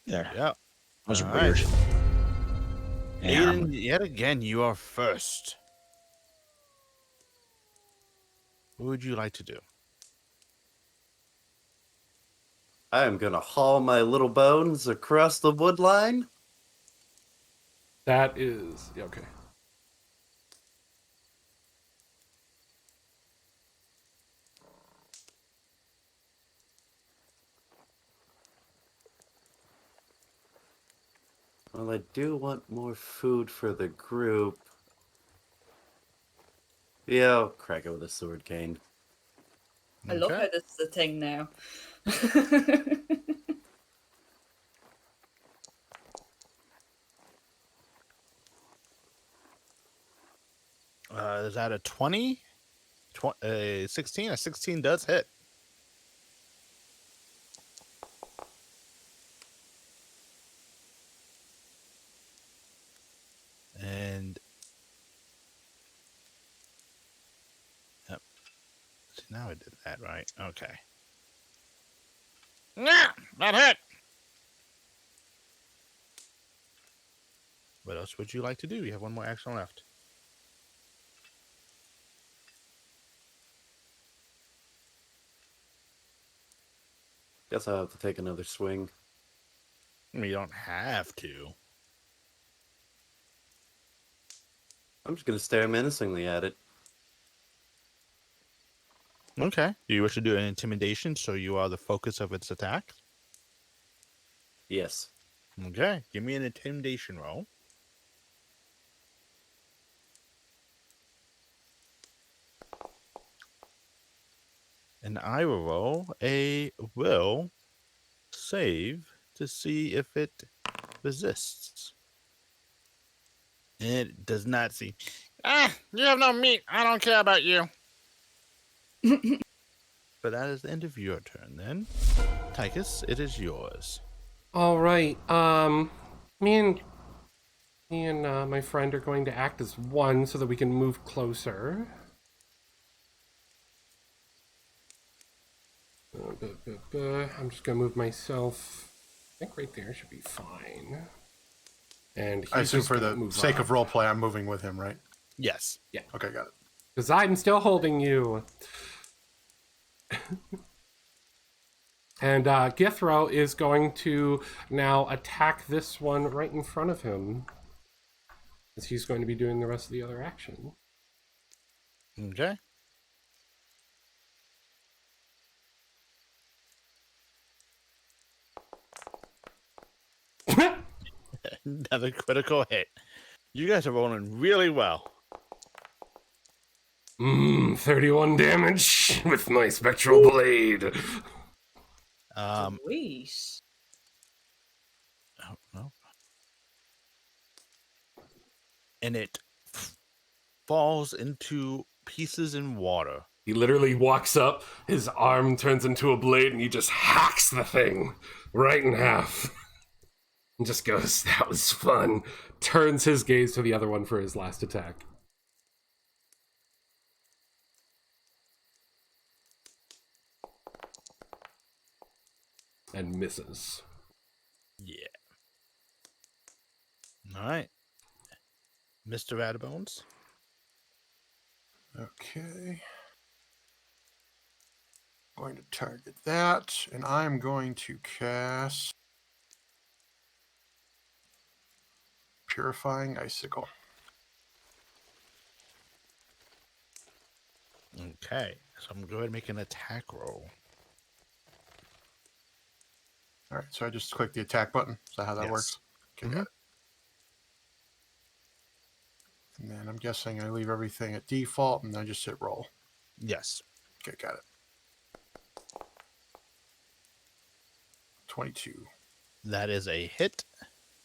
There.
Yeah.
That was
All
weird.
right.
Yeah.
Aiden, yet again, you are first. What would you like to do?
I am gonna haul my little bones across the wood line.
That is... Yeah, okay.
Well, I do want more food for the group. Yeah, I'll crack it with a sword cane.
I love
Okay.
how this is a thing now.
Is that a 20? 16? A 16 does hit. And yep. See, now I did that right. Okay. Nah, that hit. What else would you like to do? You have one more action left.
Guess I'll have to take another swing.
I mean, you don't have to.
I'm just gonna stare menacingly at it.
Okay. Do you wish to do an intimidation so you are the focus of its attack?
Yes.
Okay. Give me an intimidation roll. And I will roll a will save to see if it resists. It does not see. Ah, you have no meat. I don't care about you. But that is the end of your turn then. Tychus, it is yours.
All right. Me and my friend are going to act as one so that we can move closer. I'm just gonna move myself. I think right there should be fine. And
I
he's
assume
just
for
gonna
the
move
sake
up.
of roleplay, I'm moving with him, right?
Yes.
Okay, got it.
Because I'm still holding you. And Githro is going to now attack this one right in front of him. As he's going to be doing the rest of the other action.
Okay. Another critical hit. You guys are rolling really well.
31 damage with my spectral blade.
Sweet.
Oh, no. And it falls into pieces in water.
He literally walks up, his arm turns into a blade, and he just hacks the thing right in half. And just goes, that was fun. Turns his gaze to the other one for his last attack. And misses.
Yeah. All right. Mr. Radbones.
Okay. Going to target that, and I'm going to cast Purifying Icicle.
Okay. So I'm going to go ahead and make an attack roll.
All right, so I just click the attack button. Is that how that
Yes.
works? Okay, got it. And then I'm guessing I leave everything at default, and then I just hit roll.
Yes.
Okay, got it. 22.
That is a hit.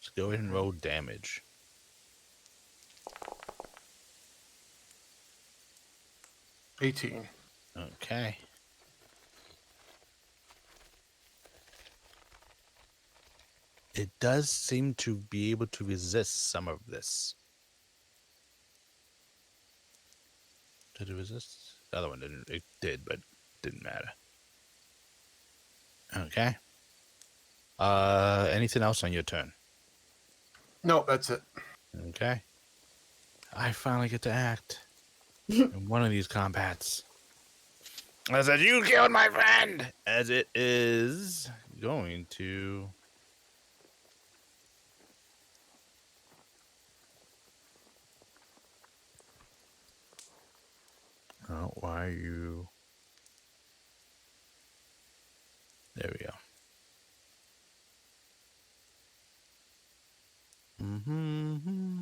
Let's go ahead and roll damage.
$18.
Okay. It does seem to be able to resist some of this. Did it resist? The other one didn't. It did, but didn't matter. Okay. Anything else on your turn?
No, that's it.
Okay. I finally get to act in one of these combats. I said, you killed my friend! As it is going to... Oh, why are you... There we go. Mm-hmm.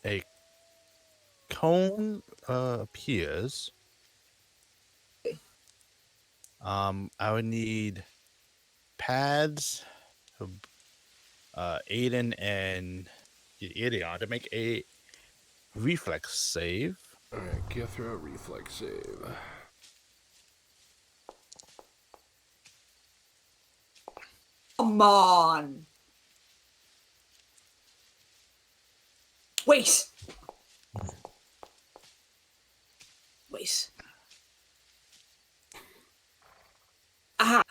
A cone appears. I would need pads, Aiden and Idion to make a reflex save.
Alright, get through a reflex save.
Come on. Wait. Wait. Aha.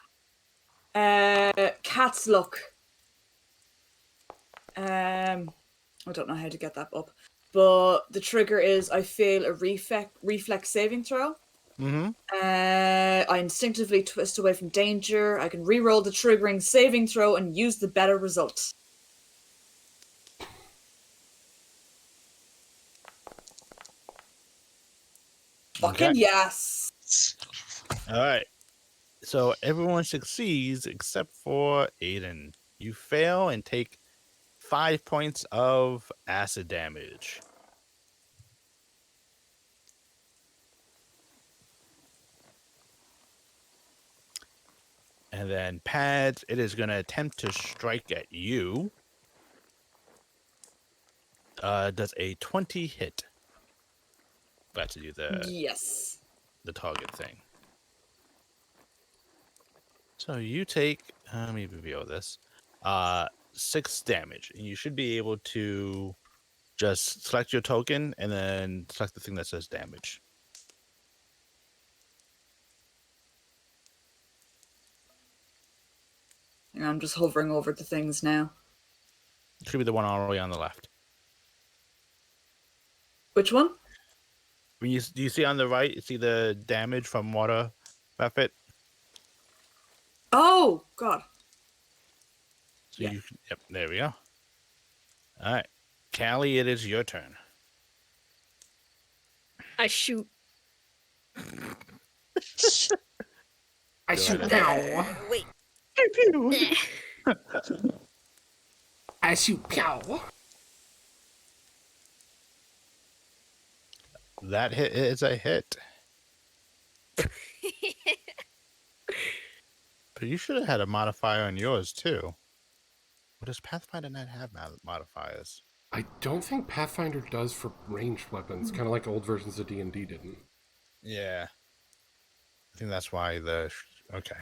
Cat's luck. I don't know how to get that up, but the trigger is I fail a reflex saving throw.
Mm-hmm.
I instinctively twist away from danger. I can re-roll the triggering saving throw and use the better result. Fucking yes.
All right. So everyone succeeds except for Aiden. You fail and take 5 points of acid damage. And then Pads, it is going to attempt to strike at you. Does a 20 hit? Got to do
Yes.
the target thing. So you take, let me reveal this, 6 damage. And you should be able to just select your token and then select the thing that says damage.
And I'm just hovering over the things now.
It should be the one all the way on the left.
Which one?
Do you see on the right, you see the damage from water buffet?
Oh, God.
So
Yeah.
you can, yep, there we go. All right. Callie, it is your turn.
I shoot.
I shoot pow.
Wait.
I shoot pow.
That hit is a hit. But you should have had a modifier on yours too. What does Pathfinder not have modifiers?
I don't think Pathfinder does for ranged weapons, kind of like old versions of D&D didn't.
Yeah. I think that's why okay.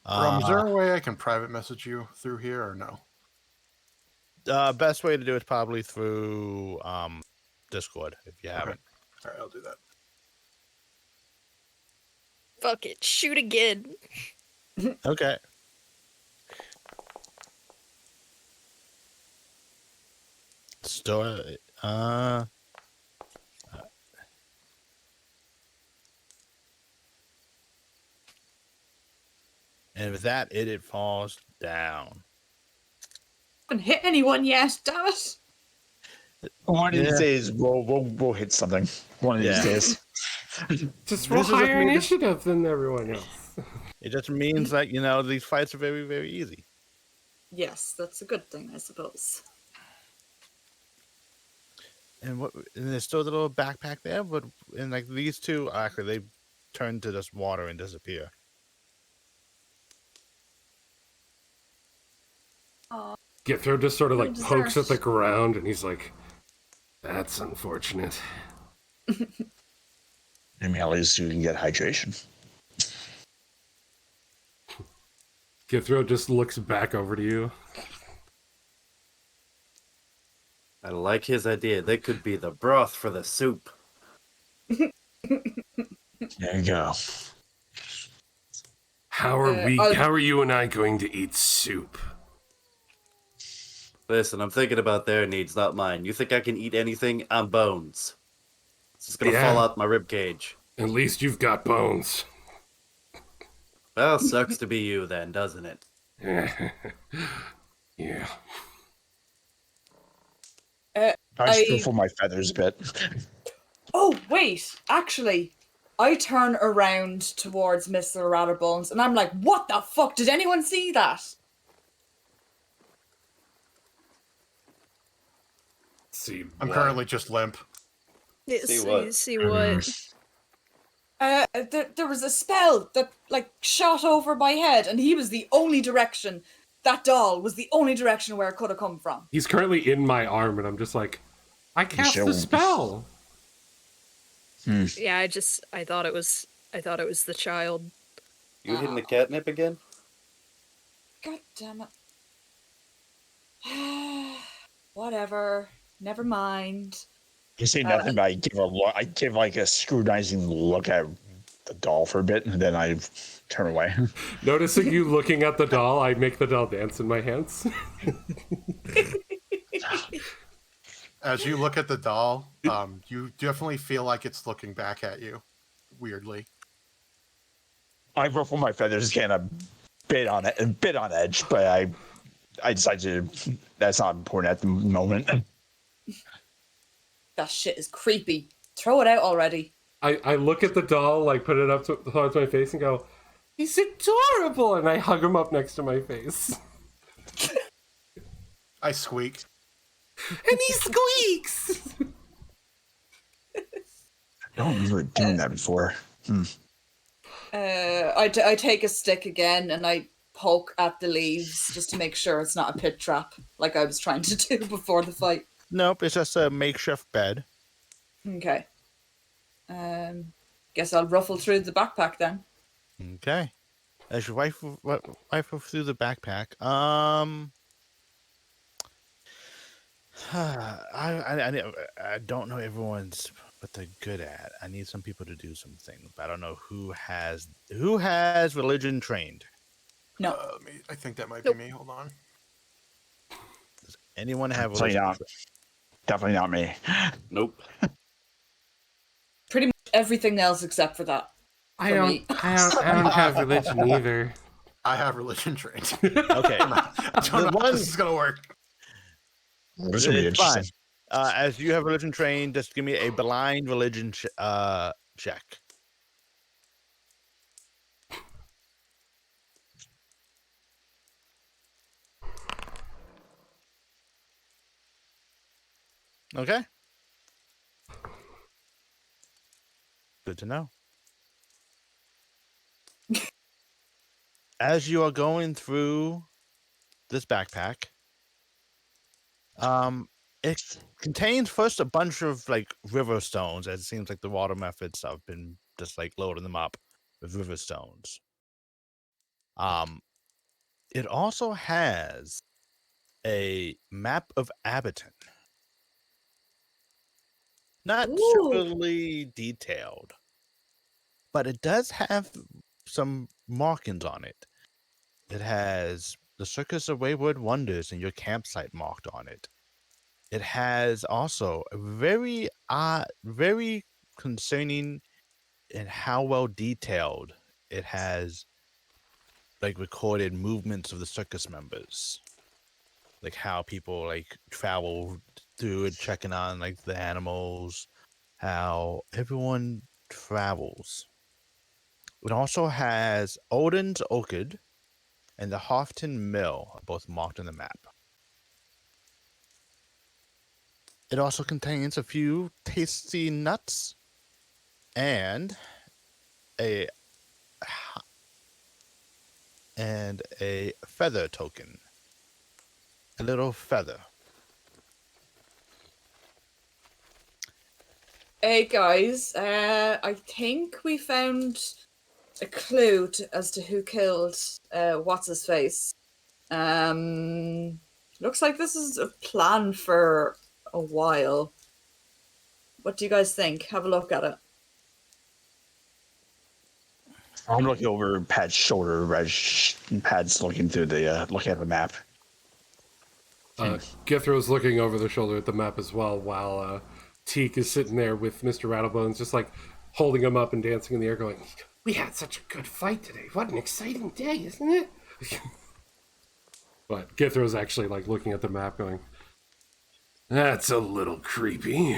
Is there a way I can private message you through here or no?
Best way to do it is probably through Discord if you have
Okay.
it.
All right, I'll do that.
Fuck it, shoot again.
Okay. Store. And with that, it falls down.
Haven't hit anyone yet, damn it.
One of these
Yeah.
days, we'll hit something. One of these
Yeah.
days.
Just roll
This is a
higher
major-
initiative than everyone else.
It just means that these fights are very, very easy.
Yes, that's a good thing, I suppose.
And there's still the little backpack there, but like these two actually they turn to just water and disappear.
Githro just sort of
No
like pokes at
dessert.
the ground and he's like, that's unfortunate.
I mean, at least you can get hydration.
Githro just looks back over to you.
I like his idea. They could be the broth for the soup.
There you go.
How are how are you and I going to eat soup?
Listen, I'm thinking about their needs, not mine. You think I can eat anything? I'm bones. It's just gonna fall out my rib cage.
At least you've got bones.
Well, sucks to be you then, doesn't it?
Yeah.
I ruffle my feathers a bit.
Oh, wait, actually, I turn around towards Mr. Ratterbones and I'm like, what the fuck? Did anyone see that?
See,
I'm
what?
currently just limp.
See what?
See what?
There was a spell that, like, shot over my head and he was the only direction, that doll was the only direction where it could have come from.
He's currently in my arm and I'm just like, I cast the
Show.
spell.
Yeah, I thought it was the child.
You hitting the catnip again?
God damn it. Whatever. Never mind.
You say nothing, but I give like a scrutinizing look at the doll for a bit, and then I turn away.
Noticing you looking at the doll, I make the doll dance in my hands.
As you look at the doll, you definitely feel like it's looking back at you, weirdly.
I ruffle my feathers again, a bit on edge, but I decided that's not important at the moment.
That shit is creepy. Throw it out already.
I look at the doll, like put it up towards my face and go, he's adorable! And I hug him up next to my face.
I squeak.
And he squeaks!
I don't remember doing that before.
I take a stick again and I poke at the leaves just to make sure it's not a pit trap like I was trying to do before the fight.
Nope, it's just a makeshift bed.
Okay. Guess I'll ruffle through the backpack then.
Okay. As you rifle through the backpack, I don't know everyone's what they're good at. I need some people to do some things, but I don't know who has religion trained.
No.
I think that might be me. Hold on.
Does anyone have
Definitely
religion?
not. Definitely not me.
Nope.
Pretty much everything else except for that.
I don't have religion either.
I have religion trained.
Okay.
I don't know how this is gonna work.
This would be
It's fine.
interesting.
As you have religion trained, just give me a blind religion check. Okay. Good to know. As you are going through this backpack, it contains first a bunch of like river stones, as it seems like the water methods have been just like loading them up with river stones. It also has a map of Abaton. Not
Ooh.
superly detailed, but it does have some markings on it. It has the Circus of Wayward Wonders and your campsite marked on it. It has also a very concerning in how well detailed it has like recorded movements of the circus members. Like how people like travel through it, checking on like the animals, how everyone travels. It also has Odin's Orchid and the Hofton Mill are both marked on the map. It also contains a few tasty nuts and a feather token. A little feather.
Hey guys, I think we found a clue as to who killed what's his face. Looks like this is a plan for a while. What do you guys think? Have a look at it.
I'm looking over Pat's shoulder. Pat's looking through the looking at the map.
Githro's looking over the shoulder at the map as well, while Teak is sitting there with Mr. Rattlebones, just like holding him up and dancing in the air, going, "We had such a good fight today. What an exciting day, isn't it?" But Githro's actually like looking at the map, going, "That's a little creepy."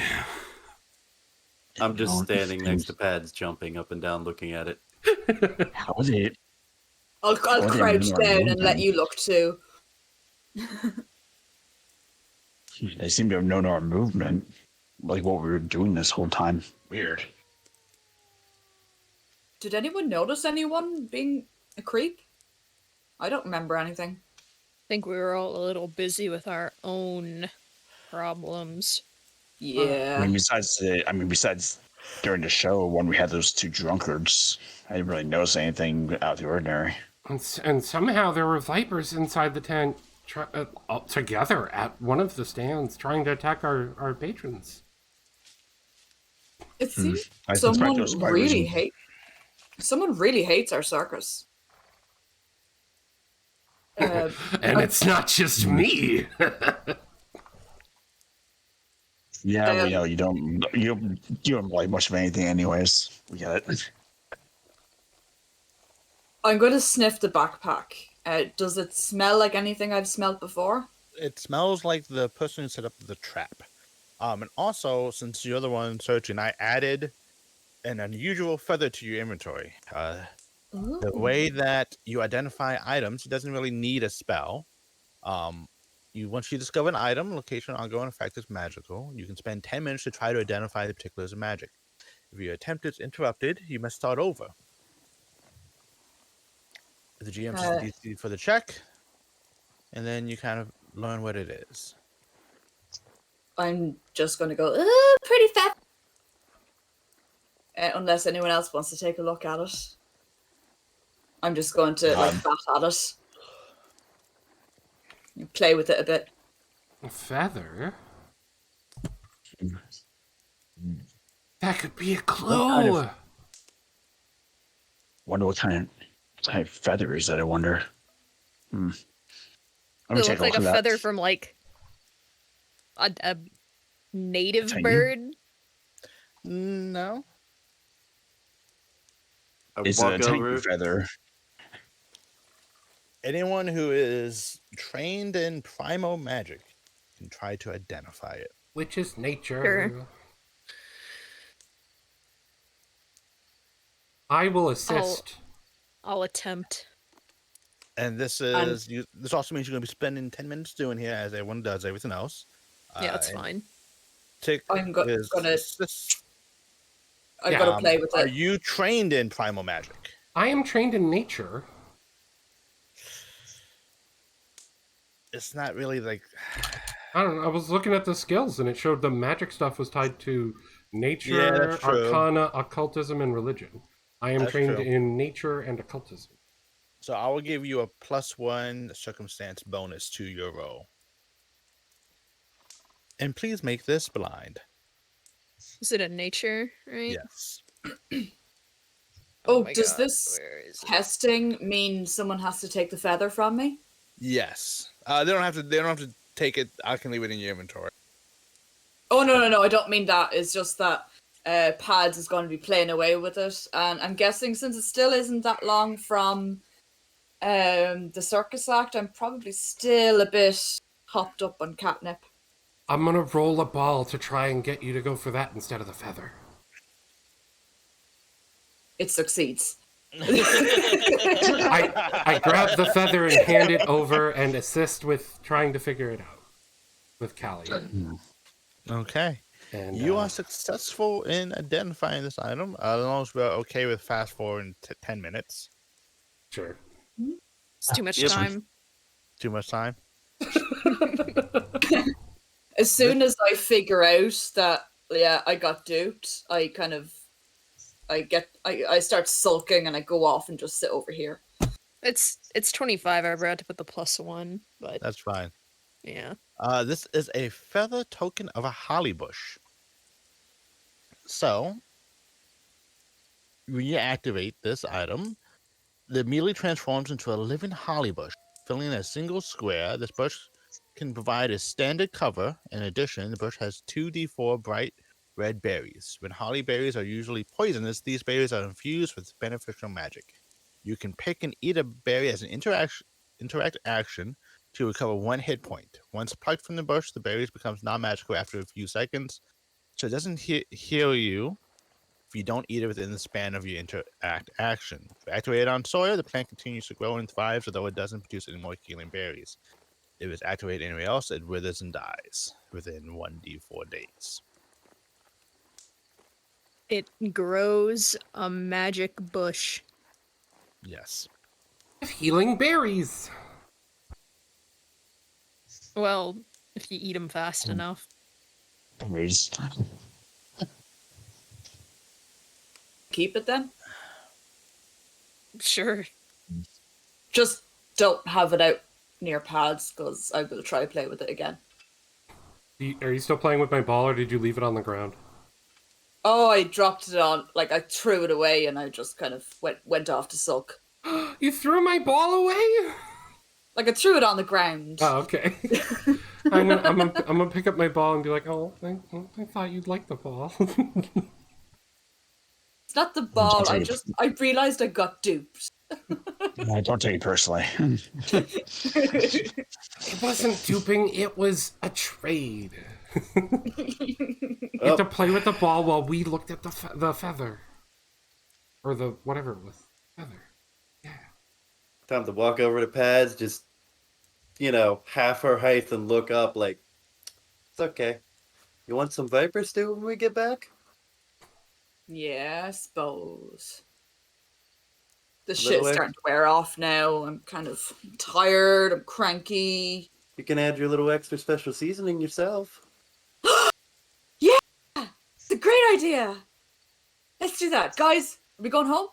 I'm just standing next to Pads, jumping up and down, looking at it.
How is it?
I'll
they
crouch
know our
down and let
movement?
you look too.
They seem to have known our movement, like what we were doing this whole time. Weird.
Did anyone notice anyone being a creep? I don't remember anything.
I think we were all a little busy with our own problems.
Yeah.
Besides during the show when we had those two drunkards, I didn't really notice anything out of the ordinary.
And somehow there were vipers inside the tent all together at one of the stands trying to attack our patrons.
It seems
I suspect
someone
those vipers-
someone really hates our circus.
And it's not just me.
Yeah, we know you don't like much of anything, anyways. We get it.
I'm going to sniff the backpack. Does it smell like anything I've smelled before?
It smells like the person who set up the trap. And also, since you're the one searching, I added an unusual feather to your inventory. The way that you identify items, it doesn't really need a spell. Once you discover an item, location, ongoing effect is magical. You can spend 10 minutes to try to identify the particulars of magic. If your attempt is interrupted, you must start over. The GM sets the DC for the check, and then you kind of learn what it is.
I'm just going to go, pretty fat. Unless anyone else wants to take a look at it. I'm just going to bat at it. And play with it a bit.
A feather? That could be a clue.
Wonder what kind of feather is that? I wonder. Let me
It
take
looks like a
look at
feather
that.
from like a native
Tiny?
bird.
No.
I
It's a
walk
tiny
over.
feather.
Anyone who is trained in primal magic can try to identify it.
Which is nature.
Sure.
I will assist.
I'll attempt.
And this is this also means you're going to be spending 10 minutes doing here, as everyone does everything else.
Yeah, it's
and
fine.
Tick
I'm gonna-
is
I gotta play with
Are
it.
you trained in primal magic?
I am trained in nature.
It's not really like.
I don't know. I was looking at the skills and it showed the magic stuff was tied to
Yeah,
nature,
that's true.
arcana, occultism, and religion. I am
That's
trained
true.
in nature and occultism.
So I will give you a +1 circumstance bonus to your roll. And please make this blind.
Is it a nature, right?
Yes.
Oh,
my
does
God,
this
where is it?
testing mean someone has to take the feather from me?
Yes. They don't have to. They don't have to take it. I can leave it in your inventory.
Oh no, I don't mean that. It's just that Pads is going to be playing away with it, and I'm guessing since it still isn't that long from the circus act, I'm probably still a bit hopped up on catnip.
I'm gonna roll a ball to try and get you to go for that instead of the feather.
It succeeds.
I grab the feather and hand it over and assist with trying to figure it out with Callie.
Okay.
And
You are successful in identifying this item, as long as we're okay with fast forward in 10 minutes.
sure.
It's too much
Yep.
time.
Too much time?
As soon as I figure out that, yeah, I got duped, I start sulking and I go off and just sit over here.
It's 25. I forgot to put the +1, but
That's fine.
yeah.
This is a feather token of a holly bush. So, when you activate this item, it immediately transforms into a living holly bush, filling a single square. This bush can provide a standard cover. In addition, the bush has 2d4 bright red berries. When holly berries are usually poisonous, these berries are infused with beneficial magic. You can pick and eat a berry as an interact action to recover 1 hit point. Once plucked from the bush, the berries becomes non-magical after a few seconds, so it doesn't heal you if you don't eat it within the span of your interact action. If activated on soil, the plant continues to grow and thrives, although it doesn't produce any more healing berries. If it's activated anywhere else, it withers and dies within 1d4 days.
It grows a magic bush.
Yes.
Healing berries.
Well, if you eat them fast enough.
Berries.
Keep it then.
Sure.
Just don't have it out near Pads because I will try to play with it again.
Are you still playing with my ball, or did you leave it on the ground?
Oh, I dropped it on, like I threw it away and I just kind of went off to sulk.
You threw my ball away?
Like I threw it on the ground.
Oh, okay. I'm gonna pick up my ball and be like, oh, I thought you'd like the ball.
It's not the ball.
take
I realized I got duped.
I don't take it personally.
It wasn't duping, it was a trade. You have to play with the ball while we looked at the feather. Or the whatever it was. Feather. Yeah.
Time to walk over to Pads, just, half her height and look up like, it's okay. You want some Viper stew when we get back?
Yeah, I suppose. The
Little
shit's
egg.
starting to wear off now. I'm kind of tired. I'm cranky.
You can add your little extra special seasoning yourself.
It's a great idea. Let's do that. Guys, are we going home?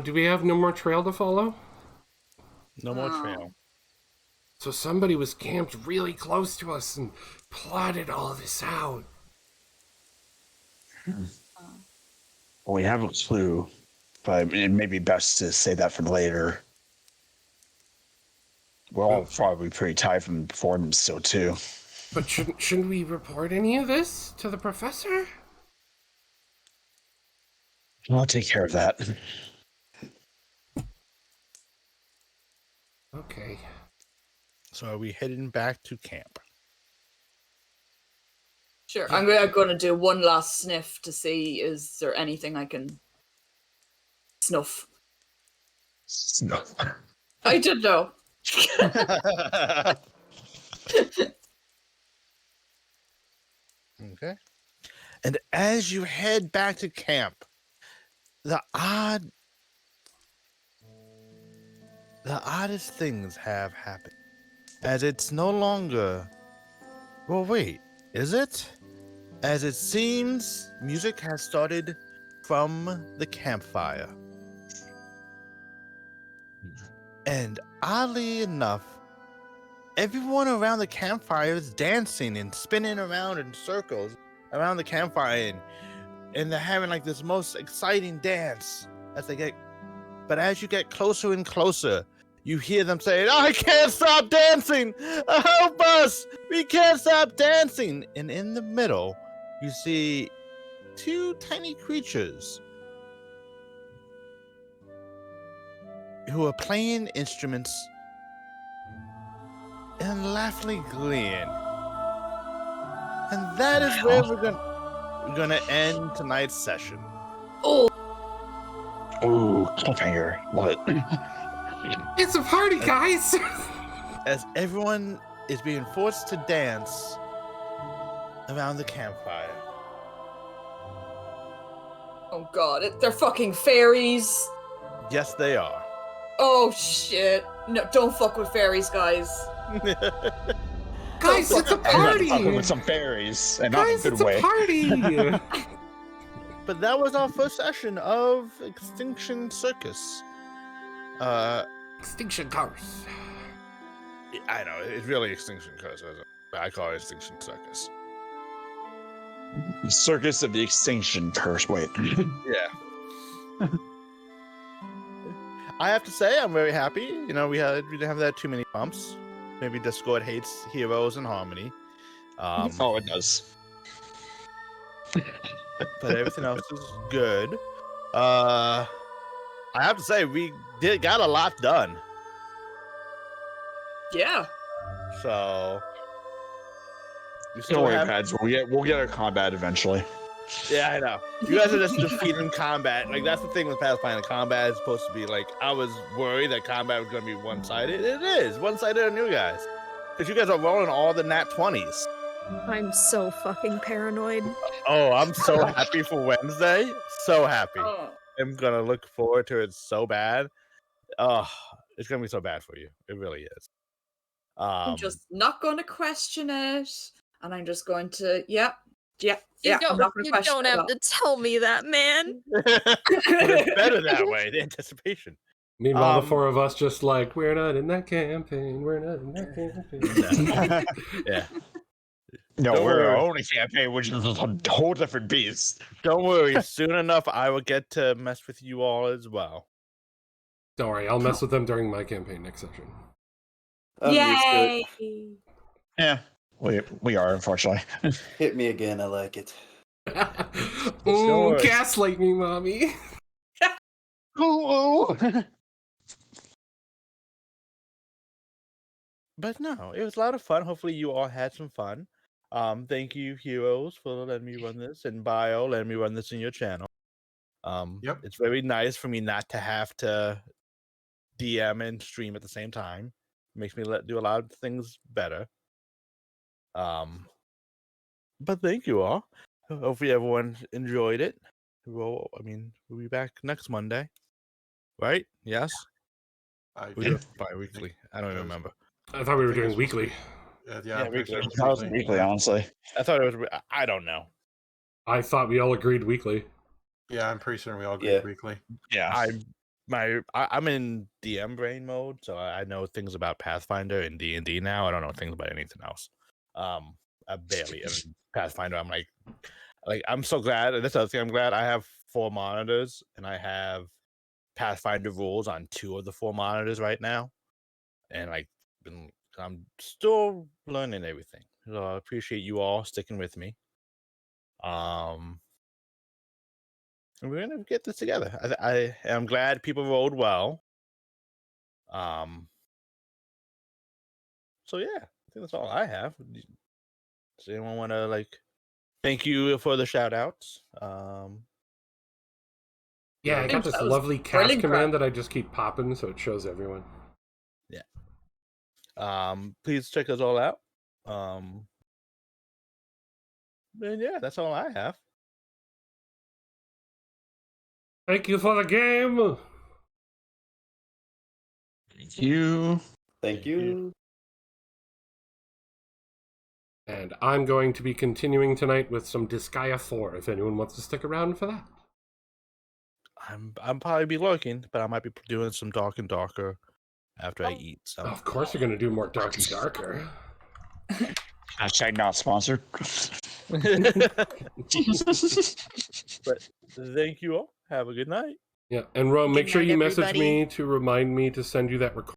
Do we have no more trail to follow?
No more
Oh.
trail.
So somebody was camped really close to us and plotted all this out.
Well, we have a clue, but it may be best to say that for later. We're all probably pretty tired from performance still, too.
But shouldn't we report any of this to the professor?
I'll take care of that.
Okay.
So are we heading back to camp?
Sure. I'm going to do one last sniff to see is there anything I can snuff.
No.
I did know.
Okay. And as you head back to camp, the oddest things have happened. As it's no longer. Well, wait, is it? As it seems, music has started from the campfire. And oddly enough, everyone around the campfire is dancing and spinning around in circles around the campfire, and they're having like this most exciting dance as they get. But as you get closer and closer, you hear them saying, "I can't stop dancing! Help us! We can't stop dancing!" And in the middle, you see two tiny creatures who are playing instruments and laughingly gleeing. And that is where we're gonna end tonight's session.
Oh,
Ooh, cliffhanger. What?
It's a party, guys.
As everyone is being forced to dance around the campfire.
oh God, they're fucking fairies.
Yes, they are.
Oh shit. No, don't fuck with fairies, guys.
Guys, it's a
Fucking
party.
with some fairies, and not in
Guys,
a
it's
good way.
a party.
But that was our first session of Extinction Circus.
Extinction Curse.
I know, it's really Extinction Circus. I call it Extinction Circus.
Circus of the Extinction Curse. Wait.
Yeah. I have to say, I'm very happy. You know, we didn't have that too many bumps. Maybe Discord hates Heroes and Harmony.
Oh, it does.
But everything else is good. I have to say, we got a lot done.
Yeah.
So we
Don't
still
worry,
have.
Pads. We'll get our combat eventually.
Yeah, I know. You guys are just defeating combat. Like, that's the thing with Pathfinder. Combat is supposed to be like, I was worried that combat was going to be one-sided. It is one-sided on you guys. Because you guys are rolling all the nat 20s.
I'm so fucking paranoid.
Oh, I'm so happy for Wednesday. So happy.
Oh.
I'm going to look forward to it so bad. Oh, it's going to be so bad for you. It really is.
I'm just not going to question it, and I'm just going to, yeah.
You
I'm
don't,
not going to
you
question
don't
it at
have
all.
to tell me that, man.
But it's better that way, the anticipation.
Meanwhile, the four of us just like, we're not in that campaign. We're not in that campaign.
Yeah.
No,
Don't
we're our
worry.
own campaign, which is a whole different beast.
Don't worry. Soon enough, I will get to mess with you all as well.
Don't worry, I'll mess with them during my campaign next session.
I'm used to
Yay!
it.
Yeah, we are, unfortunately.
Hit me again. I like it.
Ooh, gaslight me, mommy.
Ooh.
But no, it was a lot of fun. Hopefully, you all had some fun. Thank you, Heroes, for letting me run this, and Bio, letting me run this in your channel.
Yep.
It's very nice for me not to have to DM and stream at the same time. Makes me do a lot of things better. But thank you all. Hopefully everyone enjoyed it. We'll be back next Monday, right? Yes. We do it bi-weekly. I don't even remember.
I thought we were
I think
doing
it's
weekly.
Yeah, I'm pretty sure it's
That was
weekly.
weekly, honestly.
I thought it was. I don't know.
I thought we all agreed weekly.
Yeah, I'm pretty certain we all agreed
Yeah.
weekly.
Yeah.
I'm in DM brain mode, so I know things about Pathfinder and D&D now. I don't know things about anything else. I barely. Pathfinder, I'm like I'm so glad. And that's the other thing. I'm glad I have 4 monitors, and I have Pathfinder rules on 2 of the 4 monitors right now, and I'm still learning everything. So I appreciate you all sticking with me. And we're gonna get this together. I am glad people rolled well. So yeah, I think that's all I have. Does anyone want to thank you for the shout outs?
Yeah, I got this
That was
lovely cast
brilliant,
command
Brad.
that I just keep popping so it shows everyone.
Please check us all out. And yeah, that's all I have.
Thank you for the game.
Thank you.
Thank you.
And I'm going to be continuing tonight with some Disgaea 4, if anyone wants to stick around for that.
I'm probably be lurking, but I might be doing some dark and darker after I eat. So
Of course you're going to do more Dark and Darker.
Hashtag not sponsored.
but thank you all. Have a good night.
Yeah, and Rome, make
Good
sure
night,
you message
everybody.
me to remind me to send you that recording.